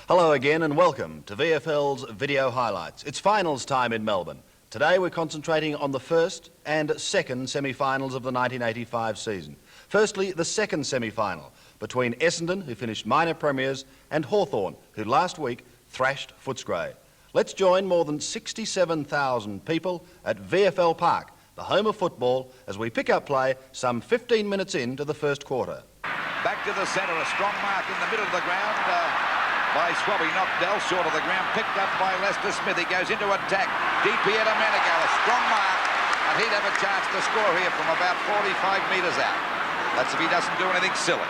Hello again and welcome to VFL's Video Highlights. It's finals time in Melbourne. Today we're concentrating on the first and second semi-finals of the 1985 season. Firstly, the second semi-final between Essendon, who finished minor premiers, and Hawthorn, who last week thrashed Footscray. Let's join more than 67,000 people at VFL Park, the home of football, as we pick up play some 15 minutes into the first quarter. Back to the centre, a strong mark in the middle of the ground. By Swabby, knocked Dell short of the ground, picked up by Lester Smith. He goes into attack. DPA to Manigal, a strong mark, and he'd have a chance to score here from about 45 metres out. That's if he doesn't do anything silly.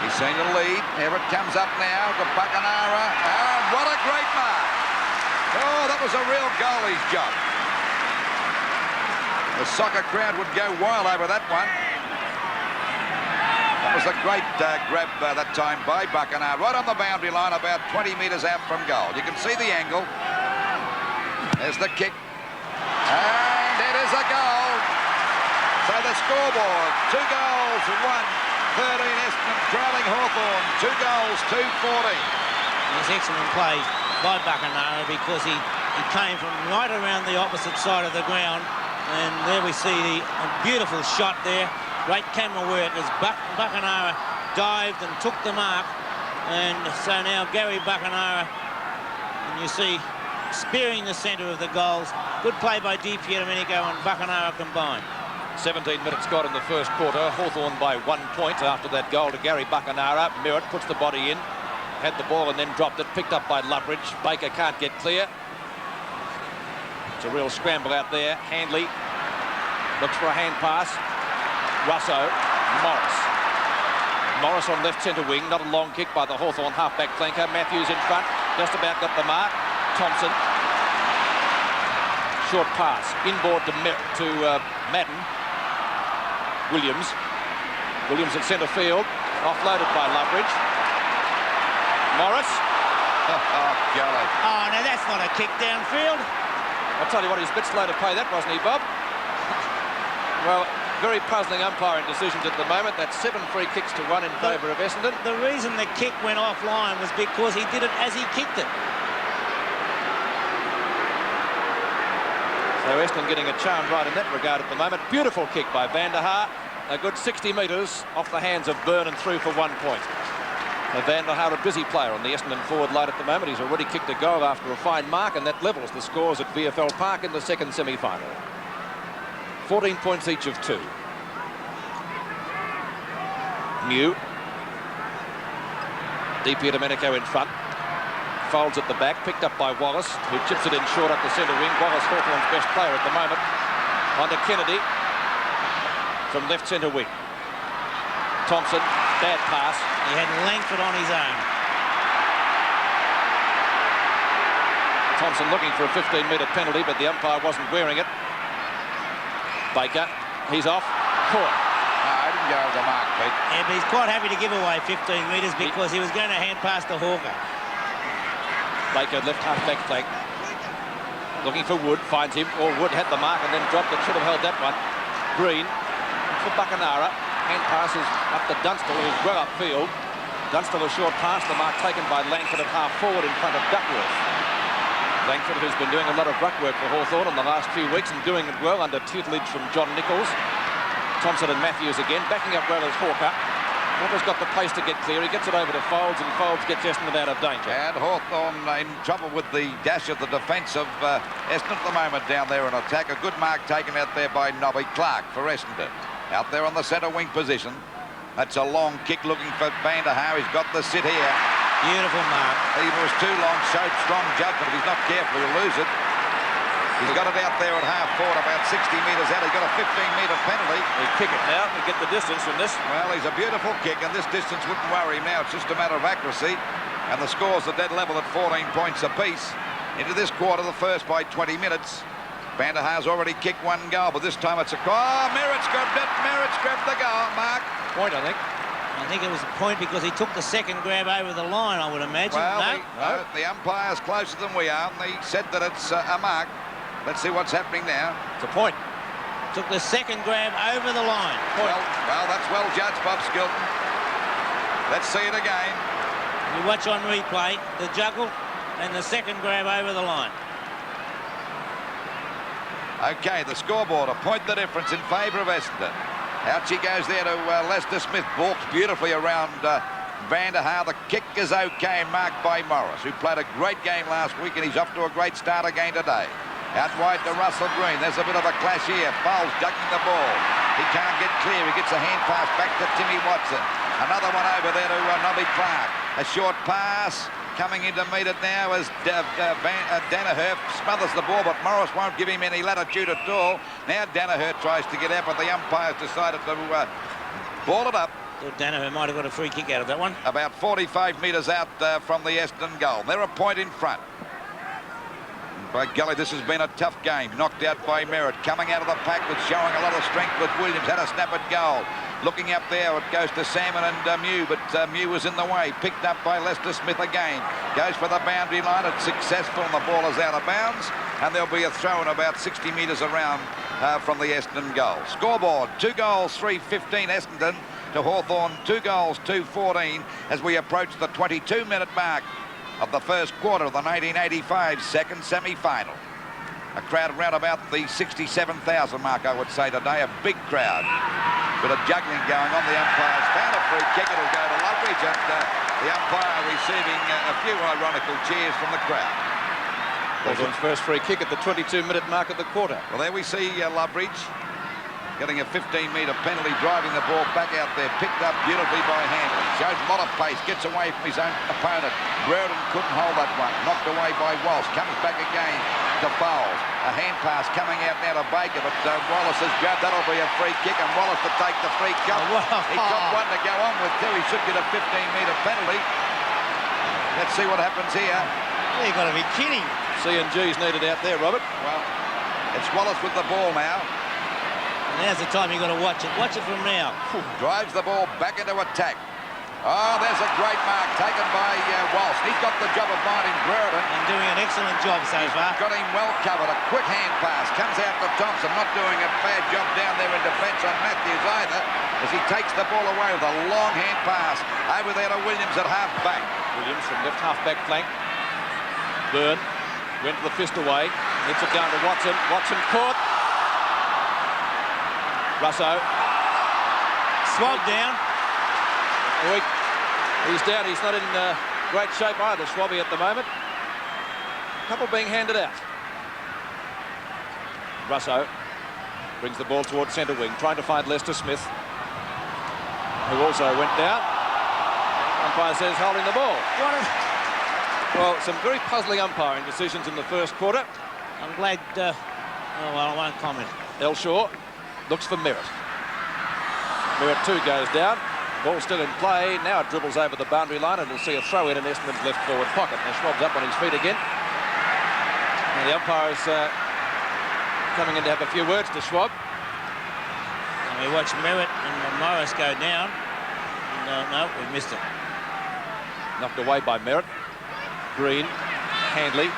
He's seen the lead. Here it comes up now to Buckenara. And what a great mark. Oh, that was a real goalie's job. The soccer crowd would go wild over that one. That was a great grab that time by Buckenara, right on the boundary line, about 20 metres out from goal. You can see the angle. There's the kick. And it is a goal. So the scoreboard, 2 goals, 1-13 Essendon trailing Hawthorn, 2 goals, 2-14. It's excellent play by Buckenara because he came from right around the opposite side of the ground. And there we see the beautiful shot there. Great camera work as Buckenara dived and took the mark. And so now Gary Buckenara, and you see, spearing the centre of the goals. Good play by DPA and Buckenara combined. 17 minutes got in the first quarter. Hawthorn by 1 point after that goal to Gary Buckenara. Merritt puts the body in, had the ball and then dropped it, picked up by Loveridge. Baker can't get clear. It's a real scramble out there. Handley looks for a hand pass. Russo, Morris on left centre wing, not a long kick by the Hawthorn half-back flanker. Matthews in front, just about got the mark. Thompson, short pass, inboard to Madden. Williams at centre field, offloaded by Loveridge. Morris. Oh, golly. Oh, now that's not a kick downfield. I'll tell you what, he's a bit slow to play that, wasn't he, Bob? Well, very puzzling umpiring decisions at the moment. That's 7 free kicks to 1 in favour of Essendon. The reason the kick went offline was because he did it as he kicked it. So Essendon getting a charm right in that regard at the moment. Beautiful kick by DANIHER. A good 60 metres off the hands of Byrne and through for 1 point. Now DANIHER, a busy player on the Essendon forward line at the moment. He's already kicked a goal after a fine mark, and that levels the scores at VFL Park in the second semi-final. 14 points each of 2. New. DP Domenico in front. Folds at the back, picked up by Wallace, who chips it in short up the centre wing. Wallace, Hawthorn's best player at the moment. On to Kennedy from left centre wing. Thompson, bad pass. He had Langford on his own. Thompson looking for a 15-metre penalty, but the umpire wasn't wearing it. Baker, he's off. Court. No, I didn't go over the mark, Pete. Yeah, but he's quite happy to give away 15 metres because he was going to hand pass to Hawker. Baker left half-back flank. Looking for Wood, finds him. Or Wood had the mark and then dropped it. Should have held that one. Green for Buckenara. Hand passes up to Dunstall, who's well upfield. Dunstall a short pass. The mark taken by Langford at half-forward in front of Duckworth. Langford, who's been doing a lot of ruck work for Hawthorn in the last few weeks and doing it well under tutelage from John Nichols. Thompson and Matthews again, backing up well as Hawker. Hawker's got the pace to get clear. He gets it over to Folds, and Folds gets Essendon out of danger. And Hawthorn in trouble with the dash of the defence of Essendon at the moment down there in attack. A good mark taken out there by Nobby Clark for Essendon. Out there on the centre wing position. That's a long kick looking for DANIHER. He's got the sit here. Beautiful mark. Even was too long, showed strong judgment. If he's not careful, he'll lose it. He's got it out there at half-forward, about 60 metres out. He's got a 15-metre penalty. He'll kick it now and get the distance from this. Well, he's a beautiful kick, and this distance wouldn't worry him now. It's just a matter of accuracy. And the scores are dead level at 14 points apiece. Into this quarter, the first by 20 minutes. DANIHER's already kicked 1 goal, but this time it's a... Oh, Merritt's grabbed it. Merritt's grabbed the goal, Mark. Point, I think. I think it was a point because he took the second grab over the line, I would imagine. Well, the umpire's closer than we are, and he said that it's a mark. Let's see what's happening now. It's a point. Took the second grab over the line. Well, that's well judged, Bob Skilton. Let's see it again. You watch on replay, the juggle and the second grab over the line. Okay, the scoreboard, a point the difference in favour of Essendon. Out she goes there to Lester Smith, walks beautifully around DANIHER. The kick is okay, marked by Morris, who played a great game last week, and he's off to a great start again today. Out wide to Russell Green. There's a bit of a clash here. Fowles ducking the ball. He can't get clear. He gets a hand pass back to Timmy Watson. Another one over there to Nobby Clark. A short pass. Coming in to meet it now as DANIHER smothers the ball, but Morris won't give him any latitude at all. Now DANIHER tries to get out, but the umpires decided to ball it up. DANIHER might have got a free kick out of that one. About 45 metres out from the Essendon goal. They're a point in front. By golly, this has been a tough game. Knocked out by Merritt. Coming out of the pack with showing a lot of strength with Williams. Had a snap at goal. Looking up there, it goes to Salmon and Mew, but Mew was in the way. Picked up by Lester Smith again. Goes for the boundary line. It's successful, and the ball is out of bounds. And there'll be a throw in about 60 metres around from the Essendon goal. Scoreboard, 2 goals, 3-15 Essendon to Hawthorn. 2 goals, 2-14 as we approach the 22-minute mark of the first quarter of the 1985 second semi-final. A crowd around about the 67,000 mark, I would say, today. A big crowd. Bit of juggling going on. The umpires found a free kick. It'll go to Loveridge, and the umpire receiving a few ironical cheers from the crowd. Hawthorn's first free kick at the 22-minute mark of the quarter. Well, there we see Loveridge getting a 15-metre penalty, driving the ball back out there, picked up beautifully by Handley. Shows a lot of pace, gets away from his own opponent. Brereton couldn't hold that one. Knocked away by Walsh. Comes back again to Fowles. A hand pass coming out now to Baker, but Wallace has grabbed. That'll be a free kick, and Wallace to take the free kick. He got one to go on with, too. He should get a 15-metre penalty. Let's see what happens here. You've got to be kidding. C&G's needed out there, Robert. Well, it's Wallace with the ball now. Now's the time you've got to watch it. Watch it from now. Drives the ball back into attack. Oh, there's a great mark taken by Walsh. He's got the job of minding Brereton. And doing an excellent job so far. Got him well covered. A quick hand pass. Comes out to Thompson. Not doing a bad job down there in defence on Matthews either, as he takes the ball away with a long hand pass over there to Williams at half-back. Williams from left half-back flank. Byrne went to the fist away. Hits it down to Watson. Watson caught. Russo. Swab down. He's down. He's not in great shape either, Swabby, at the moment. A couple being handed out. Russo brings the ball towards centre wing, trying to find Lester Smith, who also went down. Umpire says holding the ball. Well, some very puzzling umpiring decisions in the first quarter. I'm glad... oh, well, I won't comment. Elshaw looks for Merritt. Merritt, too, goes down. Ball still in play. Now it dribbles over the boundary line, and we'll see a throw in Essendon's left forward pocket. Now Schwab's up on his feet again. And the umpire is coming in to have a few words to Schwab. And we watch Merritt and Morris go down. And, no, we've missed it. Knocked away by Merritt. Green, Handley.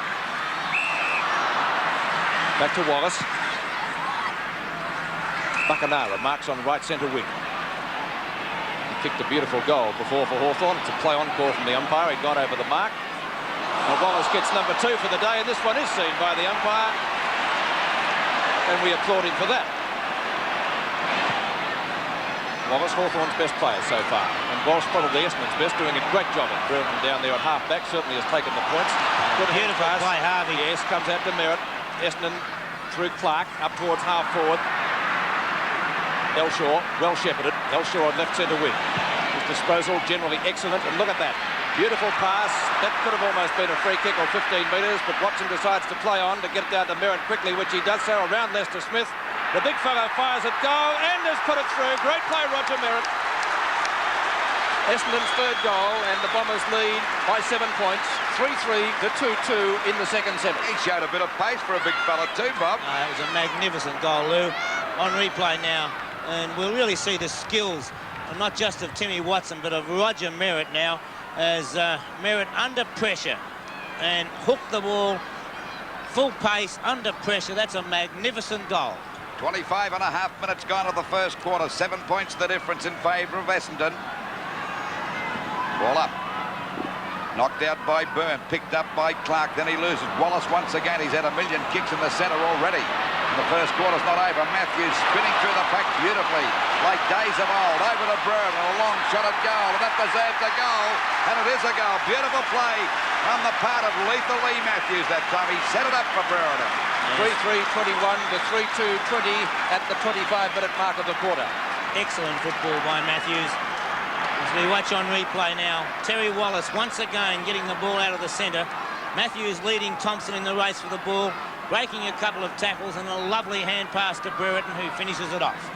Back to Wallace. Buchanara marks on right centre wing. Kicked a beautiful goal before for Hawthorn. It's a play-on call from the umpire. He got over the mark. And Wallace gets number 2 for the day, and this one is seen by the umpire. And we applaud him for that. Wallace, Hawthorn's best player so far. And Walsh probably Essendon's best, doing a great job at Brereton down there at half-back. Certainly has taken the points. Good Beautiful play, Harvey. Yes, comes out to Merritt. Essendon through Clark, up towards half-forward. Elshaw, well shepherded. Elshaw on left centre wing. His disposal generally excellent, and look at that. Beautiful pass. That could have almost been a free kick or 15 metres, but Watson decides to play on to get it down to Merritt quickly, which he does so around Lester Smith. The big fellow fires at goal and has put it through. Great play, Roger Merritt. Essendon's third goal, and the Bombers lead by 7 points. 3-3 to 2-2 in the second semi. He showed a bit of pace for a big fella too, Bob. It was a magnificent goal, Lou. On replay now. And we'll really see the skills, not just of Timmy Watson, but of Roger Merritt now, as Merritt under pressure and hooked the ball, full pace, under pressure. That's a magnificent goal. 25 and a half minutes gone of the first quarter. 7 points the difference in favour of Essendon. Ball up. Knocked out by Byrne, picked up by Clark, then he loses. Wallace once again, he's had a million kicks in the centre already. And the first quarter's not over. Matthews spinning through the pack beautifully, like days of old. Over to Brewer, and a long shot at goal, and that deserves a goal, and it is a goal. Beautiful play on the part of Lethal Lee Matthews that time. He set it up for Brewer. 3-3-21 to 3-2-20 at the 25-minute mark of the quarter. Excellent football by Matthews. As we watch on replay now, Terry Wallace once again getting the ball out of the centre. Matthews leading Thompson in the race for the ball, breaking a couple of tackles, and a lovely hand pass to Brereton, who finishes it off.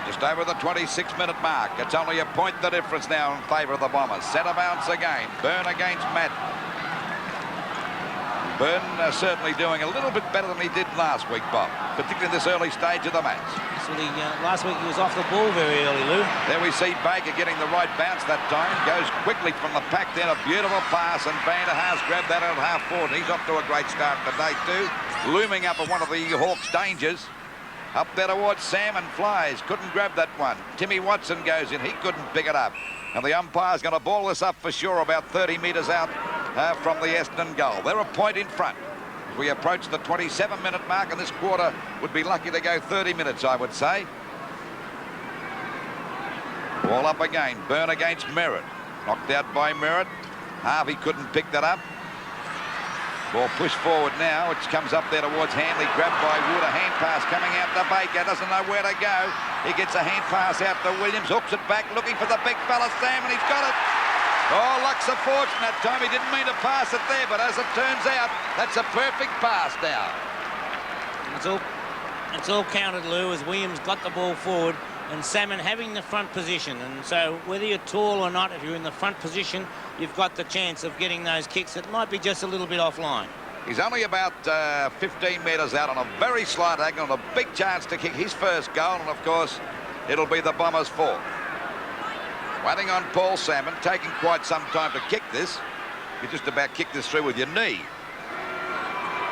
Just over the 26-minute mark. It's only a point the difference now in favour of the Bombers. Centre bounce again. Byrne against Matt. Byrne certainly doing a little bit better than he did last week, Bob, particularly in this early stage of the match. Actually, last week he was off the ball very early, Lou. There we see Baker getting the right bounce that time. Goes quickly from the pack then. A beautiful pass, and Vanderhaar's grabbed that at half-forward. He's off to a great start today too. Looming up at one of the Hawks' dangers. Up there towards Salmon, flies. Couldn't grab that one. Timmy Watson goes in. He couldn't pick it up. And the umpire's going to ball this up for sure about 30 metres out from the Essendon goal. They're a point in front. As we approach the 27-minute mark, and this quarter would be lucky to go 30 minutes, I would say. Ball up again. Byrne against Merritt. Knocked out by Merritt. Harvey couldn't pick that up. Ball pushed forward now. It comes up there towards Hanley. Grabbed by Wood. A hand pass coming out to Baker. Doesn't know where to go. He gets a hand pass out to Williams. Hooks it back, looking for the big fella Sam, and he's got it. Oh, luck's a fortune that time. He didn't mean to pass it there, but as it turns out, that's a perfect pass now. It's all counted, Lou, as Williams got the ball forward and Salmon having the front position. And so whether you're tall or not, if you're in the front position, you've got the chance of getting those kicks. It might be just a little bit offline. He's only about 15 metres out on a very slight angle, and a big chance to kick his first goal, and of course, it'll be the Bombers' fourth. Waiting on Paul Salmon, taking quite some time to kick this. You just about kick this through with your knee.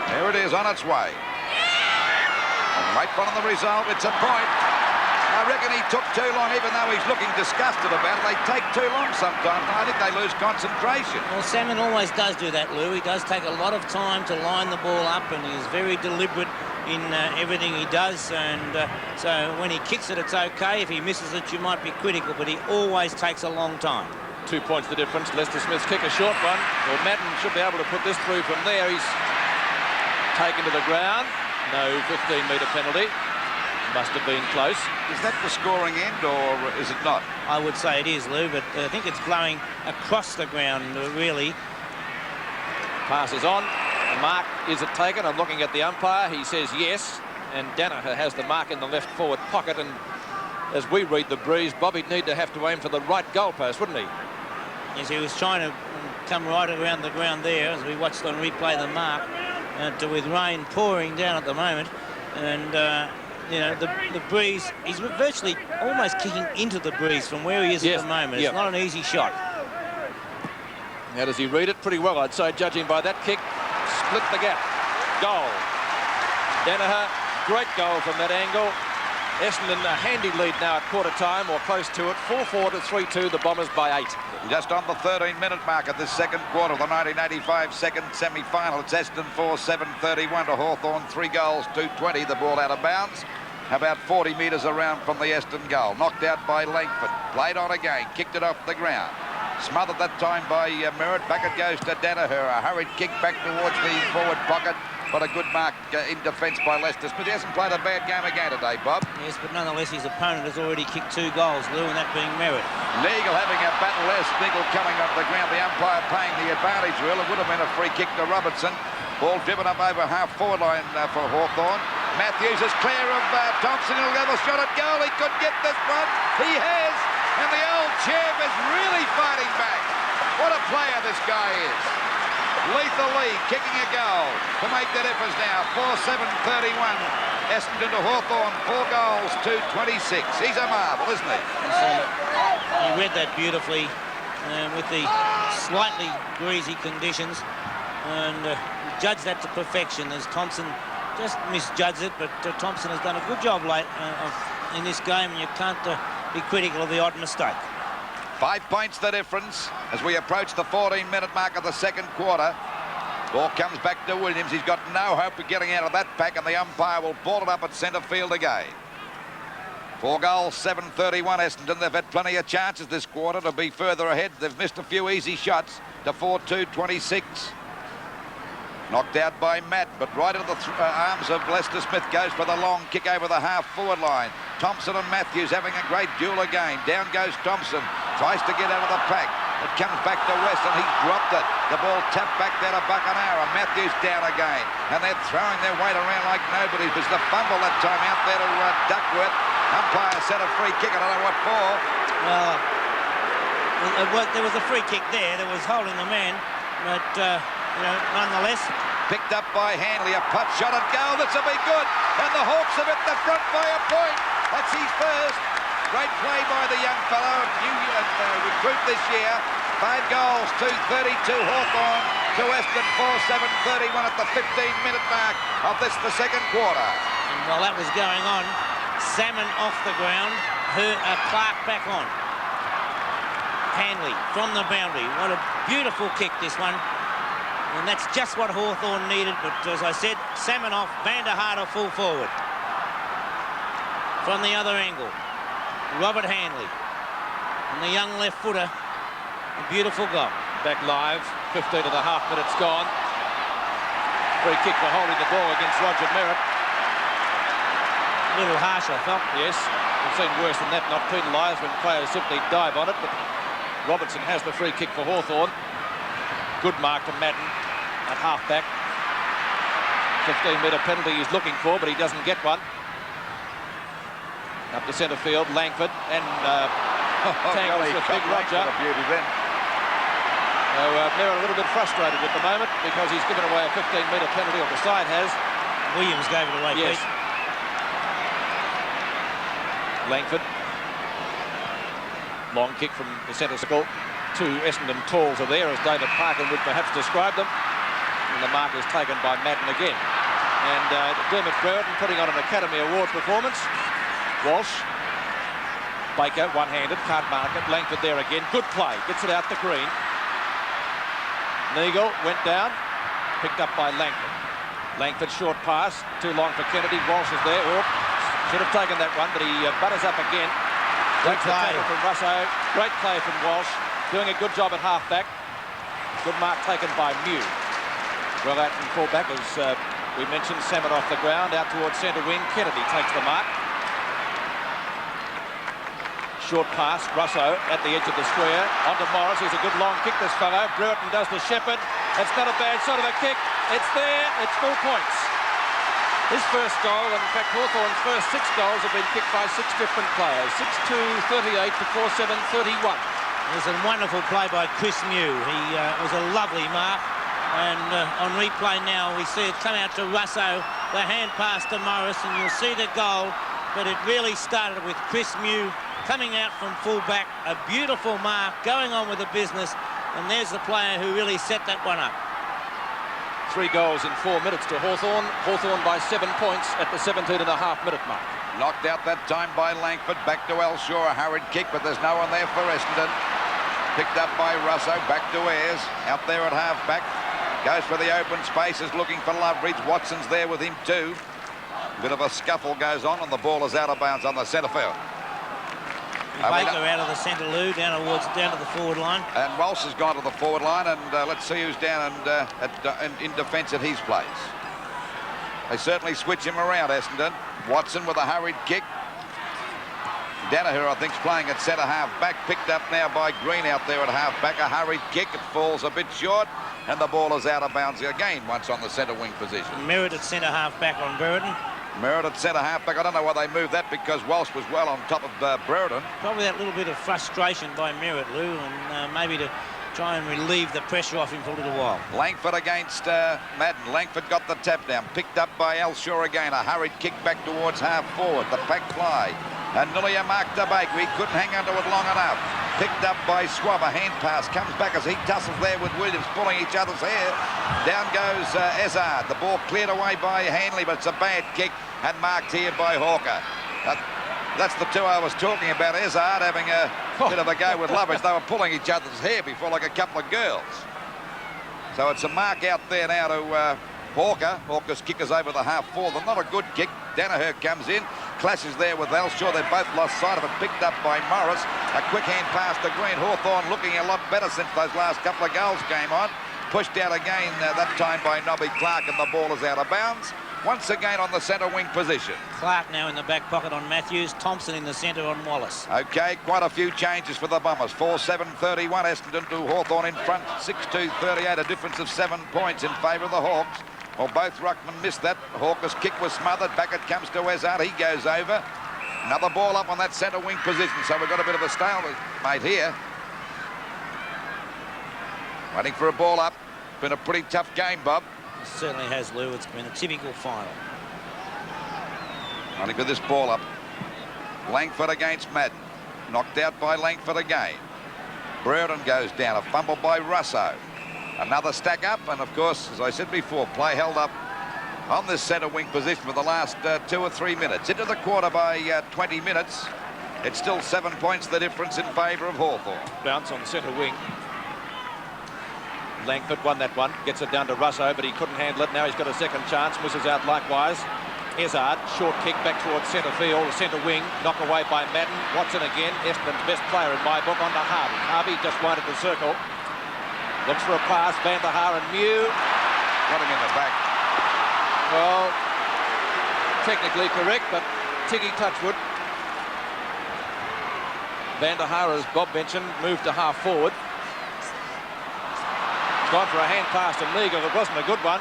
There it is on its way. And right front of the result, it's a point. I reckon he took too long, even though he's looking disgusted about it. They take too long sometimes. I think they lose concentration. Well, Salmon always does do that, Lou. He does take a lot of time to line the ball up, and he's very deliberate in everything he does. And so when he kicks it, it's okay. If he misses it, you might be critical, but he always takes a long time. 2 points the difference. Lester Smith's kick, a short one. Well, Madden should be able to put this through from there. He's taken to the ground. No 15-metre penalty. Must have been close. Is that the scoring end, or is it not? I would say it is, Lou, but I think it's blowing across the ground, really. Passes on. The mark, is it taken? I'm looking at the umpire. He says yes. And Daniher has the mark in the left forward pocket. And as we read the breeze, Bobby'd need to have to aim for the right goalpost, wouldn't he? Yes, he was trying to come right around the ground there as we watched on replay the mark. With rain pouring down at the moment. And... you know, the breeze, he's virtually almost kicking into the breeze from where he is at the moment. It's not an easy shot. Now, does he read it? Pretty well, I'd say, judging by that kick. Split the gap. Goal. Daniher, great goal from that angle. Essendon a handy lead now at quarter time, or close to it. 4-4 to 3-2, the Bombers by 8. Just on the 13-minute mark of this second quarter of the 1985 second semi-final. It's Essendon 4-7-31 to Hawthorn. 3 goals, 2-20. The ball out of bounds. About 40 metres around from the Essendon goal. Knocked out by Langford. Played on again. Kicked it off the ground. Smothered that time by Merritt. Back it goes to Daniher. A hurried kick back towards the forward pocket. But a good mark in defence by Lester Smith. He hasn't played a bad game again today, Bob. Yes, but nonetheless, his opponent has already kicked 2 goals, Lou, and that being Merritt. Neagle having a battle there. Neagle coming off the ground. The umpire paying the advantage rule. It would have been a free kick to Robertson. Ball driven up over half-forward line for Hawthorn. Matthews is clear of Thompson. He'll have a shot at goal. He could get this one. He has. And the old champ is really fighting back. What a player this guy is. Lethal Lee kicking a goal to make the difference now. 4-7-31. Essendon to Hawthorn. 4 goals to 26. He's a marvel, isn't he? He read that beautifully with the slightly greasy conditions and judged that to perfection, as Thompson just misjudged it. But Thompson has done a good job late in this game, and you can't be critical of the odd mistake. 5 points the difference as we approach the 14-minute mark of the second quarter. Ball comes back to Williams. He's got no hope of getting out of that pack, and the umpire will ball it up at centre field again. 4 goals, 7:31 Essendon. They've had plenty of chances this quarter to be further ahead. They've missed a few easy shots to 4-2-26. Knocked out by Matt, but right into the arms of Lester Smith goes for the long kick over the half-forward line. Thompson and Matthews having a great duel again. Down goes Thompson, tries to get out of the pack. It comes back to West, and he's dropped it. The ball tapped back there to Buckenara. Matthews down again, and they're throwing their weight around like nobody's. It's the fumble that time out there to Duckworth. Umpire set a free kick. I don't know what for. Well, there was a free kick there. That was holding the man, but you know, nonetheless. Picked up by Hanley, a putt shot at goal. This will be good, and the Hawks have hit the front by a point. That's his first. Great play by the young fellow, new recruit this year. 5 goals, 2:32 Hawthorn to Essendon, 4-7-31 at the 15-minute mark of the second quarter. And while that was going on, Salmon off the ground, Clark back on. Hanley from the boundary. What a beautiful kick, this one. And that's just what Hawthorn needed, but as I said, Salmon off, Van der Harder full forward. From the other angle, Robert Hanley. And the young left footer, a beautiful goal. Back live, 15 and a half minutes gone. Free kick for holding the ball against Roger Merritt. A little harsh, I felt. Yes, we've seen worse than that, not penalised when players simply dive on it, but Robertson has the free kick for Hawthorn. Good mark to Madden at half-back. 15-metre penalty he's looking for, but he doesn't get one. Up to centre field, Langford, and tangles with Big Roger. So Merritt a little bit frustrated at the moment because he's given away a 15-metre penalty, or the side has. Williams gave it away, yes. Pete. Langford. Long kick from the centre circle. 2 Essendon talls are there, as David Parkin would perhaps describe them. And the mark is taken by Madden again. And Dermot Brereton putting on an Academy Award performance. Walsh. Baker, one-handed, can't mark it. Langford there again. Good play. Gets it out the green. Neagle went down. Picked up by Langford. Langford short pass. Too long for Kennedy. Walsh is there. Oh, should have taken that one, but he butters up again. Great play from Russo. Great play from Walsh. Doing a good job at half-back. Good mark taken by Mew. Well out from full-back, as we mentioned, Salmon off the ground, out towards centre wing. Kennedy takes the mark. Short pass, Russo at the edge of the square. Onto Morris, he's a good long kick, this fellow. Brereton does the shepherd. It's not a bad sort of a kick. It's there, it's full points. His first goal, and in fact Hawthorn's first 6 goals have been kicked by 6 different players. 6-2-38 to 4-7-31. It was a wonderful play by Chris Mew. He was a lovely mark. And on replay now, we see it come out to Russo. The hand pass to Morris, and you'll see the goal. But it really started with Chris Mew coming out from full-back. A beautiful mark, going on with the business. And there's the player who really set that one up. 3 goals in 4 minutes to Hawthorn. Hawthorn by 7 points at the 17.5-minute mark. Knocked out that time by Langford. Back to Elshaw, a hurried kick, but there's no one there for Essendon. Picked up by Russo. Back to Ayres. Out there at half-back. Goes for the open spaces, looking for Loveridge. Watson's there with him too. Bit of a scuffle goes on, and the ball is out of bounds on the centre field. Baker out of the centre loo, down to the forward line. And Walsh has gone to the forward line, and let's see who's down and in defence at his place. They certainly switch him around, Essendon. Watson with a hurried kick. DANIHER, I think, is playing at centre-half back. Picked up now by Green out there at half-back. A hurried kick. It falls a bit short, and the ball is out of bounds again once on the centre-wing position. Merritt at centre-half back on Brereton. Merritt at centre-half back. I don't know why they moved that, because Walsh was well on top of Brereton. Probably that little bit of frustration by Merritt, Lou, and maybe to try and relieve the pressure off him for a little while. Langford against Madden. Langford got the tap down. Picked up by Elshaw again. A hurried kick back towards half-forward. The pack fly. And Nullia marked the Baker. He couldn't hang onto it long enough. Picked up by Schwab. A hand pass comes back as he tussles there with Williams, pulling each other's hair. Down goes Ezard. The ball cleared away by Hanley, but it's a bad kick and marked here by Hawker. That's the two I was talking about. Essendon having a bit of a go with Lovers. They were pulling each other's hair before like a couple of girls. So it's a mark out there now to Hawker. Hawker's kick is over the half-forward. Not a good kick. DANIHER comes in, clashes there with Elshaw. They both lost sight of it, picked up by Morris. A quick hand pass to Green. Hawthorn looking a lot better since those last couple of goals came on. Pushed out again, that time by Nobby Clark, and the ball is out of bounds. Once again on the centre wing position. Clark now in the back pocket on Matthews. Thompson in the centre on Wallace. OK, quite a few changes for the Bombers. 4-7-31, Essendon to Hawthorn in front. 6-2-38, a difference of 7 points in favour of the Hawks. Well, both ruckmen missed that. Hawker's kick was smothered. Back it comes to Essendon. He goes over. Another ball up on that centre wing position. So we've got a bit of a stalemate here. Waiting for a ball up. Been a pretty tough game, Bob. It certainly has, Lou. It's been a typical final. Waiting for this ball up. Langford against Madden. Knocked out by Langford again. Brereton goes down. A fumble by Russo. Another stack up, and of course, as I said before, play held up on this centre wing position for the last 2 or 3 minutes. Into the quarter by 20 minutes. It's still 7 points the difference in favour of Hawthorn. Bounce on the centre wing. Langford won that one, gets it down to Russo, but he couldn't handle it. Now he's got a second chance, misses out likewise. Essendon, short kick back towards centre field, centre wing, knock away by Madden. Watson again, Essendon's best player in my book, onto Harvey. Harvey just wide of the circle. Looks for a pass, Van der Haar and Mew. Got him in the back. Well, technically correct, but Tiggy Touchwood. Van der Haar, as Bob mentioned, moved to half forward. Gone for a hand pass to Neagle. It wasn't a good one.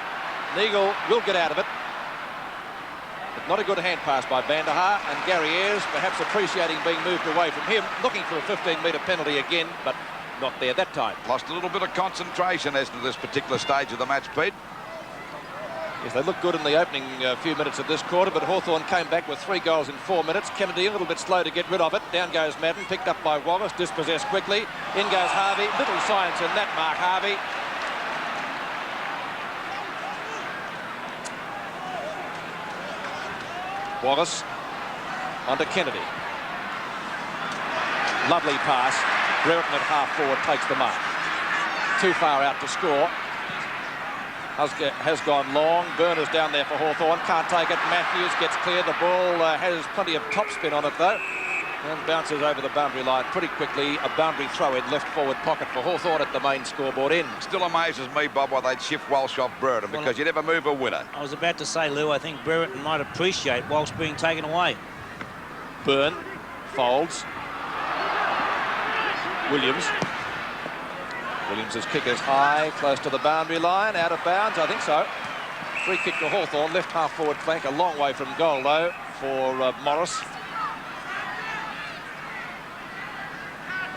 Neagle will get out of it. But not a good hand pass by Van der Haar, and Gary Ayres perhaps appreciating being moved away from him, looking for a 15-metre penalty again, but not there that time. Lost a little bit of concentration as to this particular stage of the match, Pete. Yes, they looked good in the opening few minutes of this quarter, but Hawthorn came back with 3 goals in 4 minutes. Kennedy a little bit slow to get rid of it. Down goes Madden, picked up by Wallace, dispossessed quickly. In goes Harvey. Little science in that mark, Harvey. Wallace onto Kennedy. Lovely pass. Brereton at half forward takes the mark. Too far out to score. Has gone long. Burner's down there for Hawthorn. Can't take it. Matthews gets clear. The ball has plenty of top spin on it though. And bounces over the boundary line pretty quickly. A boundary throw in left forward pocket for Hawthorn at the main scoreboard end. Still amazes me, Bob, why they'd shift Walsh off Brereton, because you never move a winner. I was about to say, Lou, I think Brereton might appreciate Walsh being taken away. Byrne folds. Williams. Williams' kick is high, close to the boundary line, out of bounds, I think so. Free kick to Hawthorn, left half forward flank, a long way from goal though for Morris.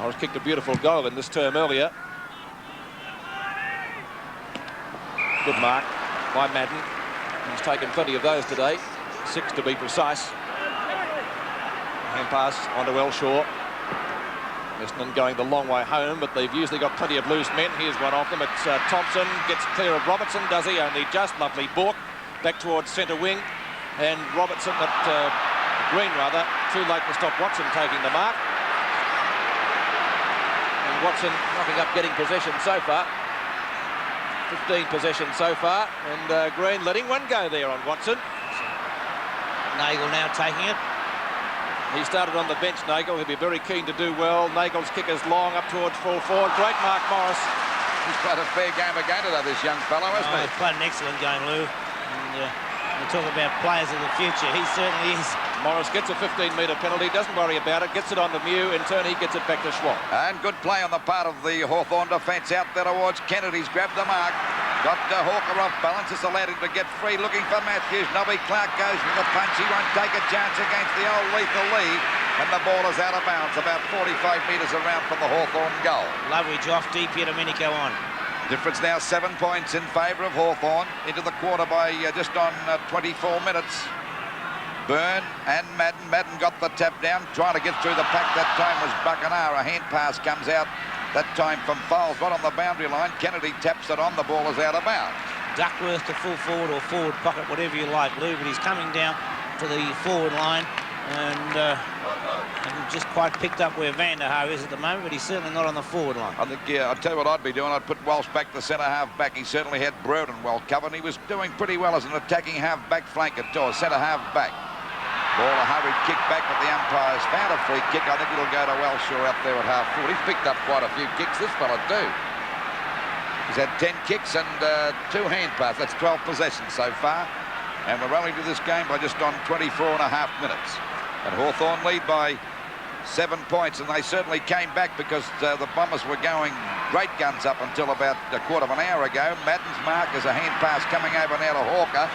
Morris kicked a beautiful goal in this term earlier. Good mark by Madden. He's taken plenty of those today, 6 to be precise. Hand pass onto Elshaw. Essendon going the long way home, but they've usually got plenty of loose men. Here's one of them. It's Thompson, gets clear of Robertson, does he? Only just. Lovely balk. Back towards centre wing. And Robertson, Green rather, too late to stop Watson taking the mark. And Watson knocking up getting possession so far. 15 possessions so far. And Green letting one go there on Watson. Nagel now taking it. He started on the bench, Nagel. He'll be very keen to do well. Nagel's kick is long up towards full forward. Great mark, Morris. He's played a fair game again today, this young fellow, hasn't he? He's played an excellent game, Lou. And we talk about players of the future. He certainly is. Morris gets a 15-metre penalty, doesn't worry about it, gets it on to Mew. In turn, he gets it back to Schwab. And good play on the part of the Hawthorn defence out there towards Kennedy's grabbed the mark. Got Hawker off balance. It's allowed him to get free. Looking for Matthews. Nobby Clark goes with a punch. He won't take a chance against the old lethal lead. And the ball is out of bounds, about 45 metres around from the Hawthorn goal. Lovely off deep here to Domenico on. Difference now 7 points in favour of Hawthorn. Into the quarter by just on 24 minutes. Byrne and Madden. Madden got the tap down, trying to get through the pack. That time was Buckenara. A hand pass comes out. That time from Fowles, right on the boundary line. Kennedy taps it on. The ball is out of bounds. Duckworth to full forward or forward pocket, whatever you like, Lou, but he's coming down to the forward line. and hasn't just quite picked up where DANIHER is at the moment, but he's certainly not on the forward line. I think, yeah, I'll tell you what I'd be doing. I'd put Walsh back to centre-half back. He certainly had Brereton well covered. He was doing pretty well as an attacking half-back flanker, or centre-half back. Ball, a hurried kick back, but the umpire's found a free kick. I think it'll go to Welshaw out there at half-forward. He's picked up quite a few kicks, this fella, too. He's had 10 kicks and 2 hand passes. That's 12 possessions so far. And we're rolling to this game by just on 24.5 minutes. And Hawthorn lead by 7 points, and they certainly came back because the Bombers were going great guns up until about a quarter of an hour ago. Madden's mark is a hand pass coming over now to Hawker.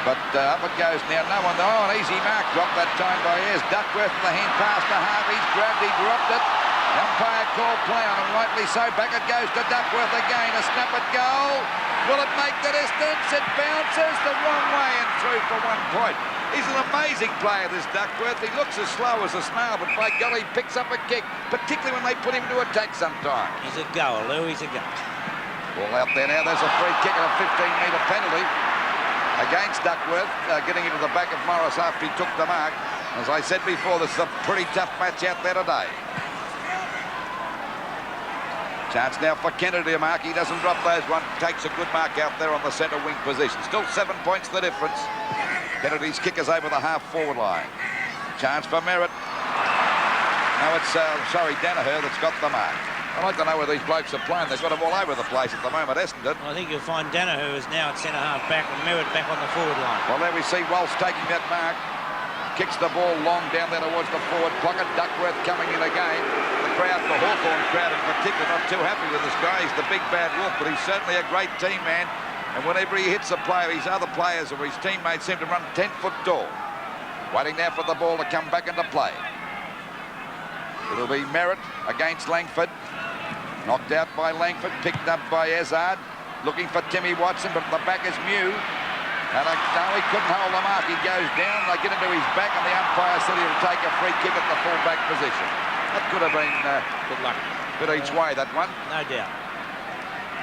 But up it goes now. No one. Oh, an easy mark dropped that time by Ayres. Duckworth, the hand pass to Harvey's grabbed. He dropped it. The umpire called play on him, rightly so. Back it goes to Duckworth again. A snap at goal. Will it make the distance? It bounces the wrong way and through for 1 point. He's an amazing player, this Duckworth. He looks as slow as a snail, but by golly, he picks up a kick, particularly when they put him to attack sometimes. He's a goer, Lou. He's a goer. Ball out there now. There's a free kick and a 15-metre penalty against Duckworth, getting into the back of Morris after he took the mark. As I said before, this is a pretty tough match out there today. Chance now for Kennedy to mark. He doesn't drop those one. Takes a good mark out there on the centre wing position. Still 7 points the difference. Kennedy's kick is over the half-forward line. Chance for Merritt. No, it's, DANIHER that's got the mark. I'd like to know where these blokes are playing. They've got them all over the place at the moment, Essendon. I think you'll find DANIHER is now at centre-half back and Merritt back on the forward line. Well, there we see Walsh taking that mark. Kicks the ball long down there towards the forward pocket. Duckworth coming in again. The crowd, the Hawthorn crowd in particular, not too happy with this guy. He's the big bad wolf, but he's certainly a great team man. And whenever he hits a player, his other players or his teammates seem to run 10 foot tall. Waiting now for the ball to come back into play. It'll be Merritt against Langford. Knocked out by Langford, picked up by Ezard. Looking for Timmy Watson, but the back is Mew. And no, he couldn't hold the mark. He goes down, they get into his back, and the umpire said he'll take a free kick at the full-back position. That could have been good luck. Bit each way, that one. No doubt.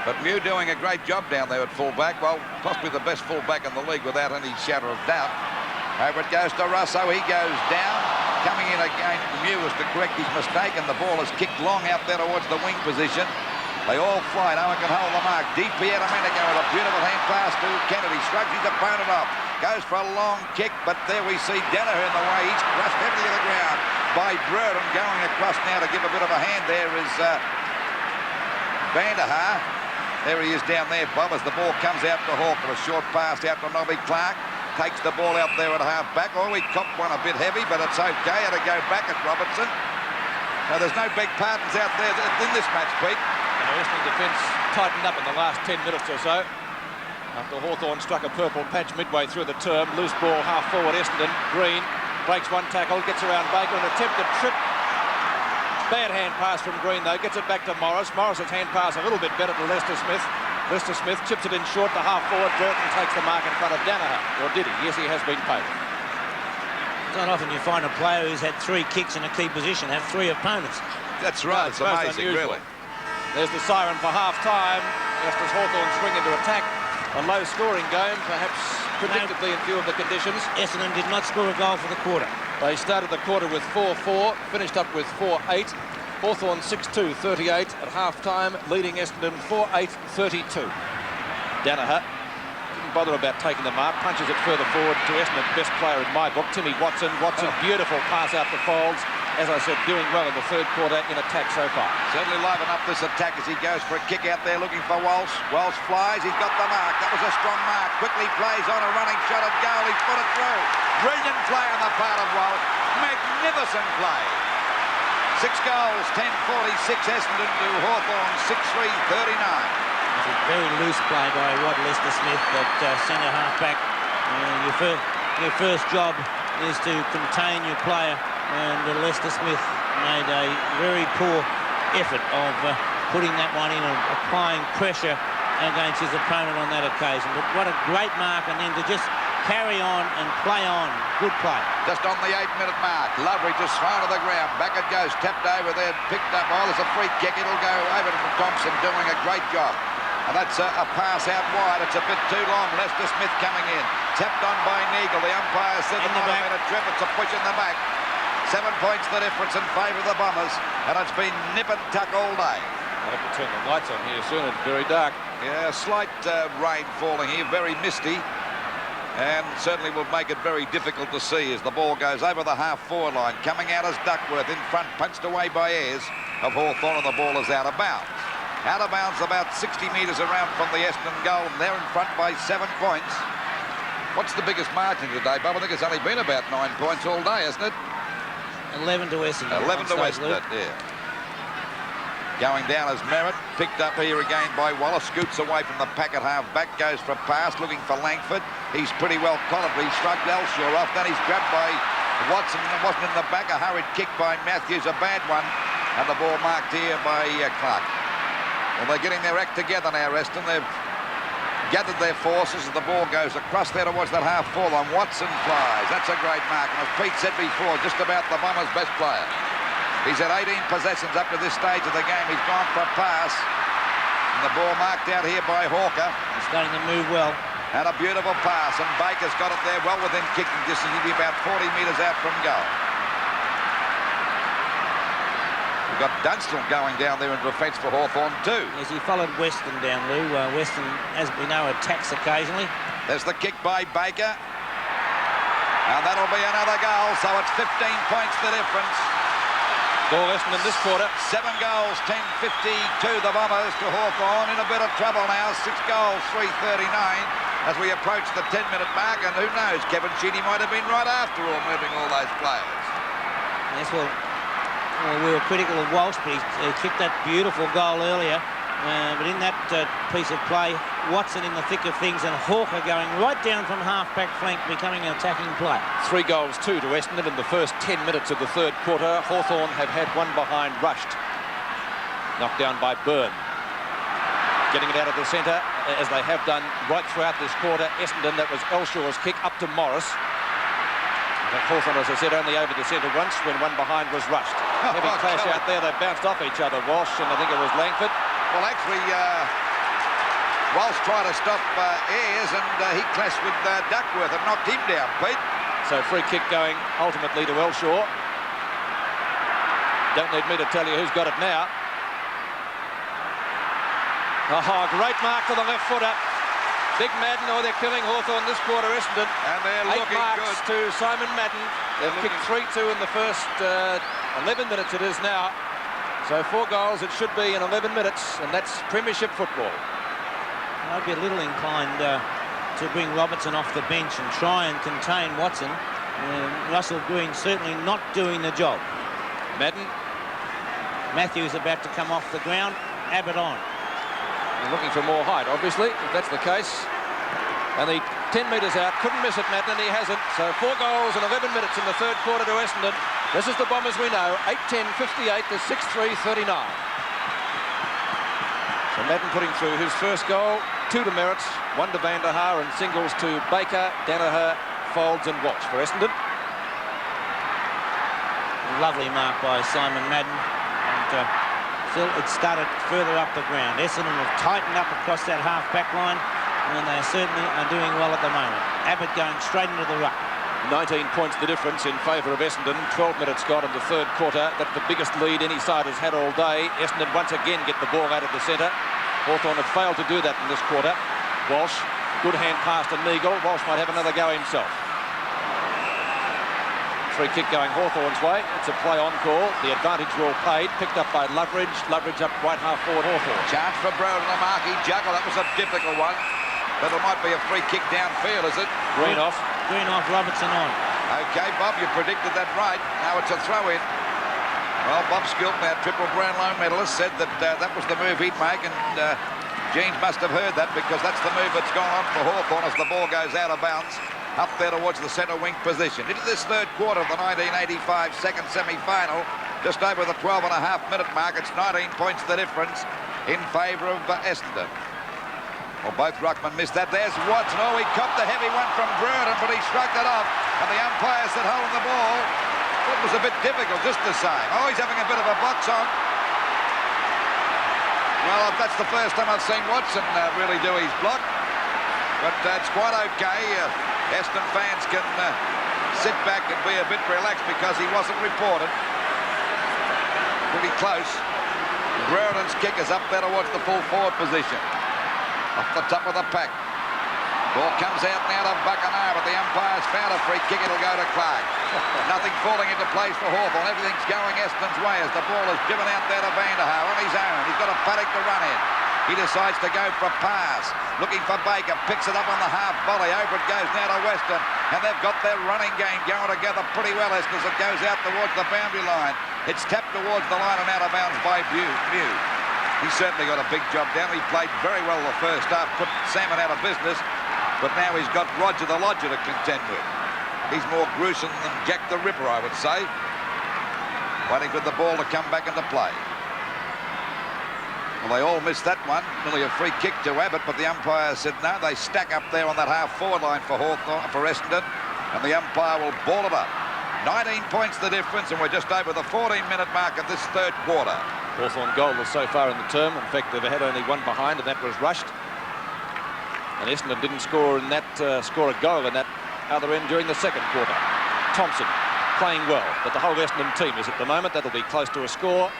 But Mew doing a great job down there at full-back. Well, possibly the best full-back in the league without any shadow of doubt. Over it goes to Russo. He goes down. Coming in again, Mew was to correct his mistake, and the ball is kicked long out there towards the wing position. They all fly. No one can hold the mark. DiPietro with a beautiful hand pass to Kennedy. Shrugs his opponent off. Goes for a long kick, but there we see DANIHER in the way. He's crushed heavily to the ground by Brereton. Going across now to give a bit of a hand there is DANIHER. There he is down there, Bob, as the ball comes out to Hawker. A short pass out to Nobby Clark. Takes the ball out there at half-back. Oh, he copped one a bit heavy, but it's okay. Had to go back at Robertson. So there's no big pardons out there in this match, Pete. The Essendon defence tightened up in the last 10 minutes or so. After Hawthorn struck a purple patch midway through the term. Loose ball half-forward Essendon. Green breaks one tackle, gets around Baker, an attempted trip. Bad hand pass from Green, though. Gets it back to Morris. Morris's hand pass a little bit better to Lester Smith. Lester Smith chips it in short to half-forward. Brereton takes the mark in front of DANIHER. Or did he? Yes, he has been paid. It's not often you find a player who's had 3 kicks in a key position have 3 opponents. That's right. It's amazing, really. There's the siren for half-time. Just as Hawthorn swing into attack. A low-scoring game, perhaps predictably in view of the conditions. Essendon did not score a goal for the quarter. They started the quarter with 4-4, finished up with 4-8. Hawthorn 6-2-38 at half-time, leading Essendon 4-8-32. DANIHER didn't bother about taking the mark, punches it further forward to Essendon's best player in my book, Timmy Watson. Watson, beautiful pass out to Folds. As I said, doing well in the third quarter in attack so far. Certainly liven up this attack as he goes for a kick out there looking for Walsh. Walsh flies, he's got the mark. That was a strong mark. Quickly plays on a running shot at goal. He's put it through. Brilliant play on the part of Walsh. Magnificent play. 6 goals, 10-46 Essendon to Hawthorn, 6-3-39. It's a very loose play by Rod Lester Smith, but centre half back. Your first job is to contain your player. And Lester Smith made a very poor effort of putting that one in and applying pressure against his opponent on that occasion. But what a great mark, and then to just carry on and play on. Good play. Just on the 8-minute mark. Loveridge just thrown to the ground. Back it goes. Tapped over there. Picked up. Oh, there's a free kick. It'll go over to Thompson doing a great job. And that's a pass out wide. It's a bit too long. Lester Smith coming in. tapped on by Neagle. The umpire said In there the might back. have been a trip. It's a push in the back. 7 points the difference in favour of the Bombers, and it's been nip and tuck all day. I'll have to turn the lights on here soon. It's very dark. Yeah, slight rain falling here, very misty, and certainly will make it very difficult to see as the ball goes over the half-forward line. Coming out as Duckworth in front, punched away by Ayres of Hawthorn, and the ball is out of bounds. Out of bounds about 60 metres around from the Essendon goal, and they're in front by 7 points. What's the biggest margin today, Bob? I think it's only been about 9 points all day, hasn't it? 11 to Essendon. 11 to Essendon, yeah. Going down as Merritt, picked up here again by Wallace, scoots away from the pack at half-back, goes for a pass, looking for Langford. He's pretty well collared, but he shrugged Elshaw off, then he's grabbed by Watson, and wasn't in the back. A hurried kick by Matthews, a bad one, and the ball marked here by Clark. Well, they're getting their act together now, Reston. They've gathered their forces as the ball goes across there towards that half-forward line. Watson flies. That's a great mark, and as Pete said before, just about the Bombers' best player. He's had 18 possessions up to this stage of the game. He's gone for a pass. And the ball marked out here by Hawker. He's starting to move well. And a beautiful pass. And Baker's got it there well within kicking distance. He'll be about 40 metres out from goal. We've got Dunstall going down there in defence for Hawthorn too. As he followed Weston down, Lou. Weston, as we know, attacks occasionally. There's the kick by Baker. And that'll be another goal. So it's 15 points the difference. Goal Essendon this quarter. 7 goals, 10-52 the Bombers to Hawthorn. In a bit of trouble now. 6 goals, 3-39 as we approach the 10-minute mark. And who knows, Kevin Sheedy might have been right after all, moving all those players. Yes, well, we were critical of Walsh, but he kicked that beautiful goal earlier. But in that piece of play, Watson in the thick of things and Hawker going right down from half-back flank, becoming an attacking play. 3 goals, 2 to Essendon in the first 10 minutes of the third quarter. Hawthorn have had one behind rushed. Knocked down by Byrne. Getting it out of the centre, as they have done right throughout this quarter. Essendon, that was Elshaw's kick up to Morris. Hawthorn, as I said, only over the centre once when one behind was rushed. Heavy clash out there. They bounced off each other, Walsh, and I think it was Langford. Well, actually, Walsh tried to stop Ayres, and he clashed with Duckworth and knocked him down, Pete. So free kick going ultimately to Elshaw. Don't need me to tell you who's got it now. Oh, great mark to the left footer. Big Madden, they're killing Hawthorn this quarter, Essendon. And they're 8 looking marks good. to Simon Madden. They've kicked 3-2 in the first 11 minutes it is now. So 4 goals it should be in 11 minutes, and that's premiership football. I'd be a little inclined to bring Robertson off the bench and try and contain Watson. Russell Green certainly not doing the job. Madden. Matthews about to come off the ground. Abbott on. You're looking for more height, obviously, if that's the case. And the 10 metres out, couldn't miss it, Madden, and he hasn't. So 4 goals in 11 minutes in the third quarter to Essendon. This is the Bombers we know, 8-10-58 to 6-3-39. So Madden putting through his first goal, 2 to Merritt, 1 to DANIHER, and singles to Baker, DANIHER, Folds and Walsh for Essendon. Lovely mark by Simon Madden. And Phil, it started further up the ground. Essendon have tightened up across that half-back line, and they certainly are doing well at the moment. Abbott going straight into the ruck. 19 points the difference in favour of Essendon. 12 minutes gone in the third quarter. That's the biggest lead any side has had all day. Essendon once again get the ball out of the centre. Hawthorn have failed to do that in this quarter. Walsh, good hand pass to Neagle. Walsh might have another go himself. Free kick going Hawthorn's way. It's a play on call. The advantage well played. Picked up by Loveridge. Loveridge up right half forward Hawthorn. Chance for Brown and a marquee juggle. That was a difficult one. But it might be a free kick downfield, is it? Green off. Green off, Robertson on. OK, Bob, you predicted that right. Now it's a throw-in. Well, Bob Skilton, our triple Brownlow medalist, said that that was the move he'd make, and Jeans must have heard that, because that's the move that's gone on for Hawthorn as the ball goes out of bounds up there towards the centre wing position. Into this third quarter of the 1985 second semi-final, just over the 12.5-minute mark. It's 19 points the difference in favour of Essendon. Well, both ruckmen missed that. There's Watson. Oh, he copped the heavy one from Brereton, but he shrugged it off. And the umpire said, holding the ball. It was a bit difficult, just the same. Oh, he's having a bit of a box on. Well, that's the first time I've seen Watson really do his block. But it's quite okay. Essendon fans can sit back and be a bit relaxed because he wasn't reported. Pretty close. Brereton's kick is up there towards the full forward position. Off the top of the pack. Ball comes out now to Buckenham, but the umpire's found a free kick. It'll go to Clark. Nothing falling into place for Hawthorn. Everything's going Essendon's way as the ball is given out there to DANIHER on his own. He's got a paddock to run in. He decides to go for a pass. Looking for Baker. Picks it up on the half volley. Over it goes now to Weston. And they've got their running game going together pretty well, Essendon, as it goes out towards the boundary line. It's tapped towards the line and out of bounds by Mew. He's certainly got a big job down. He played very well the first half. Put Salmon out of business. But now he's got Roger the Lodger to contend with. He's more gruesome than Jack the Ripper, I would say. Waiting for the ball to come back into play. Well, they all missed that one. Nearly a free kick to Abbott, but the umpire said no. They stack up there on that half-forward line for Essendon, and the umpire will ball it up. 19 points the difference, and we're just over the 14-minute mark of this third quarter. Hawthorn goalless so far in the term. In fact, they've had only one behind, and that was rushed. And Essendon didn't score in that score a goal in that other end during the second quarter. Thompson playing well, but the whole Essendon team is at the moment. That'll be close to a score,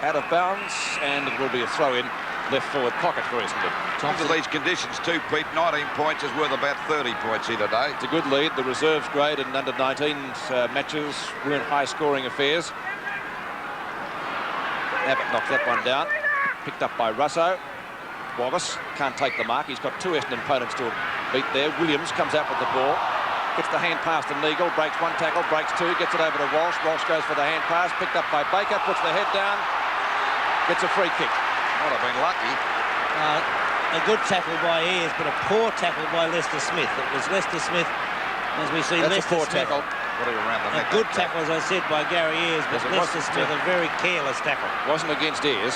out of bounds, and it will be a throw-in left forward pocket for Essendon. Under these conditions too, Pete, 19 points is worth about 30 points here today. It's a good lead. The reserves grade and under-19s matches weren't high-scoring affairs. Abbott knocks that one down. Picked up by Russo. Wallace can't take the mark. He's got two Essendon opponents to beat there. Williams comes out with the ball. Gets the hand pass to Neagle. Breaks one tackle. Breaks two. Gets it over to Walsh. Walsh goes for the hand pass. Picked up by Baker. Puts the head down. Gets a free kick. Might have been lucky. A good tackle by Ayres, but a poor tackle by Lester Smith. It was Lester Smith, as we see. That's Lester a poor Smith. tackle. What are you around the A neck? good tackle, as I said, by Gary Ayres, but Yes, Lester Smith, a very careless tackle. Wasn't against Ayres.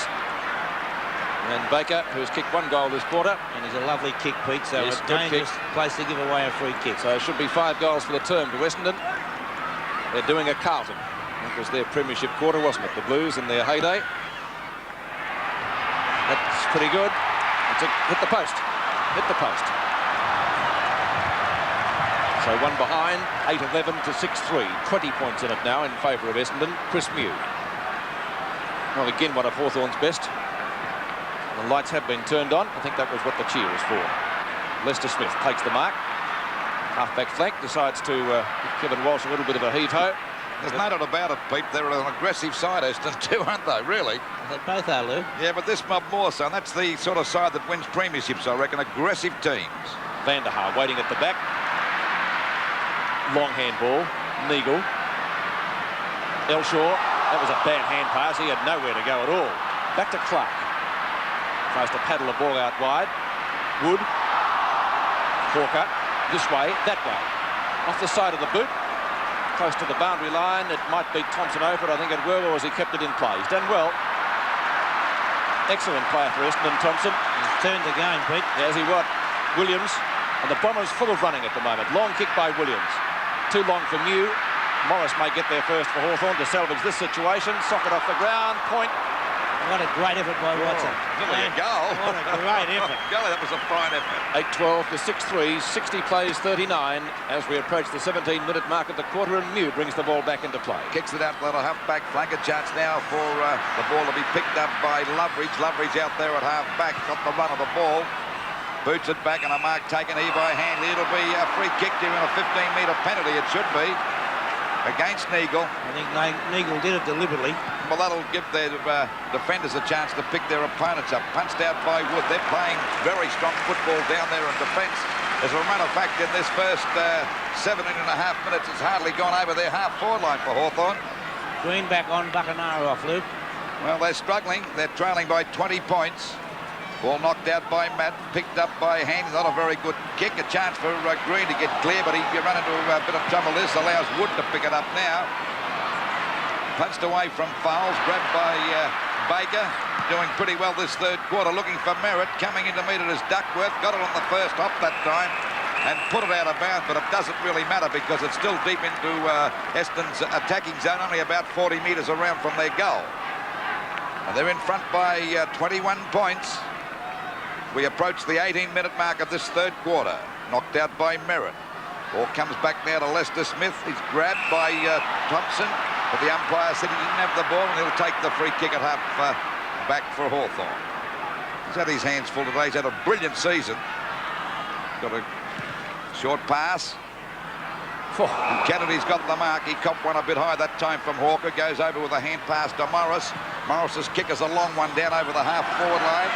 And Baker, who's kicked one goal this quarter. And he's a lovely kick, Pete, so Yes, a good dangerous place to give away a free kick. So it should be 5 goals for the term to Essendon. They're doing a Carlton. That was their premiership quarter, wasn't it? The Blues in their heyday. That's pretty good. Hit the post. Hit the post. So one behind, 8-11 to 6-3. 20 points in it now in favour of Essendon. Chris Mew. Well, again, one of Hawthorn's best. The lights have been turned on. I think that was what the cheer was for. Lester Smith takes the mark. Half-back flank, decides to give Kevin Walsh a little bit of a heave-ho. There's no doubt about it, Pete. They're an aggressive side, Essendon, too, aren't they, really? They both are, Lou. Yeah, but this mob more so, and that's the sort of side that wins premierships, I reckon. Aggressive teams. DANIHER waiting at the back. Long handball. Neagle. Elshaw. That was a bad hand pass. He had nowhere to go at all. Back to Clark. Tries to paddle the ball out wide. Wood. Hawker. This way, that way. Off the side of the boot. Close to the boundary line. It might beat Thompson over, I think it will, or has he kept it in play? He's done well. Excellent player for Essendon, Thompson. He's turned the game, Pete. As he what? Williams. And the Bombers full of running at the moment. Long kick by Williams. Too long for Mew. Morris may get there first for Hawthorn to salvage this situation. Socket off the ground. Point. What a great effort by Watson. Nearly a goal. What a great effort. Golly, that was a fine effort. 8-12 to 6-3. 60 plays 39 as we approach the 17-minute mark of the quarter, and Mew brings the ball back into play. Kicks it out to the half-back flank. A chance now for the ball to be picked up by Loveridge. Loveridge out there at half-back. Got the run of the ball. Boots it back and a mark taken here by Handley. It'll be a free kick to him, a 15-metre penalty, it should be, against Neagle. I think Neagle did it deliberately. Well, that'll give their defenders a chance to pick their opponents up. Punched out by Wood. They're playing very strong football down there in defence. As a matter of fact, in this first 17.5 minutes, it's hardly gone over their half-forward line for Hawthorn. Green back on, Buckenham off, Luke. Well, they're struggling. They're trailing by 20 points. Ball knocked out by Matt, picked up by Hands. Not a very good kick. A chance for Green to get clear, but he run into a bit of trouble. This allows Wood to pick it up now. Punched away from Fowles, grabbed by Baker. Doing pretty well this third quarter. Looking for Merritt. Coming in to meet it is Duckworth. Got it on the first hop that time and put it out of bounds, but it doesn't really matter because it's still deep into Essendon's attacking zone, only about 40 metres around from their goal. And they're in front by 21 points. we approach the 18-minute mark of this third quarter. Knocked out by Merritt. Ball comes back now to Lester Smith. He's grabbed by Thompson, but the umpire said he didn't have the ball, and he'll take the free kick at half back for Hawthorn. He's had his hands full today. He's had a brilliant season. Got a short pass. Kennedy's got the mark. He copped one a bit high that time from Hawker. Goes over with a hand pass to Morris. Morris's kick is a long one down over the half-forward line.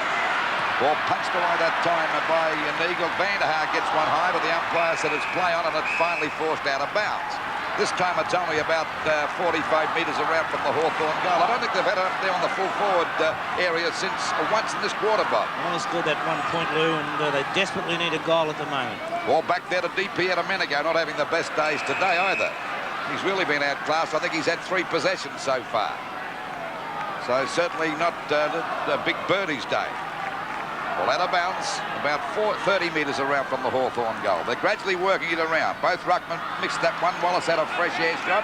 Ball punched away that time by Neagle. Vanderhaar gets one high, but the umpire said it's play on, and it's finally forced out of bounds. This time it's only about 45 metres around from the Hawthorn goal. I don't think they've had it up there on the full forward area since once in this quarter, Bob. Well, they scored that 1 point, Lou, and they desperately need a goal at the moment. Ball back there to DP at a minute ago, not having the best days today either. He's really been outclassed. I think he's had 3 possessions so far. So certainly not a big birdie's day. Well, out of bounds, about 30 metres around from the Hawthorn goal. They're gradually working it around. Both ruckmen mixed that one. Wallace had a fresh air shot,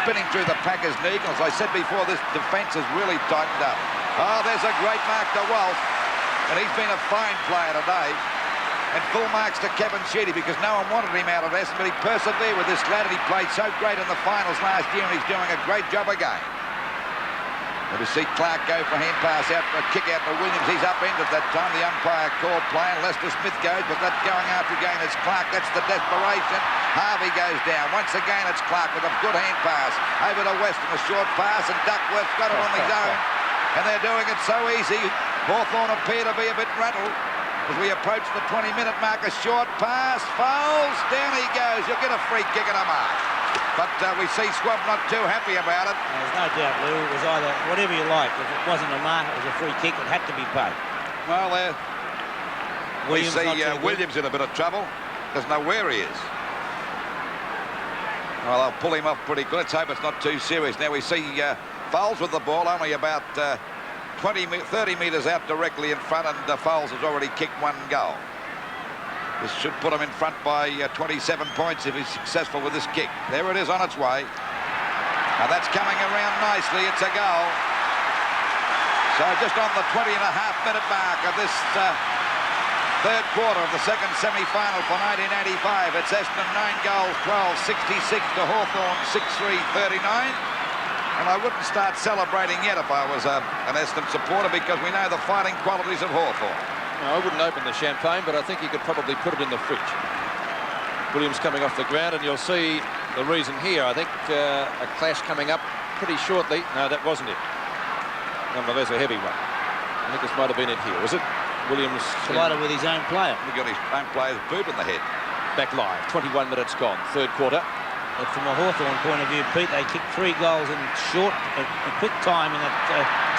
spinning through the Packers' Neagle. As I said before, this defence has really tightened up. Oh, there's a great mark to Walsh, and he's been a fine player today. And full marks to Kevin Sheedy, because no one wanted him out of Essendon, but he persevered with this lad, and he played so great in the finals last year, and he's doing a great job again. And we see Clark go for hand pass out, a kick out to Williams. He's upended that time. The umpire called play, and Lester Smith goes, but that's going after again. It's Clark. That's the desperation. Harvey goes down. Once again, it's Clark with a good hand pass. Over to Weston, a short pass, and Duckworth's got it on his own. And they're doing it so easy. Hawthorn appear to be a bit rattled as we approach the 20-minute mark. A short pass, Fowles, down he goes. You'll get a free kick and a mark. But we see Squab not too happy about it. There's no doubt, Lou. It was either whatever you like. If it wasn't a mark, it was a free kick. It had to be paid. Well, we see Williams in a bit of trouble. Doesn't know where he is. Well, they'll pull him off pretty good. Let's hope it's not too serious. Now we see Fowles with the ball, only about 30 metres out directly in front, and Fowles has already kicked 1 goal. This should put him in front by 27 points if he's successful with this kick. There it is on its way. Now that's coming around nicely. It's a goal. So just on the 20.5-minute mark of this third quarter of the second semi-final for 1985. It's Essendon 9 goals, 12-66 to Hawthorn 6-3-39. And I wouldn't start celebrating yet if I was an Essendon supporter, because we know the fighting qualities of Hawthorn. No, I wouldn't open the champagne, but I think you could probably put it in the fridge. Williams coming off the ground, and you'll see the reason here. I think a clash coming up pretty shortly. No, that wasn't it. Nonetheless, a heavy one. I think this might have been it here, was it? Williams collided with his own player. He got his own player's boot in the head. Back live, 21 minutes gone, third quarter. But from a Hawthorn point of view, Pete, they kicked 3 goals in a quick time in that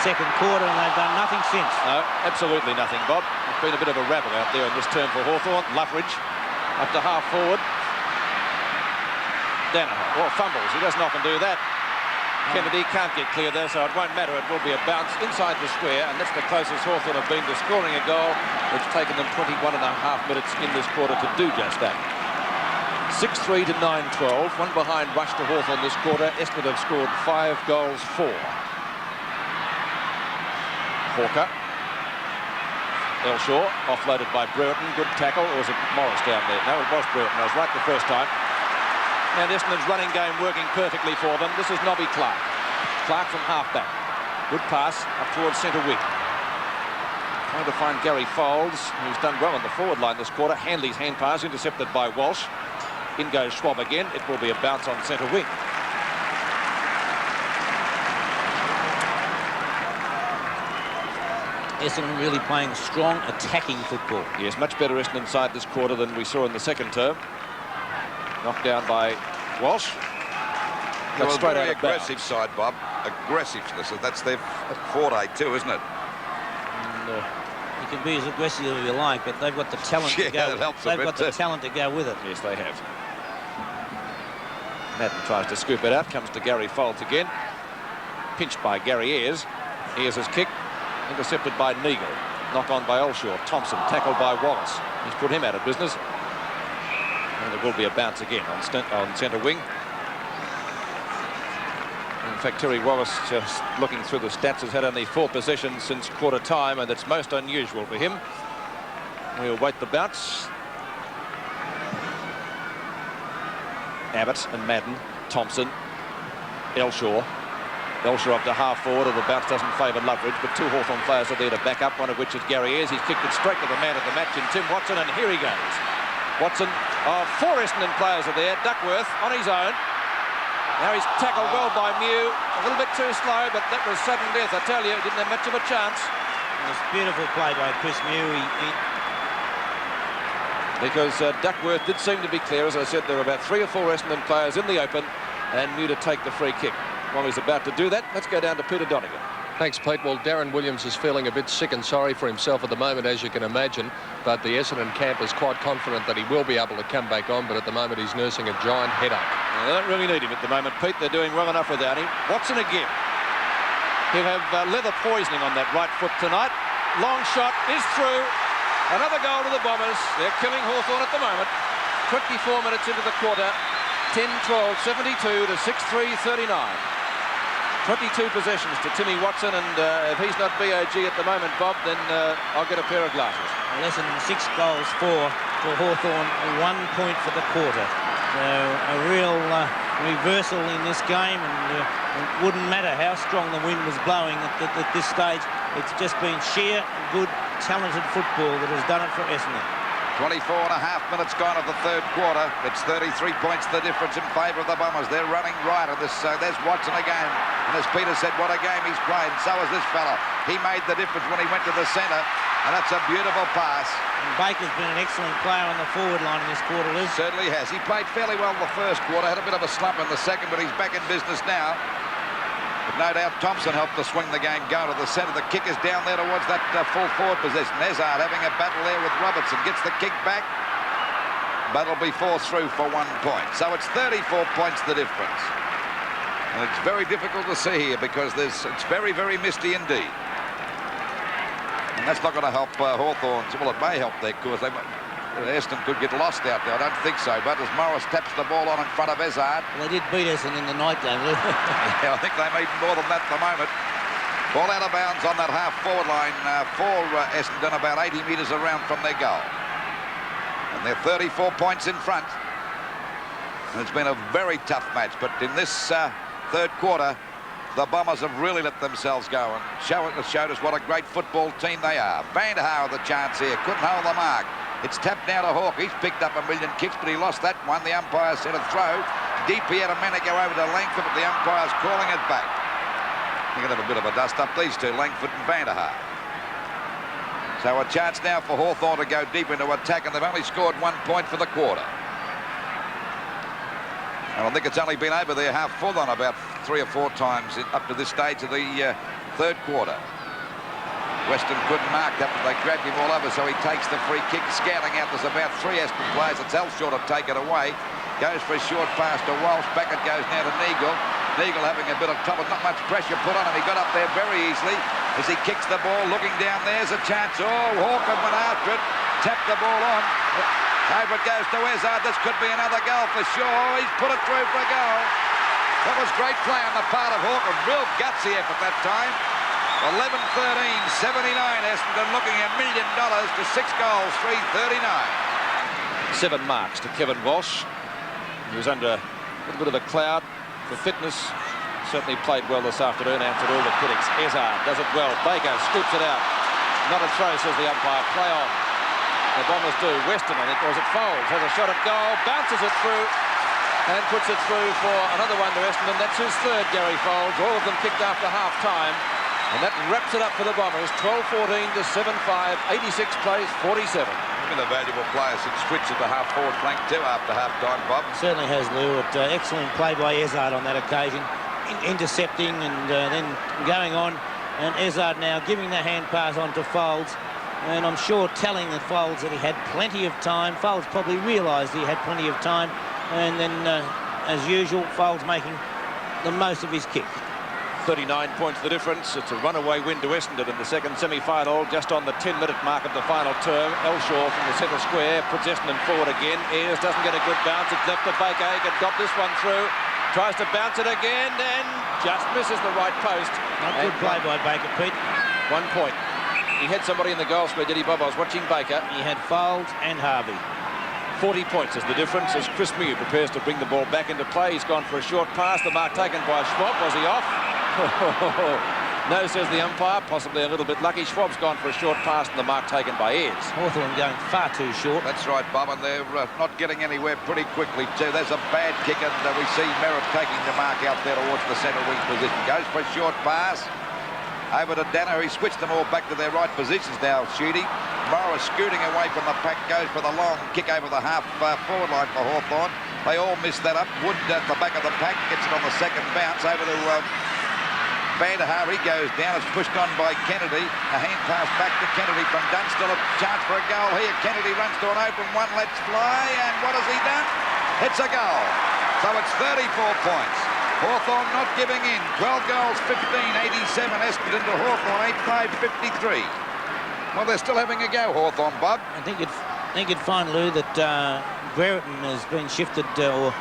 second quarter, and they've done nothing since. No, absolutely nothing, Bob. It's been a bit of a rabble out there in this term for Hawthorn. Luffridge up to half forward. Daniher, well, fumbles. He doesn't often do that. Kennedy can't get clear there, so it won't matter. It will be a bounce inside the square, and that's the closest Hawthorn have been to scoring a goal. It's taken them 21.5 minutes in this quarter to do just that. 6-3 to 9-12. One behind rush to Hawthorn this quarter. Essendon have scored 5 goals, 4. Hawker. Elshaw, offloaded by Brereton. Good tackle. Or was it Morris down there? No, it was Brereton. I was right the first time. And Essendon's running game working perfectly for them. This is Nobby Clark. Clark from half-back. Good pass up towards centre wing. Trying to find Gary Folds, who's done well on the forward line this quarter. Handley's hand pass intercepted by Walsh. In goes Schwab again. It will be a bounce on centre wing. Essendon really playing strong attacking football. Yes, much better Essendon side this quarter than we saw in the second term. Knocked down by Walsh. Well, straight very aggressive side, Bob. Aggressiveness. That's their forte too, isn't it? And, you can be as aggressive as you like, but they've got the talent to go. They've got the talent to go with it. Yes, they have. Madden tries to scoop it out. Comes to Gary Folds again. Pinched by Gary Ayres. Ayres' his kick. Intercepted by Neagle. Knock on by Elshaw. Thompson tackled by Wallace. He's put him out of business. And there will be a bounce again on centre wing. In fact, Terry Wallace, just looking through the stats, has had only 4 possessions since quarter time, and it's most unusual for him. We'll wait the bounce. Abbott and Madden, Thompson, Elshaw. Elshaw up to half forward, and the bounce doesn't favour Loveridge, but two Hawthorn players are there to back up, one of which is Gary Ayres. He's kicked it straight to the man of the match in Tim Watson, and here he goes. Watson, four Essendon players are there. Duckworth on his own. Now he's tackled well by Mew. A little bit too slow, but that was sudden death, I tell you. He didn't have much of a chance. It was beautiful play by Chris Mew. Because Duckworth did seem to be clear. As I said, there were about 3 or 4 Essendon players in the open, and Mew to take the free kick. While he's about to do that, let's go down to Peter Donegan. Thanks, Pete. Well, Darren Williams is feeling a bit sick and sorry for himself at the moment, as you can imagine, but the Essendon camp is quite confident that he will be able to come back on, but at the moment he's nursing a giant headache. They don't really need him at the moment, Pete. They're doing well enough without him. Watson again. He'll have leather poisoning on that right foot tonight. Long shot is through. Another goal to the Bombers. They're killing Hawthorn at the moment. 24 minutes into the quarter. 10-12, 72 to 6-3, 39. 22 possessions to Timmy Watson, and if he's not BOG at the moment, Bob, then I'll get a pair of glasses. Less than 6 goals for Hawthorn, 1 point for the quarter. So a real reversal in this game, and it wouldn't matter how strong the wind was blowing at this stage. It's just been sheer, good, talented football that has done it for Essendon. 24.5 minutes gone of the third quarter. It's 33 points the difference in favour of the Bombers. They're running right on this. There's Watson again. And as Peter said, what a game he's played. And so has this fella. He made the difference when he went to the centre. And that's a beautiful pass. And Baker's been an excellent player on the forward line in this quarter, Liz. Certainly has. He played fairly well in the first quarter. Had a bit of a slump in the second, but he's back in business now. But no doubt Thompson helped to swing the game, go to the centre. The kick is down there towards that full forward position. Ezard having a battle there with Robertson. Gets the kick back. But it'll be forced through for 1 point. So it's 34 points the difference. And it's very difficult to see here because it's very, very misty indeed. And that's not going to help Hawthorn. Well, it may help their cause. Essendon could get lost out there. I don't think so. But as Morris taps the ball on in front of Ezard. Well, they did beat Essendon in the night game. Yeah, I think they made more than that at the moment. Ball out of bounds on that half-forward line for Essendon, about 80 metres around from their goal. And they're 34 points in front. And it's been a very tough match. But in this third quarter, the Bombers have really let themselves go and showed us what a great football team they are. DANIHER with a chance here. Couldn't hold the mark. It's tapped now to Hawke. He's picked up a million kicks, but he lost that one. The umpire said a throw. DP had a man to go over to Langford, but the umpire's calling it back. They're going to have a bit of a dust-up, these two, Langford and DANIHER. So a chance now for Hawthorn to go deep into attack, and they've only scored 1 point for the quarter. And I think it's only been over their half full on about 3 or 4 times up to this stage of the third quarter. Weston couldn't mark that, but they grabbed him all over, so he takes the free kick. Scouting out, there's about 3 Essendon players. It's Elshaw to take it away. Goes for a short pass to Walsh. Back it goes now to Neagle. Neagle having a bit of trouble. Not much pressure put on him. He got up there very easily as he kicks the ball. Looking down, there's a chance. Oh, Hawken went after it. Tapped the ball on. Over it goes to Ezard. This could be another goal for sure. He's put it through for a goal. That was great play on the part of Hawken. Real gutsy effort that time. 11-13, 79 Essendon looking $1 million to 6 goals, 339. 7 marks to Kevin Walsh. He was under a little bit of a cloud for fitness. Certainly played well this afternoon, answered all the critics. Ezard does it well. Baker scoops it out. Not a throw, says the umpire. Play on. The Bombers do. Weston, I think, was it Foulds? Has a shot at goal, bounces it through, and puts it through for another one to Essendon. That's his third, Gary Foulds. All of them kicked after half-time. And that wraps it up for the Bombers. 12-14 to 7-5, 86 plays, 47. Been a valuable player since switched at the half-forward flank too after half-time, Bob. Certainly has, Lou. Excellent play by Ezard on that occasion. Intercepting and then going on. And Ezard now giving the hand pass on to Foulds. And I'm sure telling the Foulds that he had plenty of time. Foulds probably realised he had plenty of time. And then, as usual, Foulds making the most of his kick. 39 points the difference. It's a runaway win to Essendon in the second semi-final, just on the 10-minute mark of the final term. Elshaw from the centre square puts Essendon forward again. Ayres doesn't get a good bounce. It's left to Baker. He can drop this one through. Tries to bounce it again and just misses the right post. Not good play by Baker, Pete. 1 point. He had somebody in the goal square, did he, Bob? I was watching Baker. He had Folds and Harvey. 40 points is the difference as Chris Mew prepares to bring the ball back into play. He's gone for a short pass. The mark taken by Schwab. Was he off? No, says the umpire. Possibly a little bit lucky. Schwab's gone for a short pass and the mark taken by Ayres. Hawthorn going far too short. That's right, Bob, and they're not getting anywhere pretty quickly, too. There's a bad kick, and we see Merritt taking the mark out there towards the centre wing position. Goes for a short pass. Over to Daniher. He switched them all back to their right positions now, Shooty. Morris scooting away from the pack, goes for the long kick over the half-forward line for Hawthorn. They all miss that up. Wood at the back of the pack, gets it on the second bounce over to DANIHER. He goes down. It's pushed on by Kennedy. A hand pass back to Kennedy from Dunstall. A chance for a goal here. Kennedy runs to an open one, lets fly, and what has he done? It's a goal. So it's 34 points. Hawthorn not giving in. 12 goals, 15-87. Essendon to Hawthorn, 8-5-53. Well, they're still having a go, Hawthorn, Bob. I think you'd find, Lou, that Brereton has been shifted or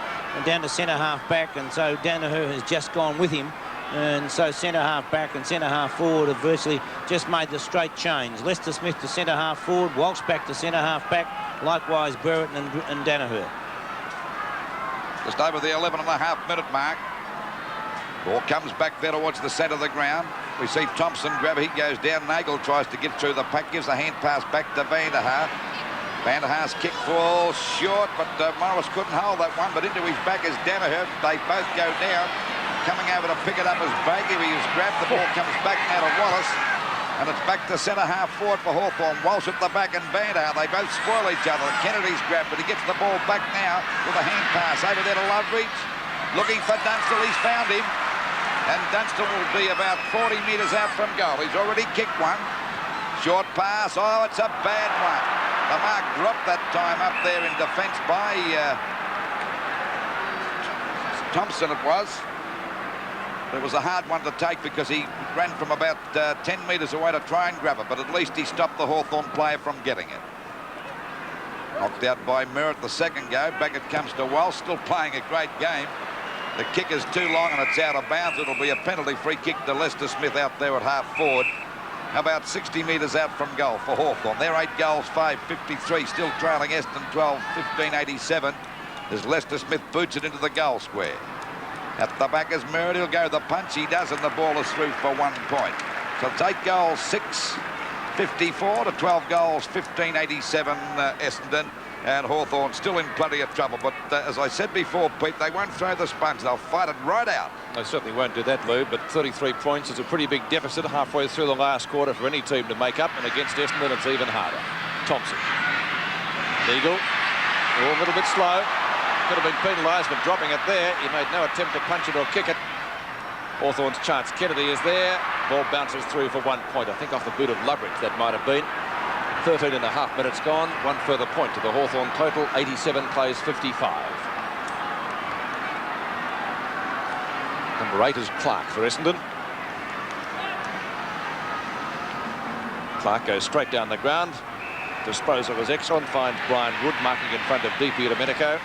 down to centre-half back, and so DANIHER has just gone with him. And so centre-half back and centre-half forward have virtually just made the straight change. Lester Smith to centre-half forward, Walsh back to centre-half back. Likewise, Brereton and DANIHER. Just over the 11.5-minute mark. Ball comes back there towards the centre of the ground. We see Thompson grab it. He goes down. Nagel tries to get through the pack. Gives a hand pass back to VanderHaar. VanderHaar's kick falls short, but Morris couldn't hold that one. But into his back is DANIHER. They both go down. Coming over to pick it up as Baker. He was grabbed. The ball comes back now to Wallace. And it's back to centre-half forward for Hawthorn. Walsh at the back and VanderHaar. They both spoil each other. Kennedy's grabbed, but he gets the ball back now with a hand pass over there to Loveridge. Looking for Dunstall. He's found him. And Dunstall will be about 40 metres out from goal. He's already kicked one. Short pass. Oh, it's a bad one. The mark dropped that time up there in defence by Thompson it was. It was a hard one to take because he ran from about 10 metres away to try and grab it, but at least he stopped the Hawthorn player from getting it. Knocked out by Merritt the second go. Back it comes to Walsh, still playing a great game. The kick is too long and it's out of bounds. It'll be a penalty free kick to Lester Smith out there at half forward. About 60 metres out from goal for Hawthorn. They're 8 goals, 5-53, still trailing Essendon 12-15-87 as Lester Smith boots it into the goal square. At the back is Merritt. He'll go the punch. He does, and the ball is through for 1 point. So it's 8 goals, 6-54 to 12 goals, 15-87 Essendon. And Hawthorn still in plenty of trouble. But as I said before, Pete, they won't throw the sponge. They'll fight it right out. They certainly won't do that, Lou, but 33 points is a pretty big deficit halfway through the last quarter for any team to make up, and against Essendon it's even harder. Thompson. Eagle. A little bit slow. Could have been penalised for dropping it there. He made no attempt to punch it or kick it. Hawthorn's chance. Kennedy is there. Ball bounces through for 1 point. I think off the boot of Loveridge that might have been. 13.5 minutes gone. 1 further point to the Hawthorn total. 87 plays 55. Number 8 is Clark for Essendon. Clark goes straight down the ground. Disposal was excellent. Finds Brian Wood marking in front of DP Domenico.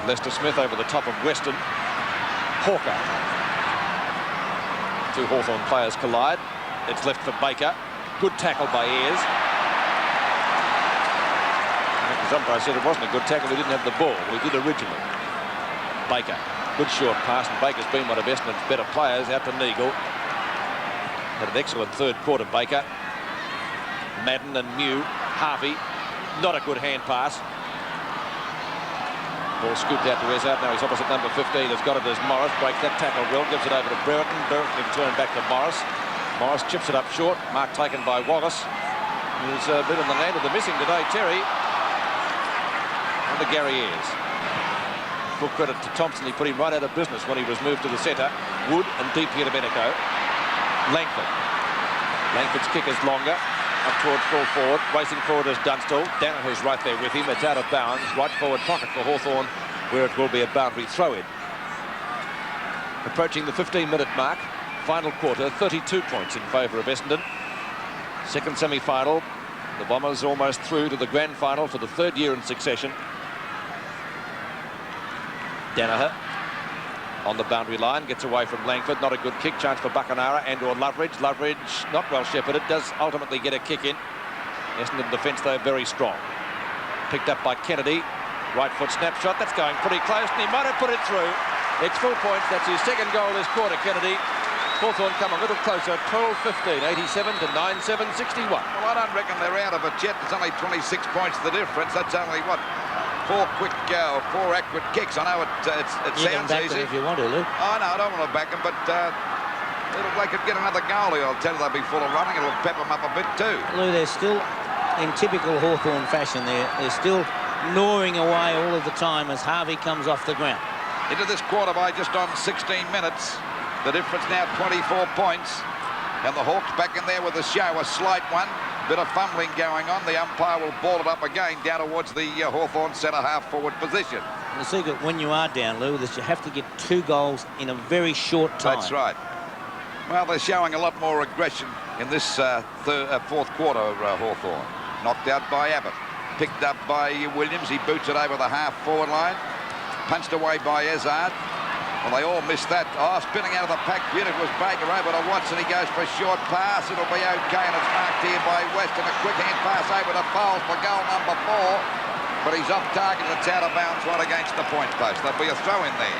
Lester Smith over the top of Weston. Hawker. 2 Hawthorn players collide. It's left for Baker. Good tackle by Ayres. I think the umpire said it wasn't a good tackle. He didn't have the ball. He did originally. Baker. Good short pass, and Baker's been one of Essendon's better players out to Neagle. Had an excellent third quarter, Baker. Madden and Mew. Harvey. Not a good hand pass. Ball scooped out to Ezard. Now he's opposite number 15. Has got it as Morris. Breaks that tackle well. Gives it over to Brereton. Brereton can turn back to Morris. Morris chips it up short. Mark taken by Wallace. Who's been in the land of the missing today, Terry. Under Gary Ayres. Full credit to Thompson. He put him right out of business when he was moved to the centre. Wood and DP Domenico. Langford. Langford's kick is longer. Up towards full forward. Racing forward is Dunstall. DANIHER's right there with him. It's out of bounds. Right forward pocket for Hawthorn, where it will be a boundary throw-in. Approaching the 15-minute mark. Final quarter, 32 points in favour of Essendon. Second semi-final. The Bombers almost through to the grand final for the 3rd year in succession. DANIHER. on the boundary line, gets away from Langford. Not a good kick. Chance for Buckenara and/or Loveridge. Loveridge not well shepherded, does ultimately get a kick in. Essendon defence, though, very strong. Picked up by Kennedy. Right foot snapshot. That's going pretty close, and he might have put it through. It's full points. That's his second goal this quarter, Kennedy. Hawthorn come a little closer, 12-15, 87 to 9-7, 61. Well, I don't reckon they're out of it yet. It's only 26 points the difference. That's only, what, 4 accurate kicks. I know it sounds easy. If you want to, Luke. Oh, no, I don't want to back them, but they could get another goalie. I'll tell you, they'll be full of running. It'll pep them up a bit too. Lou, they're still, in typical Hawthorn fashion, they're still gnawing away all of the time as Harvey comes off the ground. Into this quarter by just on 16 minutes. The difference now 24 points. And the Hawks back in there with a show, a slight one. Bit of fumbling going on. The umpire will ball it up again down towards the Hawthorn centre-half forward position. The secret when you are down, Lou, is you have to get 2 goals in a very short time. That's right. Well, they're showing a lot more aggression in this fourth quarter, Hawthorn. Knocked out by Abbott. Picked up by Williams. He boots it over the half-forward line. Punched away by Ezard. Well, they all missed that. Oh, spinning out of the pack. Beautiful was Baker over to Watson. He goes for a short pass. It'll be okay, and it's marked here by West. And a quick hand pass over to Fowles for goal number 4. But he's off target. It's out of bounds right against the point post. There'll be a throw in there.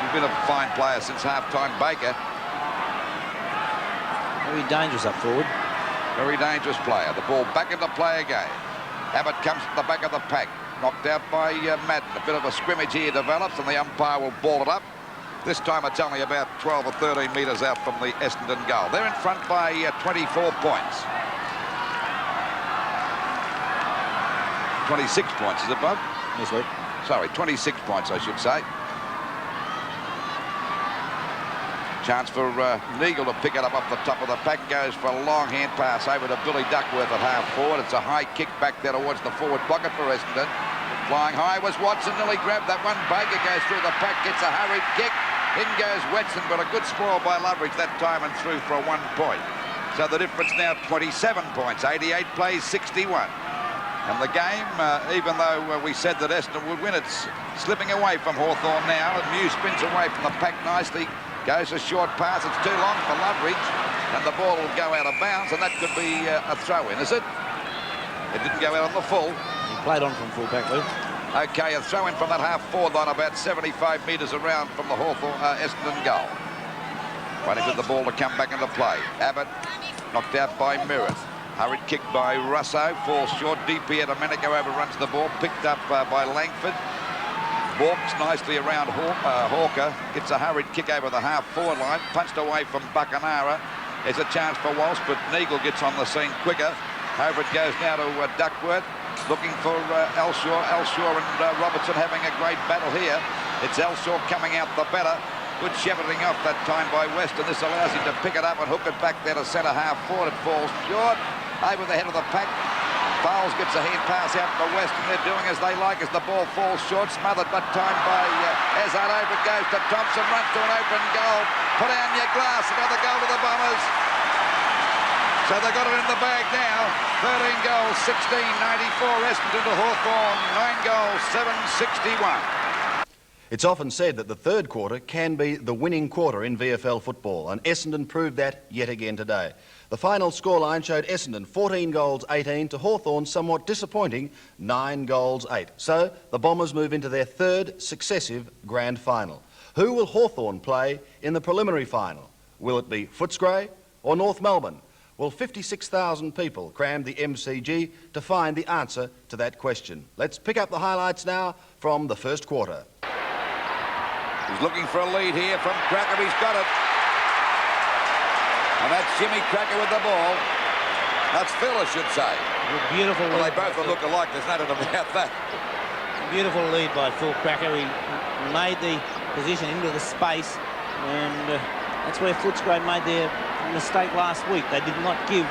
He's been a fine player since half-time, Baker. Very dangerous up forward. Very dangerous player. The ball back into play again. Abbott comes to the back of the pack. Knocked out by Madden. A bit of a scrimmage here develops, and the umpire will ball it up. This time it's only about 12 or 13 metres out from the Essendon goal. They're in front by 24 points. 26 points, is it, Bob? Yes, Luke. Sorry, 26 points, I should say. Chance for Neagle to pick it up off the top of the pack. Goes for a long hand pass over to Billy Duckworth at half forward. It's a high kick back there towards the forward pocket for Essendon. Flying high was Watson. Nearly grabbed that one. Baker goes through the pack. Gets a hurried kick. In goes Wetson, but a good spoil by Loveridge that time and through for a 1 point. So the difference now 27 points. 88 plays 61. And the game, even though we said that Essendon would win, it's slipping away from Hawthorn now. And Mew spins away from the pack nicely. Goes a short pass. It's too long for Loveridge. And the ball will go out of bounds. And that could be a throw-in, is it? It didn't go out on the full. He played on from full-back, Luke. Okay, a throw-in from that half-forward line about 75 metres around from the Hawthorn Essendon goal. Waiting for the ball to come back into play. Abbott knocked out by Merritt. Hurried kick by Russo. Falls short. DP Domenico overruns the ball. Picked up by Langford. Walks nicely around Hawker. Gets a hurried kick over the half-forward line. Punched away from Buckenara. There's a chance for Walsh, but Neagle gets on the scene quicker. Over it goes now to Duckworth. Looking for Elshaw. Elshaw and Robertson having a great battle here. It's Elshaw coming out the better. Good shepherding off that time by West, and this allows him to pick it up and hook it back there to centre half forward. It falls short over the head of the pack. Fowles gets a hand pass out to West, and they're doing as they like as the ball falls short. Smothered but time by Ezard. Over it goes to Thompson. Runs to an open goal. Put down your glass. Another goal to the Bombers. So they've got it in the bag now. 13 goals, 16-94. Essendon to Hawthorn. 9 goals, 7-61. It's often said that the third quarter can be the winning quarter in VFL football, and Essendon proved that yet again today. The final scoreline showed Essendon 14 goals 18 to Hawthorn somewhat disappointing 9 goals 8. So the Bombers move into their third successive grand final. Who will Hawthorn play in the preliminary final? Will it be Footscray or North Melbourne? Well, 56,000 people crammed the MCG to find the answer to that question. Let's pick up the highlights now from the first quarter. He's looking for a lead here from Cracker. He's got it. And that's Jimmy Cracker with the ball. That's Phil, I should say. Beautiful Well, lead. they both look alike. There's nothing about that. Beautiful lead by Phil Cracker. He made the position into the space, and that's where Footscray made their mistake last week. They did not give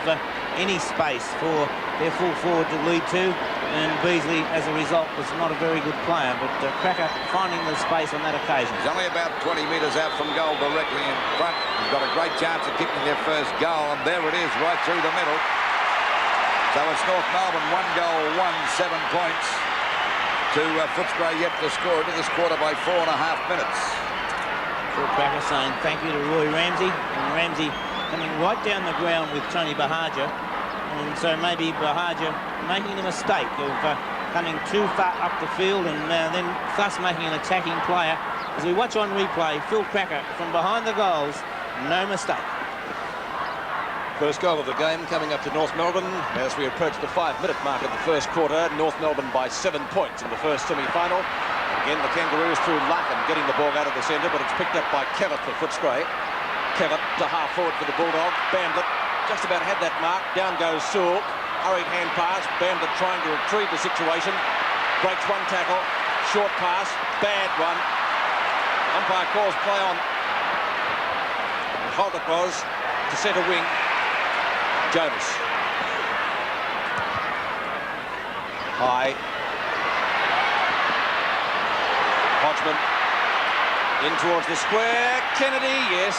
any space for their full forward to lead to, and Beasley, as a result, was not a very good player, but Cracker finding the space on that occasion. He's only about 20 metres out from goal directly in front. He's got a great chance of kicking their first goal, and there it is, right through the middle. So it's North Melbourne, 1 goal, 7 points to Footscray yet to score into this quarter by 4.5 minutes. Phil Cracker saying thank you to Roy Ramsey, and Ramsey coming right down the ground with Tony Bahaja, and so maybe Bahaja making a mistake of coming too far up the field and then thus making an attacking player. As we watch on replay, Phil Cracker from behind the goals, no mistake. First goal of the game coming up to North Melbourne as we approach the 5-minute mark of the first quarter. North Melbourne by 7 points in the first semi-final. Again, the Kangaroos through Larkin getting the ball out of the centre, but it's picked up by Kellett for Footscray. Kellett to half forward for the Bulldog. Bandit just about had that mark. Down goes Sewell. Hurried hand pass. Bandit trying to retrieve the situation. Breaks one tackle. Short pass. Bad one. Umpire calls play on. Hold it was to centre wing. Jonas. High. Hodgman. In towards the square. Kennedy, yes.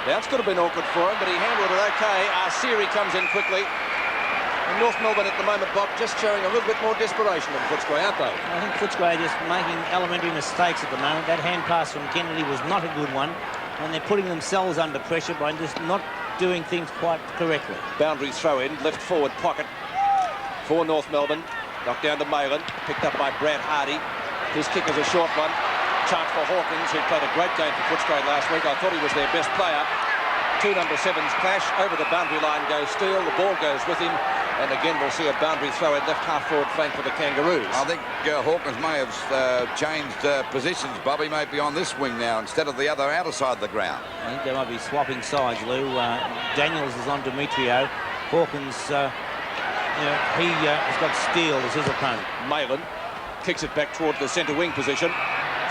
Bounce could have been awkward for him, but he handled it okay. Siri comes in quickly. And North Melbourne at the moment, Bob, just showing a little bit more desperation than Footscray, aren't they? I think Footscray just making elementary mistakes at the moment. That hand pass from Kennedy was not a good one, and they're putting themselves under pressure by just not doing things quite correctly. Boundary throw in, left forward pocket for North Melbourne. Knocked down to Malin, picked up by Brad Hardy. His kick is a short one. Chance for Hawkins, who played a great game for Footscray last week. I thought he was their best player. Two number 7s clash. Over the boundary line goes Steele. The ball goes with him. And again, we'll see a boundary throw in left half forward flank for the Kangaroos. I think Hawkins may have changed positions. Bobby may be on this wing now instead of the other outer side of the ground. I think they might be swapping sides, Lou. Daniels is on Demetrio. Hawkins, he has got Steele as his opponent. Malin kicks it back toward the centre wing position.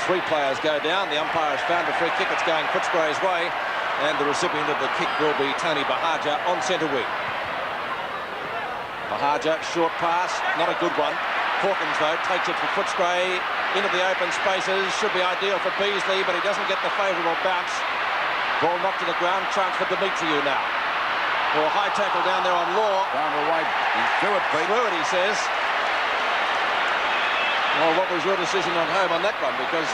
3 players go down. The umpire has found a free kick. It's going Footscray's way. And the recipient of the kick will be Tony Bahaja on centre wing. Bahaja, short pass, not a good one. Hawkins, though, takes it for Footscray into the open spaces. Should be ideal for Beasley, but he doesn't get the favourable bounce. Ball knocked to the ground. Chance for Demetriou now. Well, high tackle down there on Law. Down the way. He's through it, Pete. Through it, he says. Well, what was your decision on home on that one? Because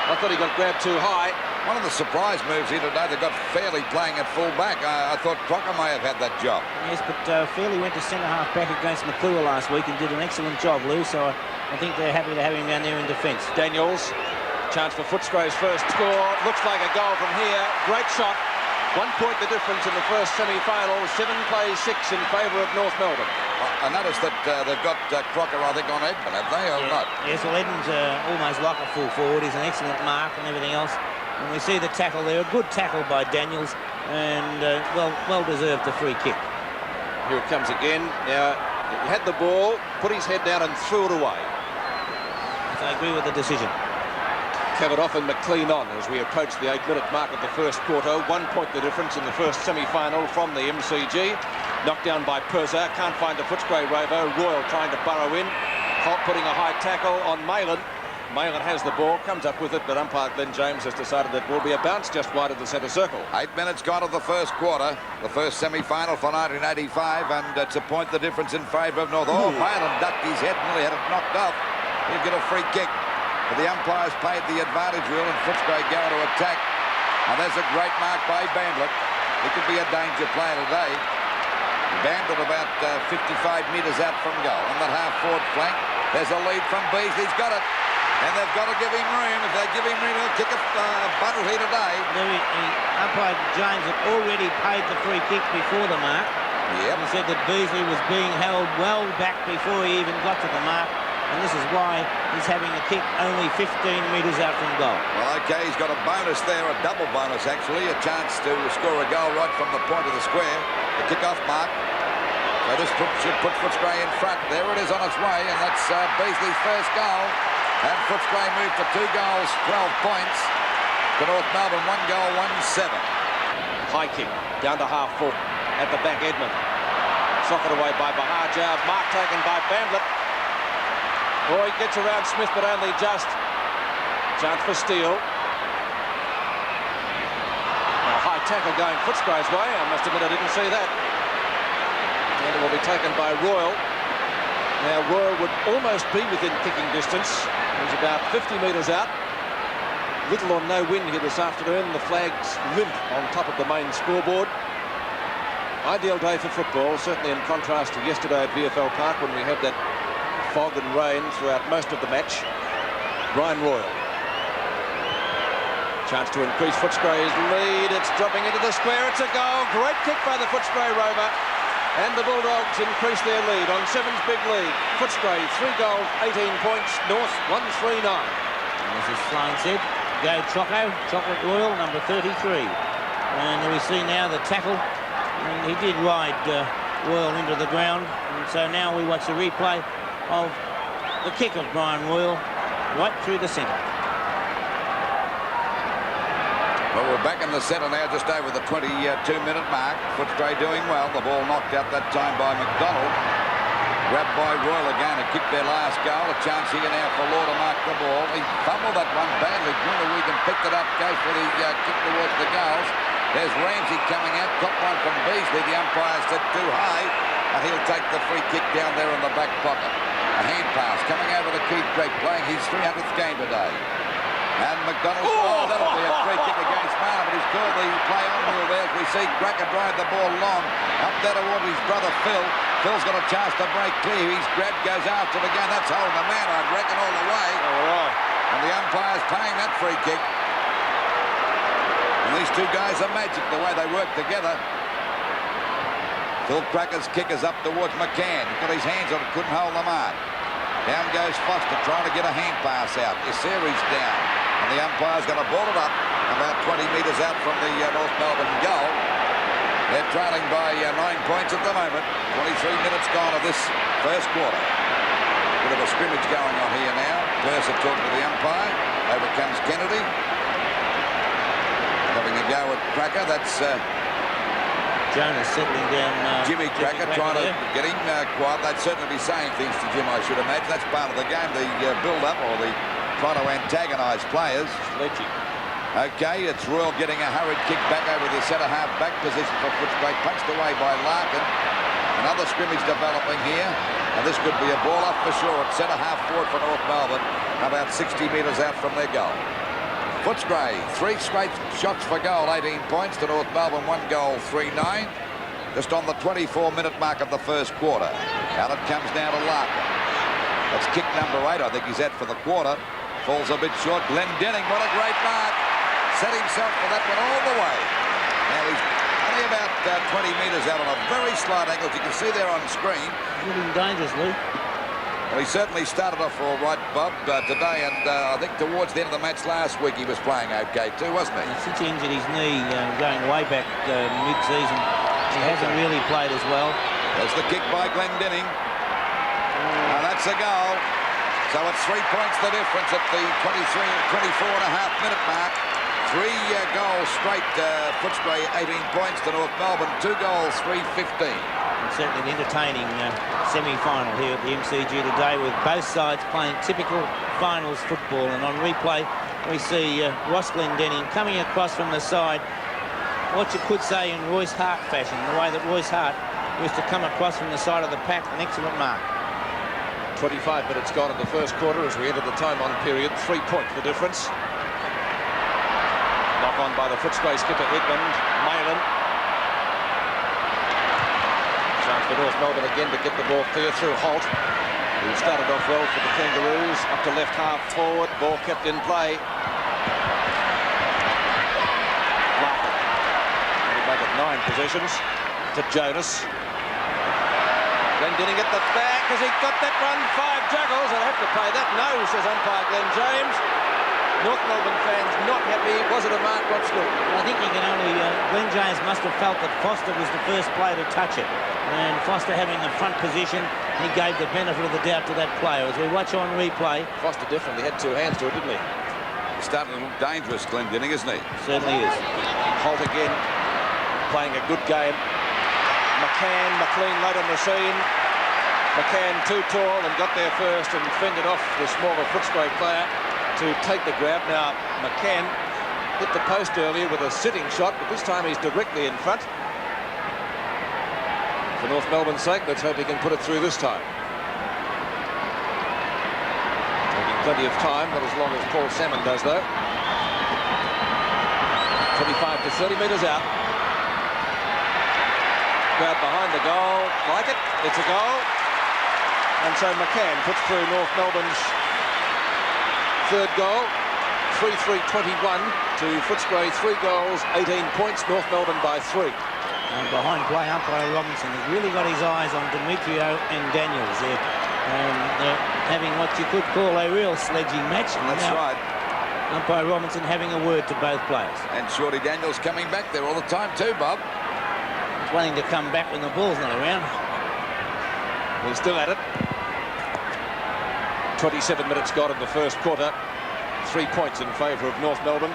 I thought he got grabbed too high. One of the surprise moves here today, they got Fairley playing at full back. I thought Crocker may have had that job. Yes, but Fairley went to centre-half back against McClure last week and did an excellent job, Lou, so I think they're happy to have him down there in defence. Daniels, chance for Footscray's first score. Looks like a goal from here. Great shot. 1 point the difference in the first semi-final. 7 plays 6 in favour of North Melbourne. I noticed that they've got Crocker, I think, on Edmund, have they, or not? Yes, well, Edmund's almost like a full forward. He's an excellent mark and everything else. And we see the tackle there, a good tackle by Daniels, and well deserved the free kick. Here it comes again. Now, he had the ball, put his head down and threw it away. So I agree with the decision. Covered off and McLean on as we approach the 8-minute mark of the first quarter. 1 point the difference in the first semi-final from the MCG. Knocked down by Purser, can't find a Footscray rover. Royal trying to burrow in. Holt putting a high tackle on Malin. Malin has the ball, comes up with it, but umpire Glenn James has decided it will be a bounce just wide of the centre circle. 8 minutes gone of the first quarter, the first semi-final for 1985, and it's a point the difference in favour of North. Oh, Malin ducked his head, nearly had it knocked off. He'll get a free kick. But the umpires paid the advantage rule and Footscray go to attack. And there's a great mark by Bandlet. He could be a danger player today. Bandlet about 55 metres out from goal. On that half-forward flank, there's a lead from Beasley. He's got it. And they've got to give him room. If they give him room, he'll kick a bundle here today. Umpire James had already paid the free kick before the mark. Yep. He said that Beasley was being held well back before he even got to the mark. And this is why he's having a kick only 15 metres out from goal. Well, OK, he's got a bonus there, a double bonus, actually. A chance to score a goal right from the point of the square. The kick-off mark. So this should put Footscray in front. There it is on its way, and that's Beasley's first goal. And Footscray moved to 2 goals, 12 points. To North Melbourne, 1 goal, 1-7. High kick, down to half full. At the back, Edmund. Socked away by Bahaja. Mark taken by Bandlet. Oh, he gets around Smith, but only just. Chance for Steele. A high tackle going Footscray's way. I must admit I didn't see that. And it will be taken by Royal. Now, Royal would almost be within kicking distance. He's about 50 metres out. Little or no wind here this afternoon. The flags limp on top of the main scoreboard. Ideal day for football, certainly in contrast to yesterday at VFL Park when we had that fog and rain throughout most of the match. Brian Royal. Chance to increase Footscray's lead. It's dropping into the square. It's a goal. Great kick by the Footscray Rover. And the Bulldogs increase their lead on Seven's big lead. Footscray, 3 goals, 18 points. North, 139. As his flying said, go Choco, Chocolate Royal, number 33. And we see now the tackle. And he did ride Royal into the ground. And so now we watch the replay of the kick of Brian Royal right through the centre. Well, we're back in the centre now, just over the 22-minute mark. Footscray doing well. The ball knocked out that time by McDonald. Grabbed by Royal again to kick their last goal. A chance here now for Law to mark the ball. He fumbled that one badly. Grunewegan picked it up, goes for the kick towards the goals. There's Ramsey coming out, got one from Beasley. The umpire said too high, and he'll take the free kick down there in the back pocket. A hand pass coming over to Keith Gregg, playing his 300th game today. And McDonald, that'll be a free kick against Marner, but he's called the play on rule there. As we see Cracker drive the ball long, up there towards his brother Phil. Phil's got a chance to break clear. He's grabbed, goes after him again. That's holding the man, I'd reckon, all the way. All right. And the umpire's paying that free kick. And these two guys are magic, the way they work together. Phil Cracker's kick is up towards McCann. He's got his hands on it, couldn't hold the mark. Down goes Foster, trying to get a hand pass out. Iseri's down. And the umpire's going to ball it up about 20 metres out from the North Melbourne goal. They're trailing by 9 points at the moment. 23 minutes gone of this first quarter. Bit of a scrimmage going on here now. Purser talking to the umpire. Over comes Kennedy. Having a go at Cracker. That's Jonas settling down. Jimmy Cracker trying to get him quiet. They'd certainly be saying things to Jim, I should imagine. That's part of the game, the build-up or the trying to antagonise players. Sledgy. Okay, it's Royal getting a hurried kick back over the centre-half back position for Footscray. Punched away by Larkin. Another scrimmage developing here. And this could be a ball up for sure at centre-half forward for North Melbourne. About 60 metres out from their goal. Footscray, 3 straight shots for goal, 18 points to North Melbourne, 1 goal, 3-9. Just on the 24-minute mark of the first quarter. Out it comes now to Larkin. That's kick number 8. I think he's out for the quarter. Falls a bit short. Glenn Denning, what a great mark. Set himself for that one all the way. Now he's only about 20 metres out on a very slight angle. As you can see there on screen. Moving dangerously. Well, he certainly started off all right, Bob, today, and I think towards the end of the match last week he was playing okay too, wasn't he? Since he injured his knee going way back mid-season, he hasn't really played as well. There's the kick by Glenn Denning. Now that's a goal. So it's 3 points the difference at the 24.5-minute mark. 3 goals straight, Footscray 18 points to North Melbourne, 2 goals, 3-15. Certainly an entertaining semi-final here at the MCG today, with both sides playing typical finals football. And on replay, we see Ross Glendenning coming across from the side, what you could say in Royce Hart fashion, the way that Royce Hart used to come across from the side of the pack. An excellent mark. 25 minutes gone in the first quarter as we enter the time-on period. 3 points the difference. Knock on by the Footscray skipper Edmund Maylan. Chance for North Melbourne again to get the ball clear through Holt, who started off well for the Kangaroos. Up to left half forward, ball kept in play. Larkin. He'll make it 9 possessions to Jonas. Glendenning at the back. Has he got that one? 5 juggles. I'll have to pay that. No, says umpire Glenn James. North Melbourne fans not happy. Was it a mark? What's good? I think you can only... Glenn James must have felt that Foster was the first player to touch it. And Foster having the front position, he gave the benefit of the doubt to that player. As we watch on replay... Foster definitely had 2 hands to it, didn't he? He's starting to look dangerous, Glendenning, isn't he? Certainly is. Holt again, playing a good game. McLean late on the scene. McCann too tall and got there first and fended off the smaller Footscray player to take the grab. Now McCann hit the post earlier with a sitting shot, but this time he's directly in front. For North Melbourne's sake, let's hope he can put it through this time. Taking plenty of time, not as long as Paul Salmon does though. 25 to 30 metres out. Crowd behind the goal, like it, it's a goal. And so McCann puts through North Melbourne's third goal. 3-3-21 to Footscray, 3 goals, 18 points, North Melbourne by 3. And behind play, umpire Robinson has really got his eyes on Demetrio and Daniels there. And they're having what you could call a real sledging match. That's right. Umpire Robinson having a word to both players. And Shorty Daniels coming back there all the time too, Bob. He's wanting to come back when the ball's not around. We're still at it. 27 minutes gone in the first quarter. 3 points in favour of North Melbourne.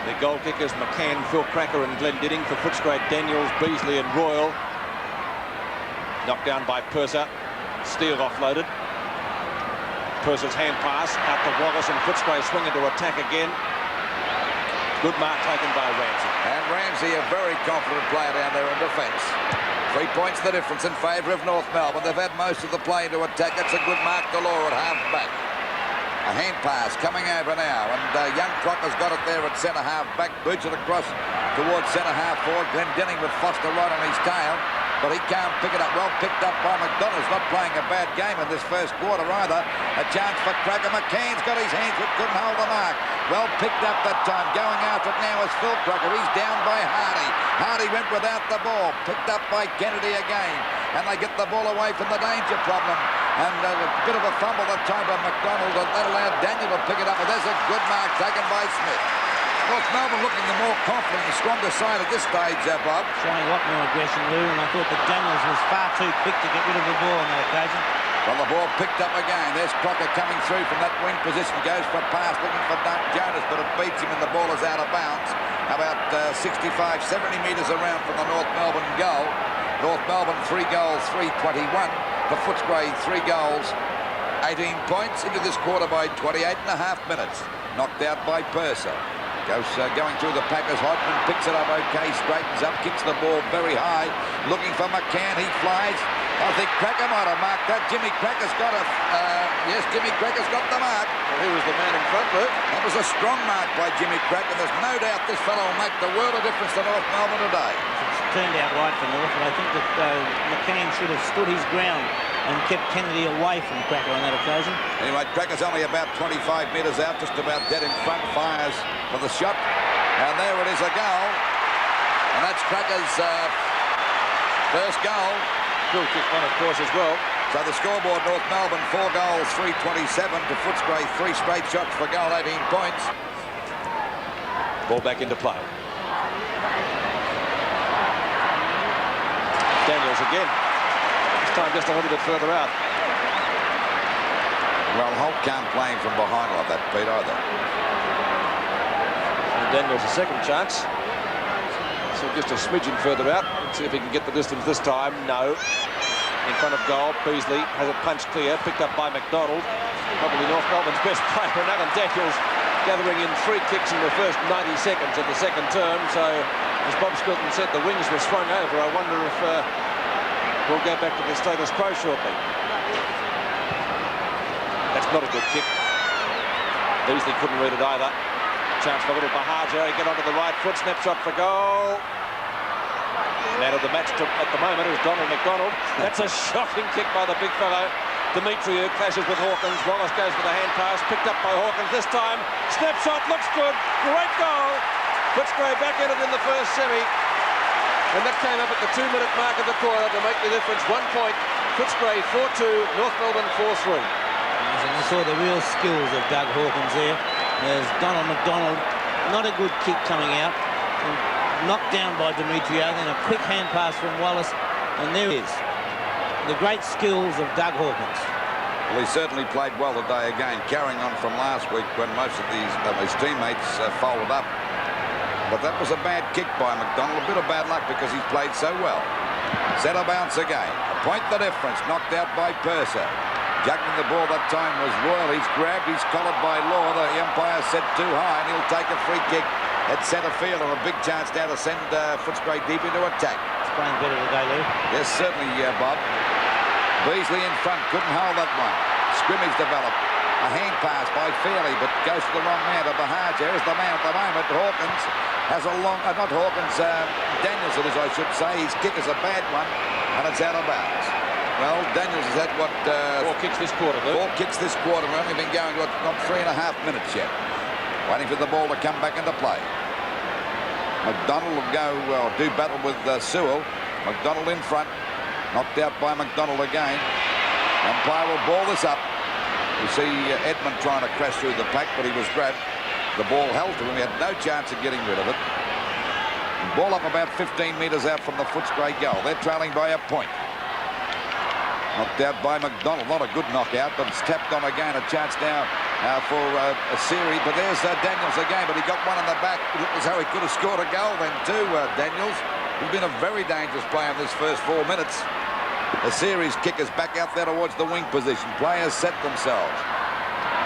The goal kickers McCann, Phil Cracker and Glendinning. For Footscray, Daniels, Beasley and Royal. Knocked down by Purser. Steele offloaded. Purser's hand pass out to Wallace, and Footscray swing into attack again. Good mark taken by Ramsey. And Ramsey, a very confident player down there in defence. 3 points the difference in favour of North Melbourne. They've had most of the play into attack. It's a good mark to Law at half-back. A hand pass coming over now, and young Crocker's got it there at centre-half back. Boots it across towards centre-half forward. Glendinning with Foster right on his tail, but he can't pick it up. Well picked up by McDonald's, not playing a bad game in this first quarter either. A chance for Cracker. McCann's got his hands, but couldn't hold the mark. Well picked up that time. Going after it now is Phil Cracker. He's down by Hardy. Hardy went without the ball. Picked up by Kennedy again. And they get the ball away from the danger problem. And a bit of a fumble that time by McDonald. That allowed Daniel to pick it up. And there's a good mark taken by Smith. North Melbourne looking the more confident and stronger side at this stage, Bob. Showing a lot more aggression, Lou, and I thought that Daniels was far too quick to get rid of the ball on that occasion. Well, the ball picked up again. There's Crocker coming through from that wing position. Goes for a pass, looking for Doug Jonas, but it beats him and the ball is out of bounds. About 65, 70 metres around from the North Melbourne goal. North Melbourne 3 goals, 3-21. For Footscray, 3 goals, 18 points into this quarter by 28.5 minutes. Knocked out by Purser. Goes going through the Packers. Hodgman picks it up okay, straightens up, kicks the ball very high. Looking for McCann, he flies. I think Cracker might have marked that. Jimmy Cracker's got a... yes, Jimmy Cracker's got the mark. Well, he was the man in front, Luke. That was a strong mark by Jimmy Cracker. There's no doubt this fellow will make the world of difference to North Melbourne today. It's turned out right for North, and I think that McCann should have stood his ground and kept Kennedy away from Cracker on that occasion. Anyway, Cracker's only about 25 metres out, just about dead in front, fires for the shot. And there it is, a goal. And that's Cracker's first goal. Good kick one, of course, as well. So the scoreboard, North Melbourne, 4 goals, 3-27 to Footscray, 3 straight shots for goal, 18 points. Ball back into play. Daniels again. This time just a little bit further out. Well, Holt can't play him from behind like that, Pete, either. And Daniels a second chance. So just a smidgen further out. Let's see if he can get the distance this time. No. In front of goal, Beasley has it punched clear, picked up by McDonald. Probably North Melbourne's best player, and Alan Daniels gathering in 3 kicks in the first 90 seconds of the second term. So, as Bob Stilton said, the wings were swung over. I wonder if we'll go back to the status quo shortly. That's not a good kick. Beasley couldn't read it either. Chance for little Bahaja. He get onto the right foot, snapshot for goal. Man of the match at the moment is Donald McDonald. That's a shocking kick by the big fellow. Demetriou clashes with Hawkins. Wallace goes for the hand pass, picked up by Hawkins this time. Snapshot looks good. Great goal. Footscray back in it in the first semi. And that came up at the 2-minute mark of the quarter to make the difference. 1 point. Footscray 4-2. North Melbourne 4-3. And we saw the real skills of Doug Hawkins there. There's Donald McDonald. Not a good kick coming out. Knocked down by Demetriou, then a quick hand pass from Wallace, and there is the great skills of Doug Hawkins. Well, he certainly played well today again, carrying on from last week when most of his teammates folded up. But that was a bad kick by McDonald, a bit of bad luck because he's played so well. Centre bounce again, a point the difference, knocked out by Purser. Juggling the ball that time was Royal. He's grabbed, he's collared by Law. The umpire said too high, and he'll take a free kick at centre field, and a big chance now to send Footscray deep into attack. It's playing better today, Lou. Yes, certainly, Bob. Beasley in front, couldn't hold that one. Scrimmage developed. A hand pass by Fairley, but goes to the wrong man, to Bahaj. There's the man at the moment. Hawkins has a long... not Hawkins, Daniels it is, I should say. His kick is a bad one, and it's out of bounds. Well, Daniels has had, what... 4 kicks this quarter, Luke. 4 kicks this quarter. We've only been going, what, not 3.5 minutes yet. Waiting for the ball to come back into play. McDonald will go, do battle with Sewell. McDonald in front. Knocked out by McDonald again. Umpire will ball this up. You see Edmund trying to crash through the pack, but he was grabbed. The ball held to him. He had no chance of getting rid of it. Ball up about 15 metres out from the Footscray goal. They're trailing by a point. Knocked out by McDonald. Not a good knockout, but it's tapped on again. A chance now for a series. But there's Daniels again, but he got one in the back. It looked as though he could have scored a goal then too, Daniels. He's been a very dangerous player in this first 4 minutes. The series kickers back out there towards the wing position. Players set themselves.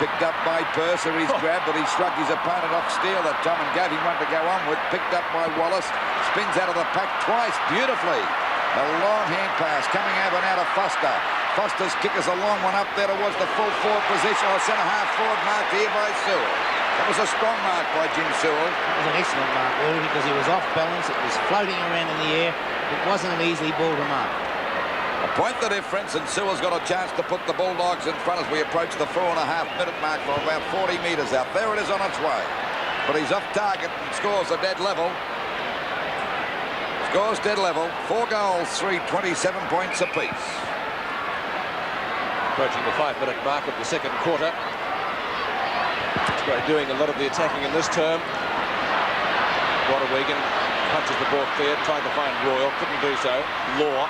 Picked up by Purser. He's grabbed, but he shrugged his opponent off steel that time and gave him one to go on with. Picked up by Wallace. Spins out of the pack twice beautifully. A long hand pass coming over now to Foster. Foster's kick is a long one up there towards the full forward position, or centre-half forward marked here by Sewell. That was a strong mark by Jim Sewell. It was an excellent mark, Lou, because he was off balance. It was floating around in the air. It wasn't an easy ball to mark. A point the difference, and Sewell's got a chance to put the Bulldogs in front as we approach the 4.5-minute mark from about 40 metres out. There it is on its way. But he's off target and scores a dead level. Scores dead level. 4 goals, 3, 27 points apiece. Approaching the 5-minute mark of the second quarter. Footscray doing a lot of the attacking in this term. Waterwegan punches the ball clear, trying to find Royal, couldn't do so. Law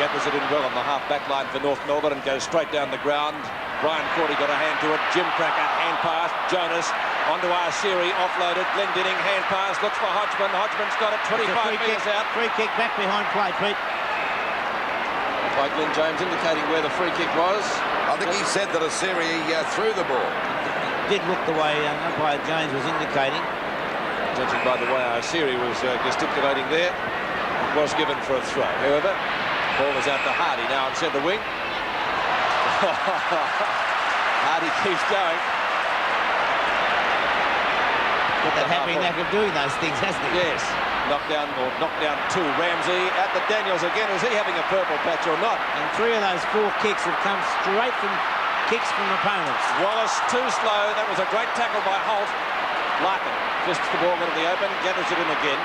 gathers it in well on the half-back line for North Melbourne and goes straight down the ground. Brian Cordy got a hand to it. Jim Cracker, hand pass. Jonas onto Arsiri, offloaded. Glendinning, hand pass. Looks for Hodgman. Hodgman's got it 25 metres out. Free kick back behind play, Pete. By Glenn James indicating where the free kick was. I think he said that Arsiri threw the ball. It did look the way umpire James was indicating. Judging by the way Arsiri was gesticulating there, it was given for a throw. However, ball is out to Hardy now on centre wing. Hardy keeps going. Got that happy knack of doing those things, hasn't he? Yes. Knocked down two. Ramsey at the Daniels again. Is he having a purple patch or not? And 3 of those 4 kicks have come straight from kicks from opponents. Wallace too slow. That was a great tackle by Holt. Larkin fists the ball into the open, gathers it in again.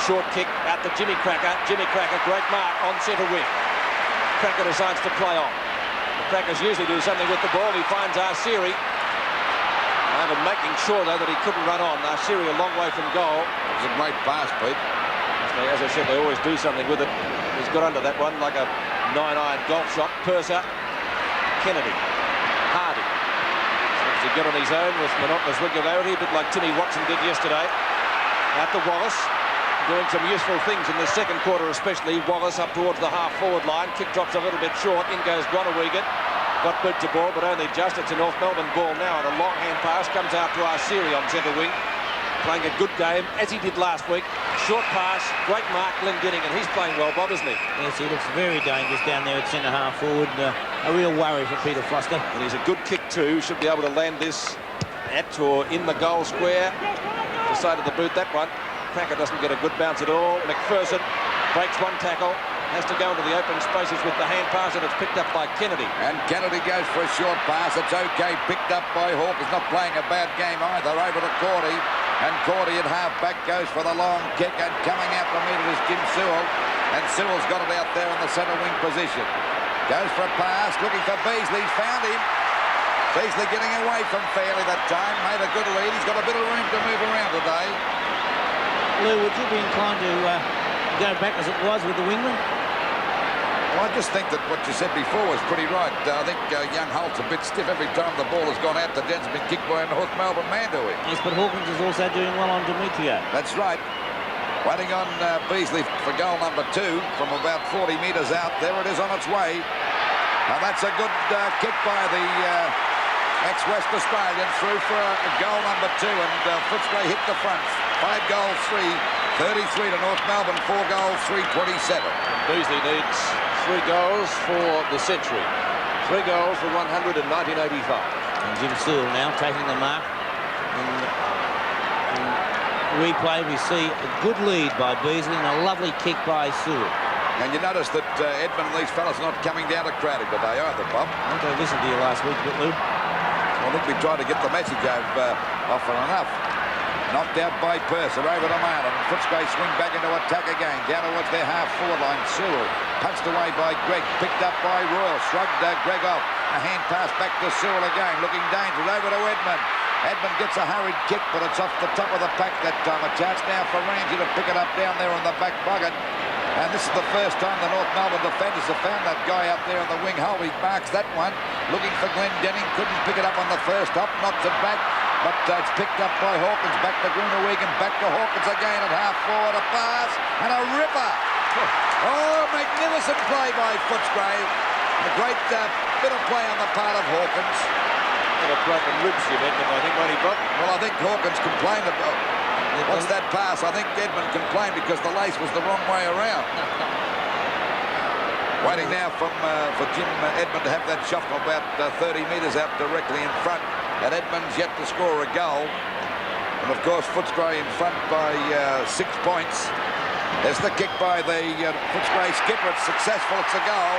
Short kick out to Jimmy Cracker. Jimmy Cracker, great mark on centre wing. Cracker decides to play on. The Crackers usually do something with the ball. He finds Arsiri. And making sure, though, that he couldn't run on. Arsiri a long way from goal. It was a great pass, Pete. As I said, they always do something with it. He's got under that one like a 9-iron golf shot. Purser. Kennedy. Hardy. Seems to get on his own with monotonous regularity, a bit like Timmy Watson did yesterday. Out to Wallace. Doing some useful things in the second quarter, especially. Wallace up towards the half-forward line. Kick drops a little bit short. In goes Gronewegan. Got big to ball, but only just. It's a North Melbourne ball now, and a long hand pass comes out to Arsiri on centre wing. Playing a good game, as he did last week. Short pass, great mark, Glendinning, and he's playing well, Bob, isn't he? Yes, he looks very dangerous down there at centre-half forward. A real worry for Peter Foster. And he's a good kick too. Should be able to land this at or in the goal square. Decided to boot that one. Cracker doesn't get a good bounce at all. McPherson breaks one tackle. Has to go into the open spaces with the hand pass, and it's picked up by Kennedy. And Kennedy goes for a short pass. It's okay. Picked up by Hawke. He's not playing a bad game either. Over to Cordy. And Cordy at half-back goes for the long kick. And coming out from it is Jim Sewell. And Sewell's got it out there in the centre wing position. Goes for a pass. Looking for Beasley. He's found him. Beasley getting away from Fairley that time. Made a good lead. He's got a bit of room to move around today. Lou, would you be inclined to go back as it was with the wingman? Well, I just think that what you said before was pretty right. I think young Holt's a bit stiff every time the ball has gone out. The den's been kicked by a North Melbourne man to him. Yes, but Hawkins is also doing well on Demetrio. That's right. Waiting on Beasley for goal number 2 from about 40 metres out. There it is on its way. Now that's a good kick by the ex-West Australian through for goal number 2, and Footscray hit the front. 5 goals, 3, 33 to North Melbourne, 4 goals, 3, 27. Beasley needs 3 goals for the century. 3 goals for 100 in 1985. And Jim Sewell now taking the mark. In replay, we see a good lead by Beasley and a lovely kick by Sewell. And you notice that Edmund and these fellas are not coming down to crowding today either, Bob. I think I listened to you last week, but Lou. I think we tried to get the message often enough. Knocked out by Purser, over to Martin. Footscray swing back into attack again. Down towards their half-forward line. Sewell punched away by Greg. Picked up by Royal. Shrugged Greg off. A hand pass back to Sewell again. Looking dangerous. Over to Edmund. Edmund gets a hurried kick, but it's off the top of the pack that time. A chance now for Ramsey to pick it up down there on the back bucket. And this is the first time the North Melbourne defenders have found that guy up there in the wing hole. He marks that one. Looking for Glenn Denning. Couldn't pick it up on the first hop. Knocks it back. But it's picked up by Hawkins. Back to Grunewegen. Back to Hawkins again at half forward. A pass and a ripper. Oh, magnificent play by Footscray. A great bit of play on the part of Hawkins. A broken ribs, you Edmund, I think, won't he, Bob? Well, I think Hawkins complained about... What's that pass? I think Edmund complained because the lace was the wrong way around. Waiting now for Jim Edmund to have that shot from about 30 metres out directly in front. And Edmund's yet to score a goal. And, of course, Footscray in front by 6 points. There's the kick by the Footscray skipper. It's successful. It's a goal.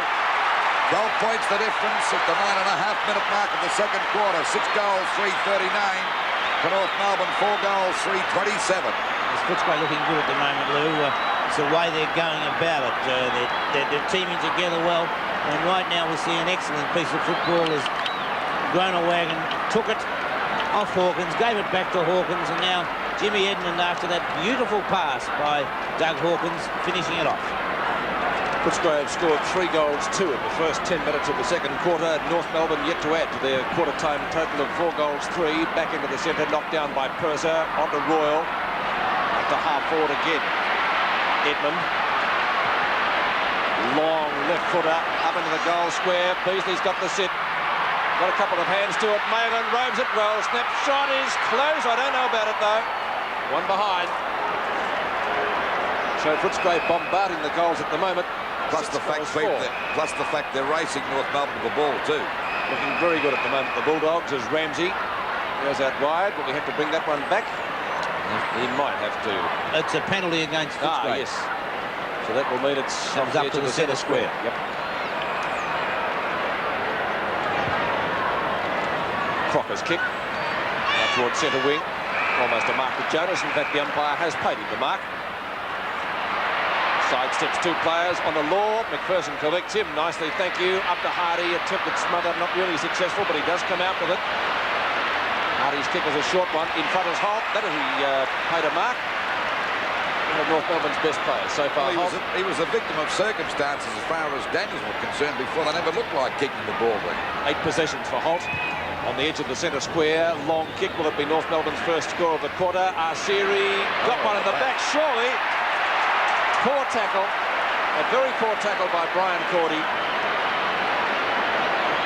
12 points the difference at the 9.5-minute mark of the second quarter. 6 goals, 3:39 for North Melbourne. 4 goals, 3:27. Footscray looking good at the moment, Lou. It's the way they're going about it. They're teaming together well. And right now we see an excellent piece of football as Groenewegen took it off Hawkins, gave it back to Hawkins, and now Jimmy Edmund, after that beautiful pass by Doug Hawkins, finishing it off. Footscray have scored 3 goals, 2 in the first 10 minutes of the second quarter. North Melbourne yet to add to their quarter-time total of 4 goals, 3. Back into the centre, knocked down by Purser, onto Royal, up to half-forward again. Edmund. Long left footer, up into the goal square. Beasley's got the sit. Got a couple of hands to it. Maitland roams it well. Snap shot is close. I don't know about it, though. One behind. So Footscray bombarding the goals at the moment. Plus the fact they're racing North Melbourne to the ball too. Looking very good at the moment, the Bulldogs, as Ramsey goes out wide. Will we have to bring that one back? He might have to. It's a penalty against Footscray. Yes. So that will mean it's on the edge of the centre square. Yep. Crocker's kick out towards centre wing. Almost a mark to Jonas. In fact, the umpire has paid him the mark. Sidesteps 2 players on the law. McPherson collects him nicely, thank you. Up to Hardy, attempted smother, not really successful, but he does come out with it. Hardy's kick is a short one. In front is Holt. That is, he paid a mark. One of North Melbourne's best players so far. Well, he was a victim of circumstances as far as Daniels were concerned before. They never looked like kicking the ball then. 8 possessions for Holt. On the edge of the centre square, long kick. Will it be North Melbourne's first score of the quarter? Arsiri got one in the back, surely. Poor tackle, a very poor tackle by Brian Cordy.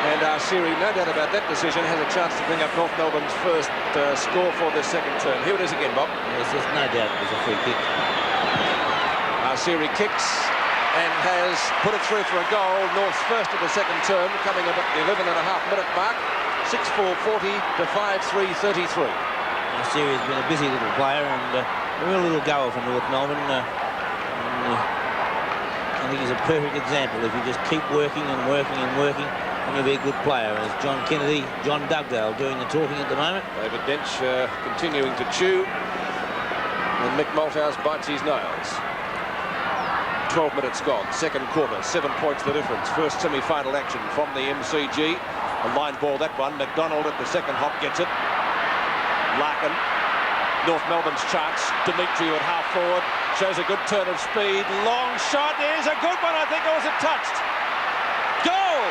And Arsiri, no doubt about that decision, has a chance to bring up North Melbourne's first score for this second term. Here it is again, Bob. There's no doubt it was a free kick. Arsiri kicks and has put it through for a goal. North's first of the second term, coming up at the 11.5-minute mark. 6-4-40 to 5-3-33. Arsiri has been a busy little player and a real little goer for North Melbourne. I think he's a perfect example. If you just keep working and working and working, and you'll be a good player. As John Kennedy, John Dugdale doing the talking at the moment. David Dench continuing to chew, and Mick Malthouse bites his nails. 12 minutes gone, second quarter, 7 points the difference. First semi-final action from the MCG. A line ball, that one. McDonald at the second hop gets it. Larkin. North Melbourne's chance. Dimitri at half forward. Shows a good turn of speed. Long shot is a good one, I think, or was it touched? Goal!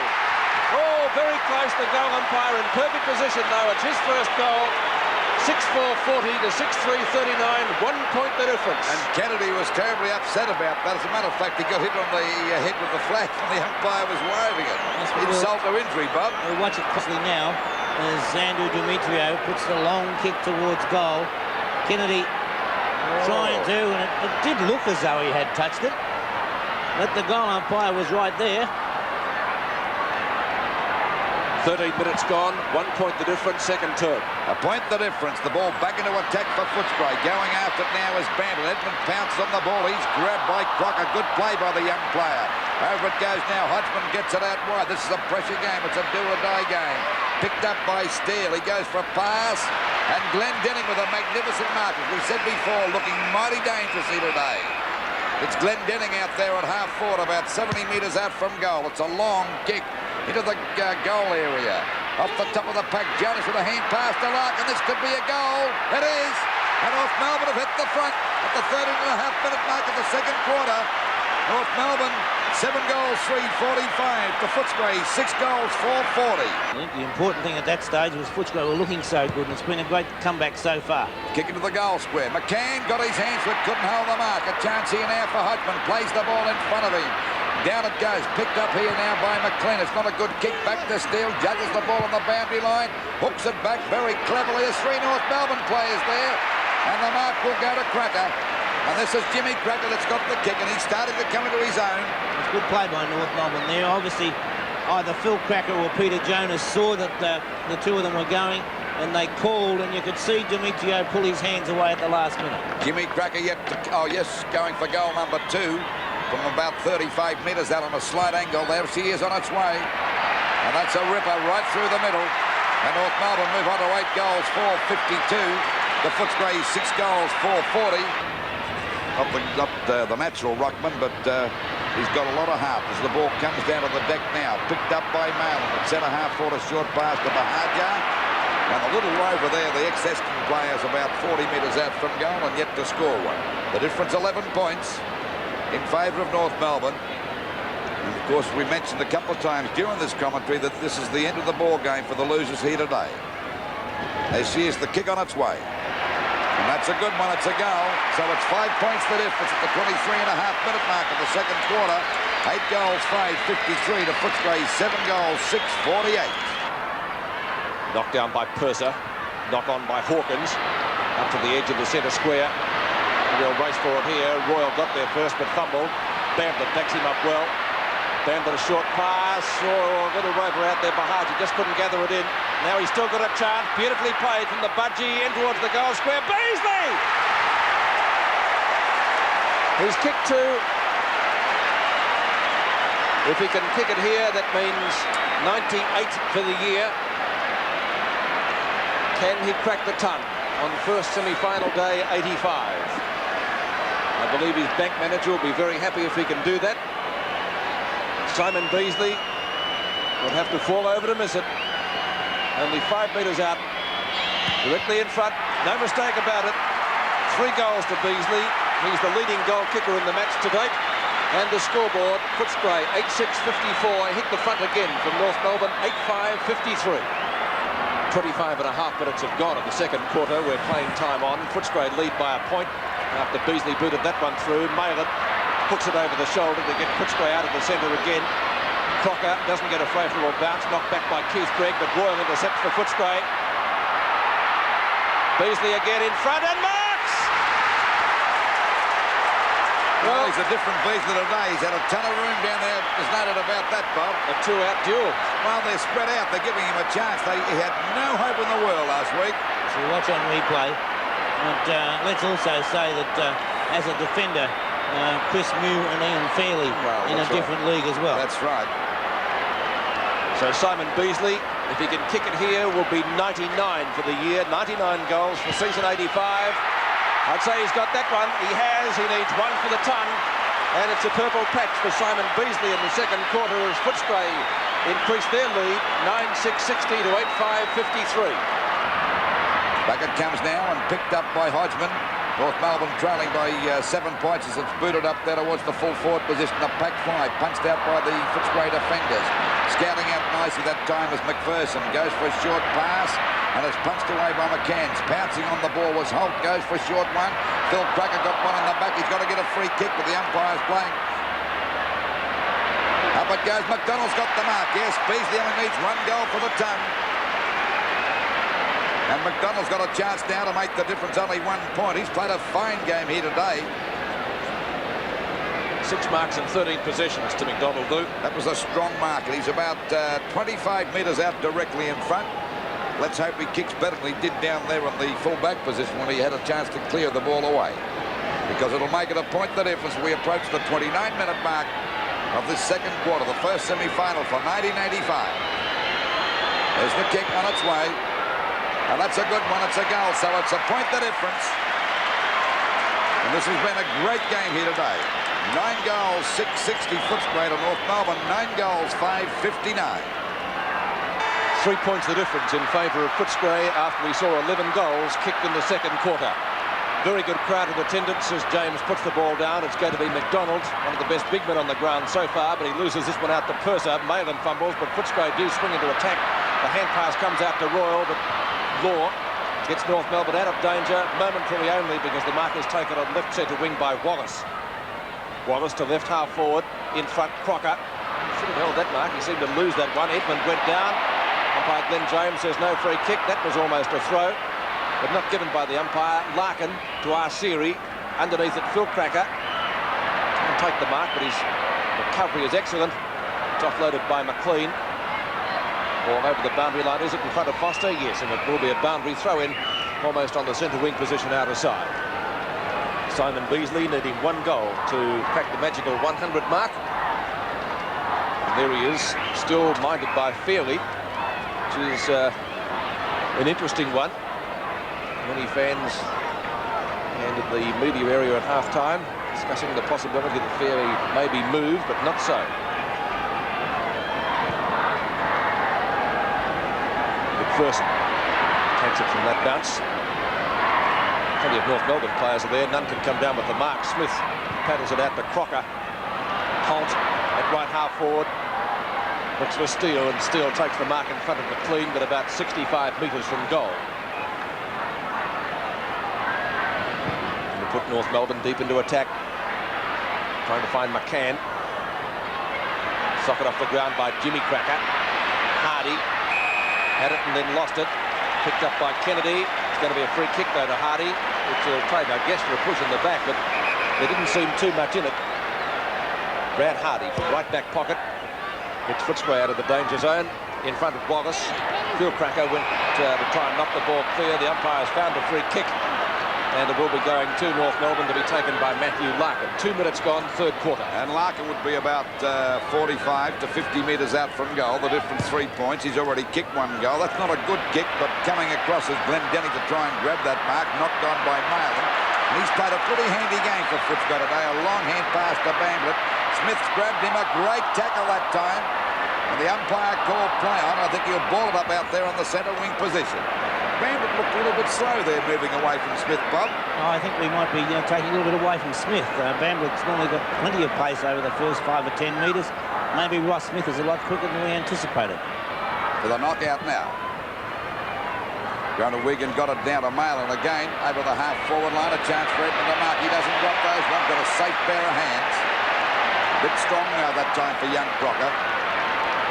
Oh, very close. The goal umpire in perfect position, though. It's his first goal. 6-4-40 to 6-3-39. 1 point the difference. And Kennedy was terribly upset about that. As a matter of fact, he got hit on the head with the flag and the umpire was waving it. Insult to injury, Bob. We'll watch it closely now as Xandu Demetrio puts the long kick towards goal. Kennedy trying to, and it did look as though he had touched it. But the goal umpire was right there. 13 minutes gone, 1 point the difference, second term. A point the difference. The ball back into attack for Footscray. Going after it now is Bandit. Edmund pounces on the ball. He's grabbed by Crocker. Good play by the young player. Over it goes now. Hodgman gets it out wide. This is a pressure game. It's a do-or-die game. Picked up by Steele. He goes for a pass. And Glenn Denning with a magnificent mark. As we said before, looking mighty dangerous here today. It's Glenn Denning out there at half forward, about 70 metres out from goal. It's a long kick into the goal area. Off the top of the pack, Jonas with a hand pass to Larkin. This could be a goal. It is. And North Melbourne have hit the front at the 13.5-minute mark of the second quarter. North Melbourne, 7 goals, 3:45 to Footscray, 6 goals, 4:40. I think the important thing at that stage was Footscray were looking so good, and it's been a great comeback so far. Kick into the goal square. McCann got his hands to it, couldn't hold the mark. A chance here now for Hodgman. Plays the ball in front of him. Down it goes. Picked up here now by McLean. It's not a good kick. Back to Steele. Juggles the ball on the boundary line. Hooks it back very cleverly. There's 3 North Melbourne players there. And the mark will go to Cracker. And this is Jimmy Cracker that's got the kick, and he's starting to come into his own. It's good play by North Melbourne there. Obviously, either Phil Cracker or Peter Jonas saw that the two of them were going, and they called, and you could see Demetrio pull his hands away at the last minute. Jimmy Cracker yet to, going for goal number 2 from about 35 metres out on a slight angle. There she is on its way. And that's a ripper right through the middle. And North Melbourne move on to 8 goals, 4:52. The Footscray 6 goals, 4:40. Not the natural ruckman, but he's got a lot of heart as the ball comes down to the deck now. Picked up by Malin. At centre half forward, a short pass to Bahaja. And a little rover there, the ex-Essendon players about 40 metres out from goal and yet to score one. The difference 11 points in favour of North Melbourne. And of course, we mentioned a couple of times during this commentary that this is the end of the ball game for the losers here today. As she is the kick on its way. And that's a good one. It's a goal. So it's 5 points the difference at the 23.5-minute mark of the second quarter. 8 goals, 5:53 to Footscray. 7 goals, 6:48. Knocked down by Purser. Knock on by Hawkins. Up to the edge of the centre square. A real race for it here. Royal got there first but fumbled. Bandit backs him up well. Bandit a short pass. Oh, a little rover out there. Bahaji just couldn't gather it in. Now he's still got a chance. Beautifully played from the budgie in towards the goal square. Beasley! He's kicked 2. If he can kick it here, that means 98 for the year. Can he crack the ton on the first semi-final day, 85? I believe his bank manager will be very happy if he can do that. Simon Beasley would have to fall over to miss it. Only 5 metres out, directly in front. No mistake about it. 3 goals to Beasley. He's the leading goal kicker in the match to date. And the scoreboard, Footscray, 8-6-54. Hit the front again from North Melbourne, 8-5-53. 25.5 minutes have gone in the second quarter. We're playing time on. Footscray lead by a point after Beasley booted that one through. Malin hooks it over the shoulder to get Footscray out of the centre again. Crocker doesn't get a favourable bounce, knocked back by Keith Gregg, but Royal intercepts for Footscray. Beasley again in front and marks! Well, he's a different Beasley today. He's had a ton of room down there. There's no doubt about that, Bob. A 2-out duel. Well, they're spread out. They're giving him a chance. He had no hope in the world last week. So watch on replay. But let's also say that as a defender, Chris Mew and Ian Fairley in a different league as well. That's right. So Simon Beasley, if he can kick it here, will be 99 for the year. 99 goals for season 85. I'd say he's got that one. He has. He needs 1 for the ton. And it's a purple patch for Simon Beasley in the second quarter as Footscray increased their lead 9-6-60 to 8-5-53. Back it comes now and picked up by Hodgman. North Melbourne trailing by 7 points as it's booted up there towards the full forward position. A pack 5 punched out by the Footscray defenders. Scouting out nicely that time as McPherson goes for a short pass and it's punched away by McCanns. Pouncing on the ball was Holt, goes for a short one. Phil Cracker got one in the back. He's got to get a free kick, but the umpire's playing. Up it goes. McDonald's got the mark. Yes, Beasley only needs 1 goal for the ton. And McDonald's got a chance now to make the difference, only 1 point. He's played a fine game here today. 6 marks and 13 possessions to McDonald, Lou. That was a strong mark. He's about 25 metres out directly in front. Let's hope he kicks better than he did down there in the full-back position when he had a chance to clear the ball away. Because it'll make it a point the difference. We approach the 29-minute mark of this second quarter, the first semi-final for 1985. There's the kick on its way. And that's a good one. It's a goal, so it's a point the difference. And this has been a great game here today. 9 goals, 660 Footscray to North Melbourne. 9 goals, 559. 3 points the difference in favour of Footscray after we saw 11 goals kicked in the second quarter. Very good crowd in attendance as James puts the ball down. It's going to be McDonald, one of the best big men on the ground so far, but he loses this one out to Purser. Malin fumbles, but Footscray do swing into attack. The hand pass comes out to Royal, but Law gets North Melbourne out of danger momentarily only because the mark is taken on left centre wing by Wallace. Wallace to left half forward, in front Crocker. Should have held that mark. He seemed to lose that one. Edmund went down. Umpire Glenn James says no free kick. That was almost a throw, but not given by the umpire. Larkin to Arsiri. Underneath it, Phil Cracker. Can't take the mark, but his recovery is excellent. It's offloaded by McLean. Ball over the boundary line. Is it in front of Foster? Yes, and it will be a boundary throw-in almost on the centre wing position outer side. Simon Beasley needing 1 goal to crack the magical 100 mark. And there he is, still minded by Fairley, which is an interesting one. Many fans and in the media area at half-time discussing the possibility that Fairley may be moved, but not so. First takes it from that bounce. Plenty of North Melbourne players are there. None can come down with the mark. Smith paddles it out to Crocker. Holt at right half forward. Looks for Steele, and Steele takes the mark in front of McLean, but about 65 metres from goal. And to put North Melbourne deep into attack. Trying to find McCann. Socket off the ground by Jimmy Cracker. Hardy. Had it and then lost it. Picked up by Kennedy. It's going to be a free kick though to Hardy, which will take, I guess, for a push in the back, but there didn't seem too much in it. Brad Hardy from right back pocket. Gets Footscray out of the danger zone in front of Wallace. Phil Cracker went to try and knock the ball clear. The umpires found a free kick, and it will be going to North Melbourne to be taken by Matthew Larkin. 2 minutes gone, third quarter. And Larkin would be about 45 to 50 metres out from goal. The difference 3 points. He's already kicked 1 goal. That's not a good kick, but coming across is Glenn Denny to try and grab that mark. Knocked on by Malin. And he's played a pretty handy game for Footscray today. A long hand pass to Bamblett. Smith's grabbed him. A great tackle that time. And the umpire called play on. I think he'll ball it up out there on the centre wing position. Bamblett looked a little bit slow there, moving away from Smith, Bob. Oh, I think we might be taking a little bit away from Smith. Bamblett's normally got plenty of pace over the first 5 or 10 metres. Maybe Ross Smith is a lot quicker than we anticipated. For the knockout now. Going to Wigan, got it down to Malin again, over the half-forward line. A chance for Edmund to mark. He doesn't drop those ones. Got a safe pair of hands. A bit strong now that time for young Crocker.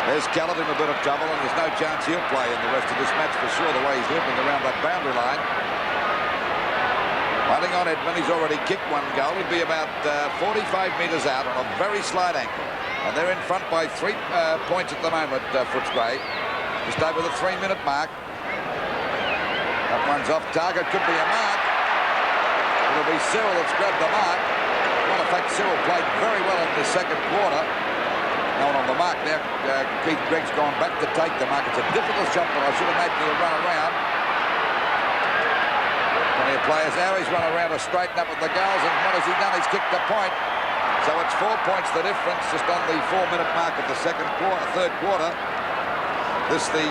There's Kellett in a bit of trouble, and there's no chance he'll play in the rest of this match for sure, the way he's limping around that boundary line. Hunting on Edmund, he's already kicked 1 goal. He'll be about 45 metres out on a very slight ankle. And they're in front by 3 points at the moment, Footscray. Just over the 3-minute mark. That one's off target, could be a mark. It'll be Cyril that's grabbed the mark. Well, in fact, Cyril played very well in the second quarter. No one on the mark now. Keith Gregg's gone back to take the mark. It's a difficult shot, but I should imagine he'll run around. Plenty of players now. He's run around to straighten up with the goals, and what has he done? He's kicked the point. So it's 4 points the difference just on the 4-minute mark of the third quarter. This the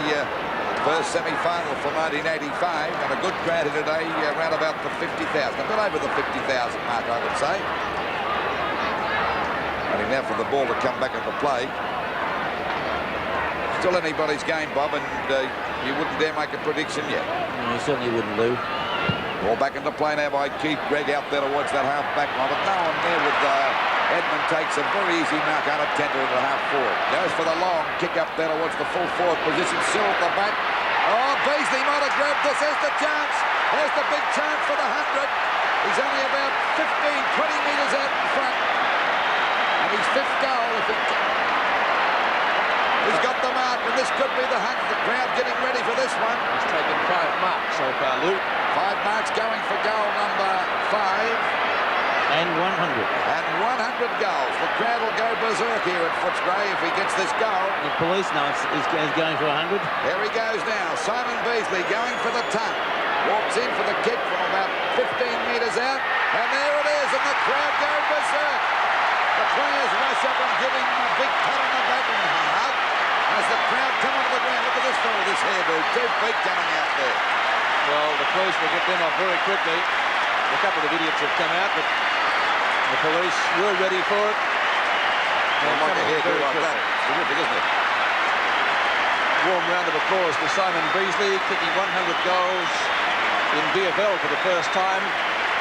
first semi-final for 1985, and a good crowd here today, around about the 50,000. A bit over the 50,000 mark, I would say. Waiting now for the ball to come back into play. Still anybody's game, Bob, and you wouldn't dare make a prediction yet. You certainly wouldn't, Lou. Ball back into play now by Keith Gregg out there towards that half-back line, but no one there with Edmund takes a very easy mark unattended to the half-forward. Goes for the long kick up there towards the full-forward position. Still at the back. Oh, Beasley might have grabbed this. There's the chance. There's the big chance for the 100. He's only about 15, 20 metres out in front. And his 5th goal, if he he's got the mark, and this could be the 100th. The crowd getting ready for this one. He's taken 5 marks so far, Lou. 5 marks going for goal number 5. And 100. And 100 goals. The crowd will go berserk here at Footscray if he gets this goal. The police know he's going for 100. Here he goes now. Simon Beasley going for the ton. Walks in for the kick from about 15 metres out. And there it is, and the crowd go berserk. The players rush up and give him a big pat on the back and hug. As the crowd come onto the ground, look at this fellow, this hairdo. 2 feet coming out there. Well, the police will get them off very quickly. A couple of idiots have come out, but the police were ready for it. Well, like a hairdo like that. It's terrific, isn't it? Warm round of applause for Simon Beasley, kicking 100 goals in VFL for the first time.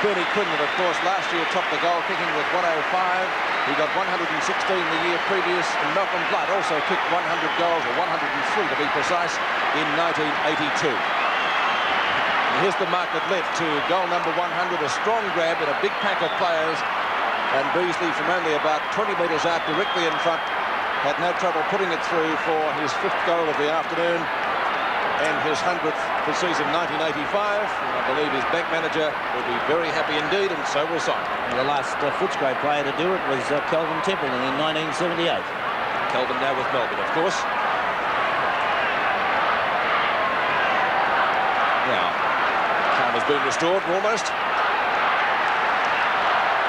Bernie Quinlan, of course, last year topped the goal kicking with 105. He got 116 the year previous, and Malcolm Blight also kicked 100 goals, or 103 to be precise, in 1982. And here's the mark that led to goal number 100, a strong grab at a big pack of players, and Beasley from only about 20 metres out directly in front had no trouble putting it through for his 5th goal of the afternoon and his 100th for season 1985. And I believe his bank manager will be very happy indeed, and so will Simon. And the last Footscray player to do it was Kelvin Templeton in 1978. Kelvin now with Melbourne, of course. Now, calm has been restored almost.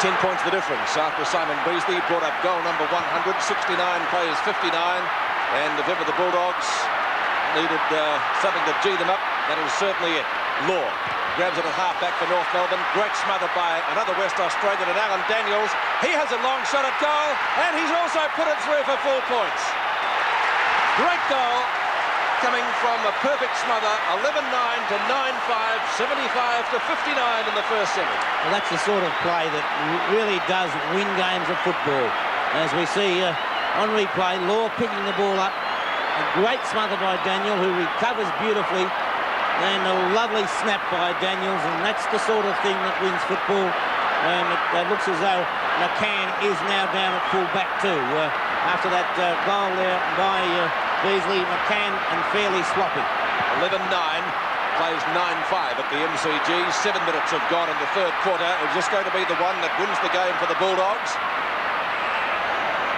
10 points the difference after Simon Beasley brought up goal number 100. 69 plays 59, and if ever the Bulldogs needed something to G them up, that is certainly it. Law grabs it at half-back for North Melbourne. Great smother by another West Australian, and Alan Daniels. He has a long shot at goal, and he's also put it through for full points. Great goal coming from a perfect smother. 11-9 to 9-5, 75 to 59 in the first semi. Well, that's the sort of play that really does win games of football. As we see on replay, Law picking the ball up. A great smother by Daniel, who recovers beautifully. And a lovely snap by Daniels, and that's the sort of thing that wins football. It looks as though McCann is now down at full back too. After that goal there by Beasley, McCann and fairly sloppy. 11-9, plays 9-5 at the MCG. 7 minutes have gone in the 3rd quarter. Is this going to be the one that wins the game for the Bulldogs?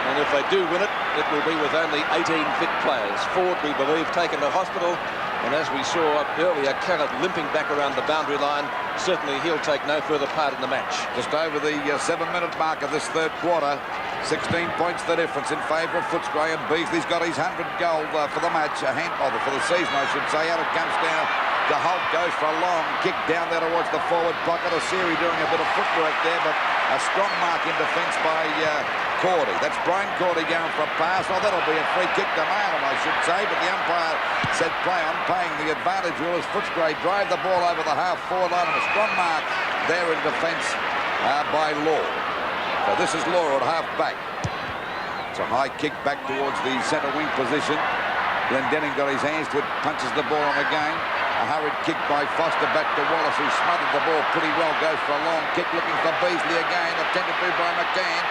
And if they do win it, it will be with only 18 fit players. Ford, we believe, taken to hospital. And as we saw earlier, Carrot limping back around the boundary line. Certainly he'll take no further part in the match. Just over the 7-minute mark of this 3rd quarter. 16 points the difference in favour of Footscray, and Beasley's got his 100 goal for the match, for the season, I should say. Out it comes down to Holt, goes for a long kick down there towards the forward pocket. Osiri doing a bit of footwork there, but a strong mark in defence by Cordy. That's Brian Cordy going for a pass. Well, that'll be a free kick to Marlon, I should say, but the umpire said play on, paying the advantage rule as Footscray drive the ball over the half-forward line, and a strong mark there in defence by Law. So this is Law at half-back. It's a high kick back towards the centre wing position. Glendenning got his hands to it, punches the ball on again. A hurried kick by Foster back to Wallace, who smothered the ball pretty well. Goes for a long kick, looking for Beasley again. Attended to by McCann.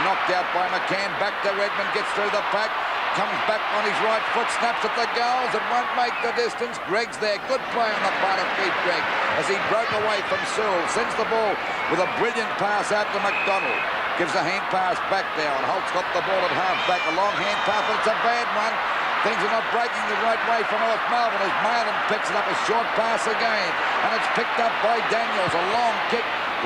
Knocked out by McCann. Back to Redmond, gets through the pack. Comes back on his right foot, snaps at the goals and won't make the distance. Gregg's there. Good play on the part of Pete Gregg as he broke away from Sewell. Sends the ball with a brilliant pass out to McDonald. Gives a hand pass back there, and Holt's got the ball at half-back. A long hand pass, but it's a bad one. Things are not breaking the right way for North Melbourne as Malin picks it up, a short pass again. And it's picked up by Daniels, a long kick.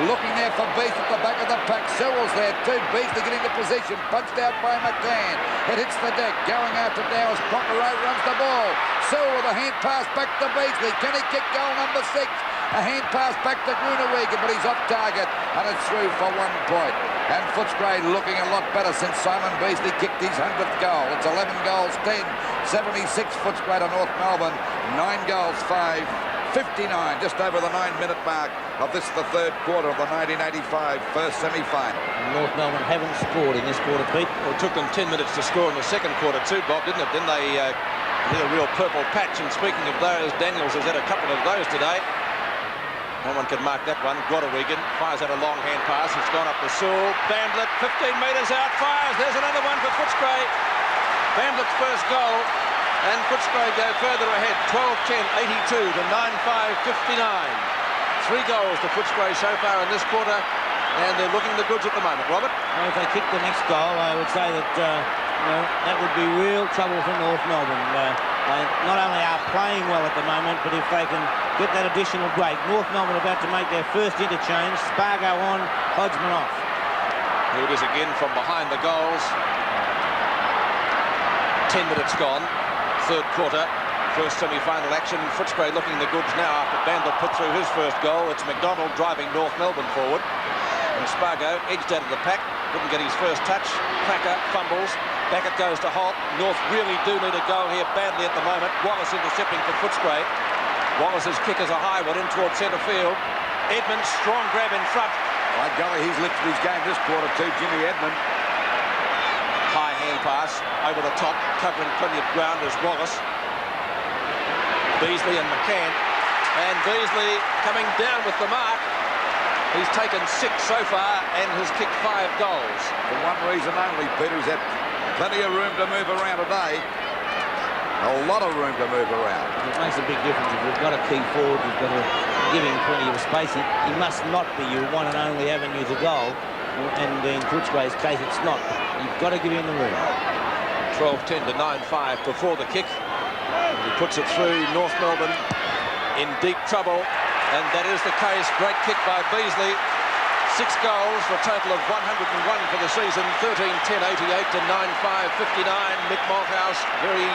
Looking there for Beasley at the back of the pack. Sewell's there too. Beasley getting into position. Punched out by McCann. It hits the deck. Going out to Dowers. Proctor runs the ball. Sewell with a hand pass back to Beasley. Can he kick goal number 6? A hand pass back to Gruneweger, but he's off target. And it's through for 1 point. And Footscray looking a lot better since Simon Beasley kicked his 100th goal. It's 11 goals, 10. 76 Footscray to North Melbourne. 9 goals, 5. 59, just over the 9-minute mark of this, the 3rd quarter of the 1985 first semi-final. North Melbourne haven't scored in this quarter, Pete. Well, it took them 10 minutes to score in the 2nd quarter too, Bob, didn't it? Then they hit a real purple patch, and speaking of those, Daniels has had a couple of those today. No one can mark that one. Guadawigan fires out a long hand pass. It's gone up the Sewell. Bandlet, 15 metres out, fires. There's another one for Footscray. Bandlet's first goal. And Footscray go further ahead. 12-10, 82 to 9-5, 59. 3 goals to Footscray so far in this quarter. And they're looking the goods at the moment. Robert? Well, if they kick the next goal, I would say that that would be real trouble for North Melbourne. They not only are playing well at the moment, but if they can get that additional break. North Melbourne about to make their first interchange. Spargo on, Hodgman off. Here it is again from behind the goals. 10 minutes gone. Third quarter. First semi-final action. Footscray looking the goods now after Bandler put through his first goal. It's McDonald driving North Melbourne forward. And Spargo edged out of the pack. Couldn't get his first touch. Cracker fumbles. Back it goes to Holt. North really do need a goal here badly at the moment. Wallace intercepting for Footscray. Wallace's kick is a high one in towards centre field. Edmund, strong grab in front. By golly, he's lifted his game this quarter too, Jimmy Edmund. High hand pass over the top, covering plenty of ground as Wallace. Beasley and McCann. And Beasley coming down with the mark. He's taken 6 so far and has kicked 5 goals. For one reason only, Peter, he's had plenty of room to move around today. A lot of room to move around. It makes a big difference. If you've got a key forward, you've got to give him plenty of space. He must not be your one and only avenue to goal. And in Footscray's case, it's not. You've got to give him the room. 12-10 to 9-5 before the kick. He puts it through. North Melbourne in deep trouble. And that is the case. Great kick by Beasley. 6 goals for a total of 101 for the season. 13-10, 88 to 9-5, 59. Mick Malthouse very,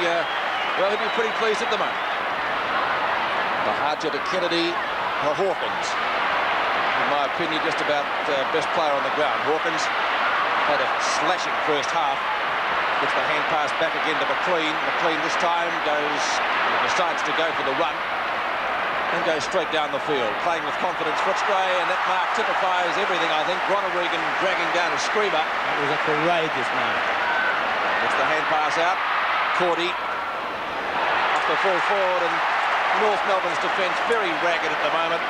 well, he'll be pretty pleased at the moment. Mahaja to Kennedy, Hawkins. In my opinion, just about best player on the ground. Hawkins had a slashing first half. Gets the hand pass back again to McLean. McLean this time decides to go for the run. And goes straight down the field, playing with confidence. Footscray, and that mark typifies everything, I think. Gronaregan dragging down a screamer. That was a courageous mark. Gets the hand pass out. Cordy off the full forward, and North Melbourne's defence very ragged at the moment.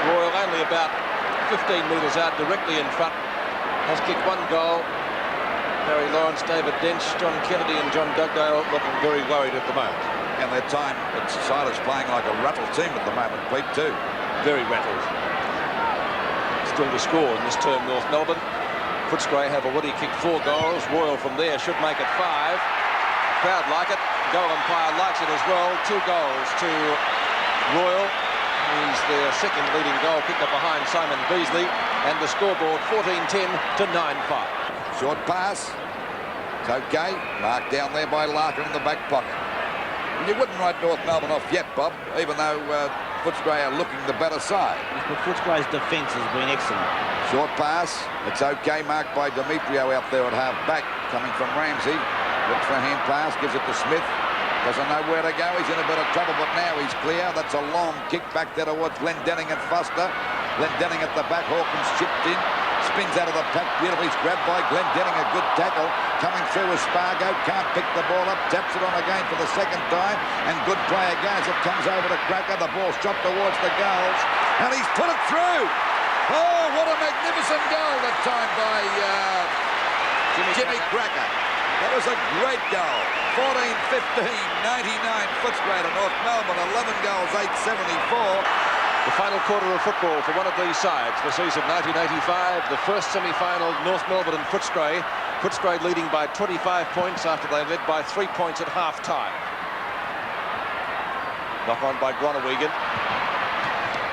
Royal only about 15 metres out, directly in front. Has kicked 1 goal. Barry Lawrence, David Dench, John Kennedy and John Dugdale looking very worried at the moment. And their time, it's Silas playing like a rattled team at the moment, Pete, too. Very rattled. Still to score in this term, North Melbourne. Footscray have already kicked 4 goals. Royal from there should make it 5. Crowd like it. Goal umpire likes it as well. 2 goals to Royal. He's their second leading goal kicker behind Simon Beasley. And the scoreboard 14-10 to 9-5. Short pass. It's okay. Marked down there by Larkin in the back pocket. You wouldn't write North Melbourne off yet, Bob, even though Footscray are looking the better side. But Footscray's defence has been excellent. Short pass. It's okay, marked by Demetrio out there at half-back, coming from Ramsey. Looks for a hand pass, gives it to Smith. Doesn't know where to go. He's in a bit of trouble, but now he's clear. That's a long kick back there towards Glendenning and Foster. Glendenning at the back. Hawkins chipped in. Spins out of the pack beautifully. He's grabbed by Glendenning. A good tackle. Coming through with Spargo. Can't pick the ball up. Taps it on again for the second time. And good play again as it comes over to Cracker. The ball shot towards the goals. And he's put it through. Oh, what a magnificent goal that time by Jimmy Cracker. That was a great goal. 14-15, 99 Footscray to North Melbourne. 11 goals, 874. The final quarter of football for one of these sides for season 1985. The first semi-final, North Melbourne and Footscray. Footscray leading by 25 points after they led by 3 points at half-time. Knock on by Gronawegan.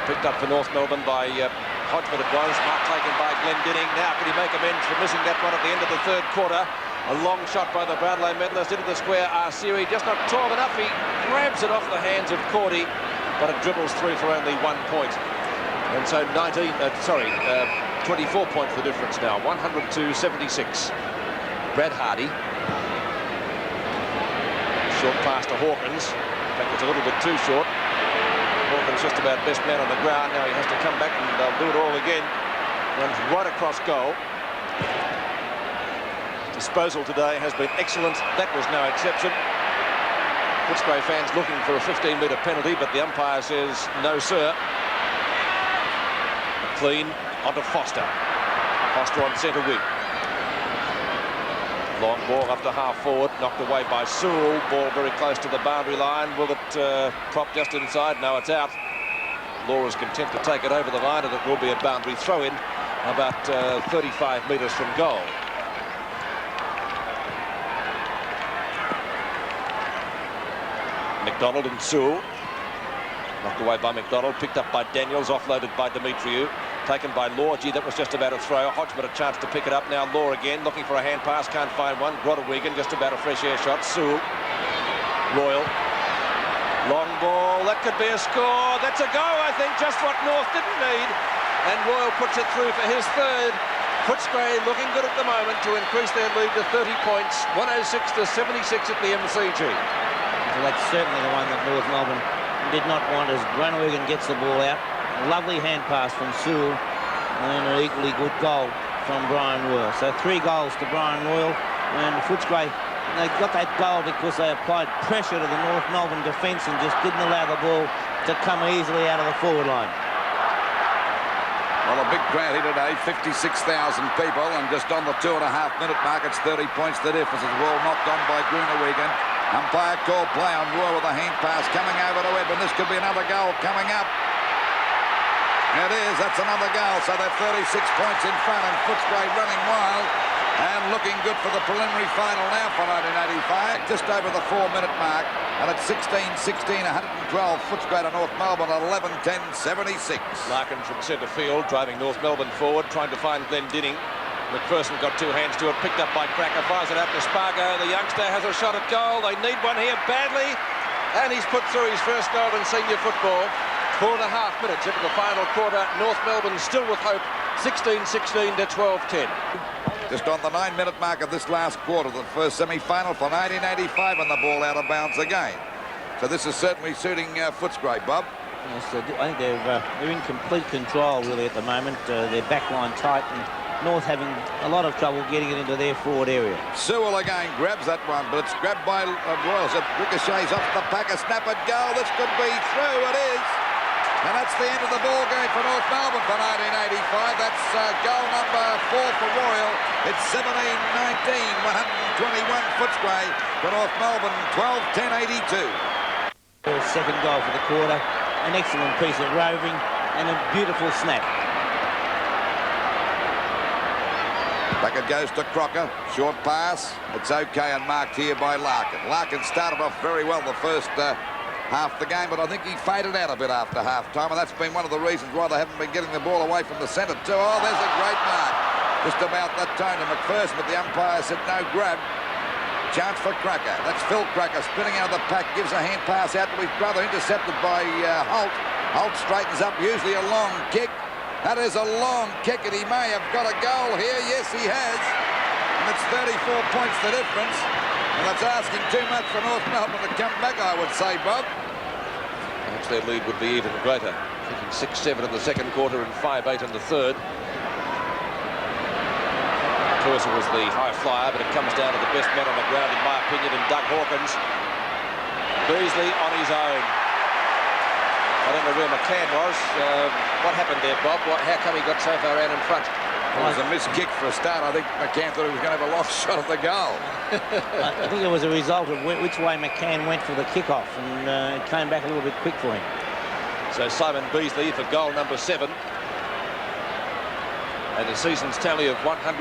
Picked up for North Melbourne by Hodgman it was. Mark taken by Glendenning. Now can he make amends for missing that one at the end of the third quarter? A long shot by the Brownlow medalist into the square. Arceri just not tall enough. He grabs it off the hands of Cordy, but it dribbles through for only 1 point. And so 24 points the difference now. 102-76. Brad Hardy. Short pass to Hawkins. In fact, it's a little bit too short. Hawkins just about best man on the ground. Now he has to come back and they'll do it all again. Runs right across goal. Disposal today has been excellent. That was no exception. Footscray fans looking for a 15-metre penalty, but the umpire says, no, sir. Clean onto Foster. Foster on centre wing. Long ball up to half forward, knocked away by Sewell. Ball very close to the boundary line. Will it prop just inside? No, it's out. Law is content to take it over the line, and it will be a boundary throw-in about 35 metres from goal. McDonald and Sewell. Knocked away by McDonald, picked up by Daniels, offloaded by Demetriou. Taken by Law. Gee, that was just about a throw. Hodgman a chance to pick it up. Now Law again, looking for a hand pass. Can't find one. Grodewigan, just about a fresh air shot. Sewell. Royal. Long ball. That could be a score. That's a go, I think. Just what North didn't need. And Royal puts it through for his third. Footscray looking good at the moment to increase their lead to 30 points. 106 to 76 at the MCG. So that's certainly the one that North Melbourne did not want, as Grodewigan gets the ball out. Lovely hand pass from Sewell, and an equally good goal from Brian Royal. So 3 goals to Brian Royal, and Footscray, they got that goal because they applied pressure to the North Melbourne defence and just didn't allow the ball to come easily out of the forward line. Well, a big crowd here today, 56,000 people, and just on the 2.5-minute mark, it's 30 points the difference. As well knocked on by Grodewigan. Umpire called play on Royal with a hand pass coming over to Edmund. This could be another goal coming up. It is, that's another goal, so they're 36 points in front, and Footscray running wild and looking good for the preliminary final now for 1985. Just over the 4-minute mark, and at 16-16, 112, Footscray to North Melbourne at 11-10, 76. Larkin from centre field, driving North Melbourne forward, trying to find Glendinning. McPherson got 2 hands to it, picked up by Cracker, fires it out to Spargo. The youngster has a shot at goal. They need one here badly, and he's put through his first goal in senior football. 4.5 minutes into the final quarter. North Melbourne still with hope. 16-16 to 12-10. Just on the 9-minute mark of this last quarter, the first semi-final for 1985, and the ball out of bounds again. So this is certainly suiting Footscray, Bob. Yes, I think they're in complete control really at the moment. Their back line tight, and North having a lot of trouble getting it into their forward area. Sewell again grabs that one, but it's grabbed by Royals. It ricochets off the pack, a snap at goal. This could be through. It is. And that's the end of the ball game for North Melbourne for 1985. That's goal number 4 for Royal. It's 17-19, 121 Footscray for North Melbourne, 12-10, 82. Second goal for the quarter. An excellent piece of roving and a beautiful snap. Back it goes to Crocker. Short pass. It's okay and marked here by Larkin. Larkin started off very well the first half the game, but I think he faded out a bit after half-time, and that's been one of the reasons why they haven't been getting the ball away from the centre too. Oh, there's a great mark. Just about that time to McPherson, but the umpire said no grab. Chance for Cracker. That's Phil Cracker spinning out of the pack, gives a hand pass out to his brother, intercepted by Holt. Holt straightens up, usually a long kick. That is a long kick, and he may have got a goal here. Yes, he has. And it's 34 points the difference. And that's asking too much for North Melbourne to come back, I would say, Bob. Perhaps their lead would be even greater. Thinking 6-7 in the second quarter and 5-8 in the third. Mercer was the high flyer, but it comes down to the best man on the ground, in my opinion, in Doug Hawkins. Beasley on his own. I don't know where McCann was. What happened there, Bob? How come he got so far out in front? It was a missed kick for a start. I think McCann thought he was going to have a lost shot at the goal. I think it was a result of which way McCann went for the kickoff, and it came back a little bit quick for him. So Simon Beasley for goal number 7. And the season's tally of 102.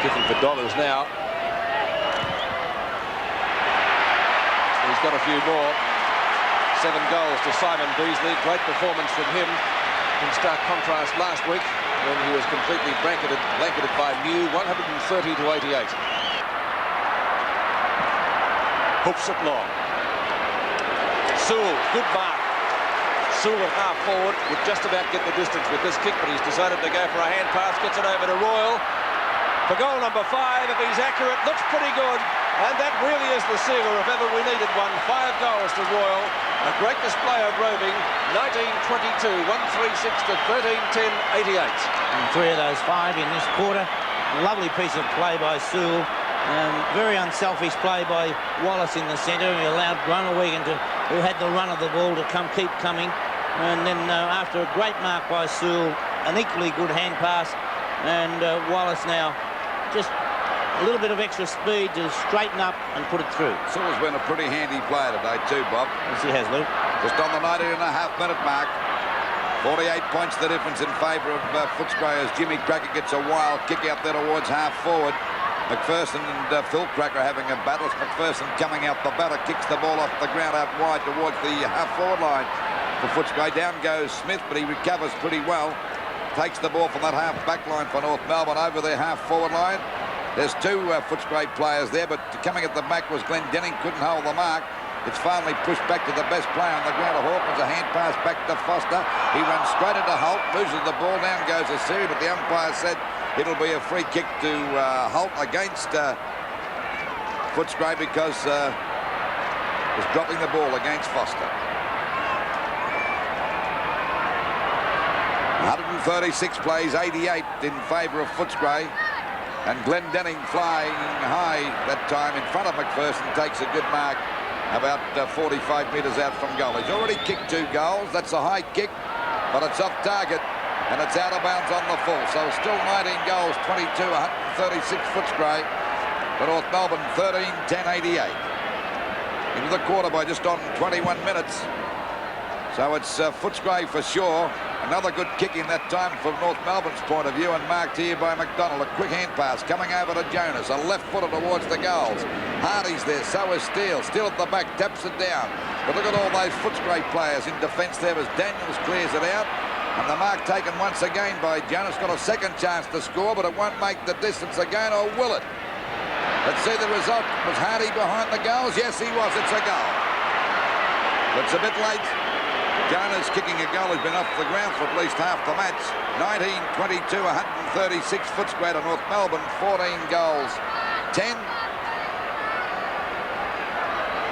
Kicking for dollars now. He's got a few more. 7 goals to Simon Beasley. Great performance from him. In stark contrast last week when he was completely blanketed by Mew. 130 to 88. Hooks it long. Sewell, good mark. Sewell at half forward would just about get the distance with this kick, but he's decided to go for a hand pass. Gets it over to Royal. For goal number 5, if he's accurate, looks pretty good. And that really is the sealer if ever we needed one. 5 goals to Royal. A great display of roving. 19-22, 136 to 13-10, 88. And 3 of those 5 in this quarter. Lovely piece of play by Sewell. Very unselfish play by Wallace in the centre. He allowed Groenewegen, who had the run of the ball, to keep coming. And then after a great mark by Sewell, an equally good hand pass. And Wallace now just a little bit of extra speed to straighten up and put it through. Sewell's been a pretty handy player today too, Bob. Yes, he has, Luke. Just on the 19.5-minute mark. 48 points the difference in favour of Footscray as Jimmy Cracker gets a wild kick out there towards half-forward. McPherson and Phil Cracker having a battle. McPherson coming out the batter, kicks the ball off the ground out wide towards the half-forward line for Footscray. Down goes Smith, but he recovers pretty well. Takes the ball from that half-back line for North Melbourne over their half-forward line. There's two Footscray players there, but coming at the back was Glenn Denning, couldn't hold the mark. It's finally pushed back to the best player on the ground. Hawkins, a hand pass back to Foster. He runs straight into Holt, loses the ball, down goes Asiri, but the umpire said it'll be a free kick to Holt against Footscray because was dropping the ball against Foster. 136 plays, 88 in favour of Footscray. And Glenn Denning flying high that time in front of McPherson takes a good mark about 45 metres out from goal. He's already kicked 2 goals. That's a high kick, but it's off target and it's out of bounds on the full. So still 19 goals, 22, 136 Footscray. But North Melbourne 13, 10, 88. Into the quarter by just on 21 minutes. So it's Footscray for sure. Another good kick in that time from North Melbourne's point of view, and marked here by McDonald. A quick hand pass coming over to Jonas, a left footer towards the goals. Hardy's there, so is Steele. Steele at the back, taps it down. But look at all those Footscray players in defence there as Daniels clears it out. And the mark taken once again by Jonas. Got a second chance to score, but it won't make the distance again, or will it? Let's see the result. Was Hardy behind the goals? Yes, he was. It's a goal. It's a bit late. Jonas kicking a goal has been off the ground for at least half the match. 19-22, 136 Footscray to North Melbourne, 14 goals, 10.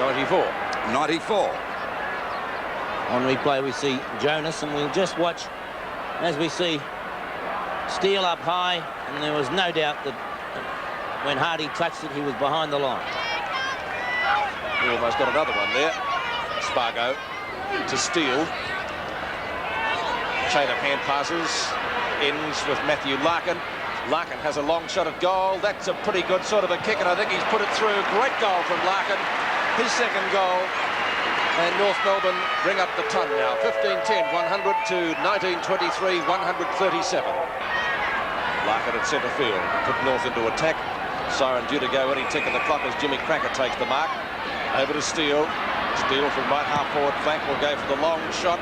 94. 94. On replay we see Jonas, and we'll just watch as we see Steele up high, and there was no doubt that when Hardy touched it he was behind the line. We almost got another one there. Spargo to Steele. Chain of hand passes ends with Matthew Larkin. Larkin has a long shot at goal. That's a pretty good sort of a kick, and I think he's put it through. Great goal from Larkin. His second goal. And North Melbourne bring up the ton now. 15-10, 100 to 19-23, 137. Larkin at centre field. Put North into attack. Siren due to go any tick of the clock as Jimmy Cracker takes the mark. Over to Steele. Steele from right half forward flank will go for the long shot.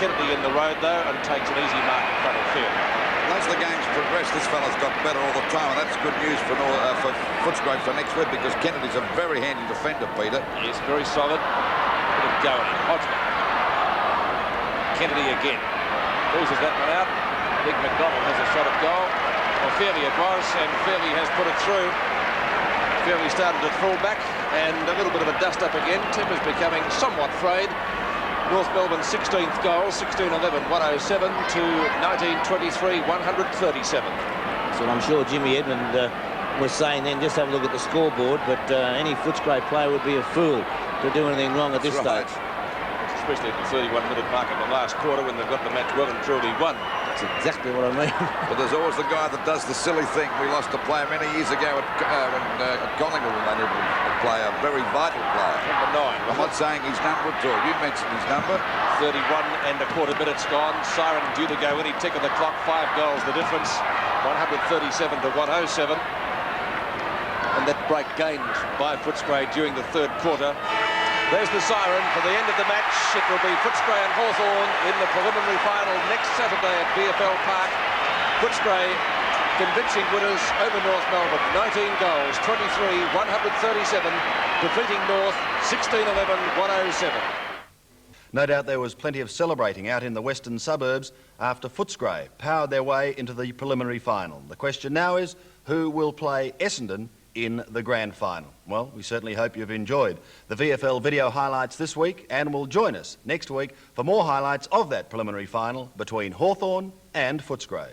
Kennedy in the road though and takes an easy mark in front of field. As the game's progressed, this fella's got better all the time, and that's good news for Footscray for next week because Kennedy's a very handy defender, Peter. He is very solid. Bit of going. Hodgman. Kennedy again. Loses that one out. Big McDonald has a shot at goal. Well, Fairley it was, and Fairley has put it through. Fairley started at full-back, and a little bit of a dust-up again. Tim is becoming somewhat frayed. North Melbourne 16th goal, 16-11, 107 to 19-23, 137. So I'm sure Jimmy Edmund was saying then, just have a look at the scoreboard, but any Footscray player would be a fool to do anything wrong at this stage. Especially at the 31-minute mark in the last quarter when they've got the match well and truly won. That's exactly what I mean. But there's always the guy that does the silly thing. We lost a player many years ago at Collingwood when they needed a player, a very vital player. Number 9. I'm not saying his number at all. You mentioned his number. 31 and a quarter minutes gone. Siren due to go any tick of the clock. 5 goals the difference. 137 to 107. And that break gained by Footscray during the third quarter. There's the siren for the end of the match. It will be Footscray and Hawthorn in the preliminary final next Saturday at VFL Park. Footscray convincing winners over North Melbourne. 19 goals, 23, 137, defeating North 16-11, 107. No doubt there was plenty of celebrating out in the western suburbs after Footscray powered their way into the preliminary final. The question now is, who will play Essendon in the grand final? Well, we certainly hope you've enjoyed the VFL video highlights this week and will join us next week for more highlights of that preliminary final between Hawthorn and Footscray.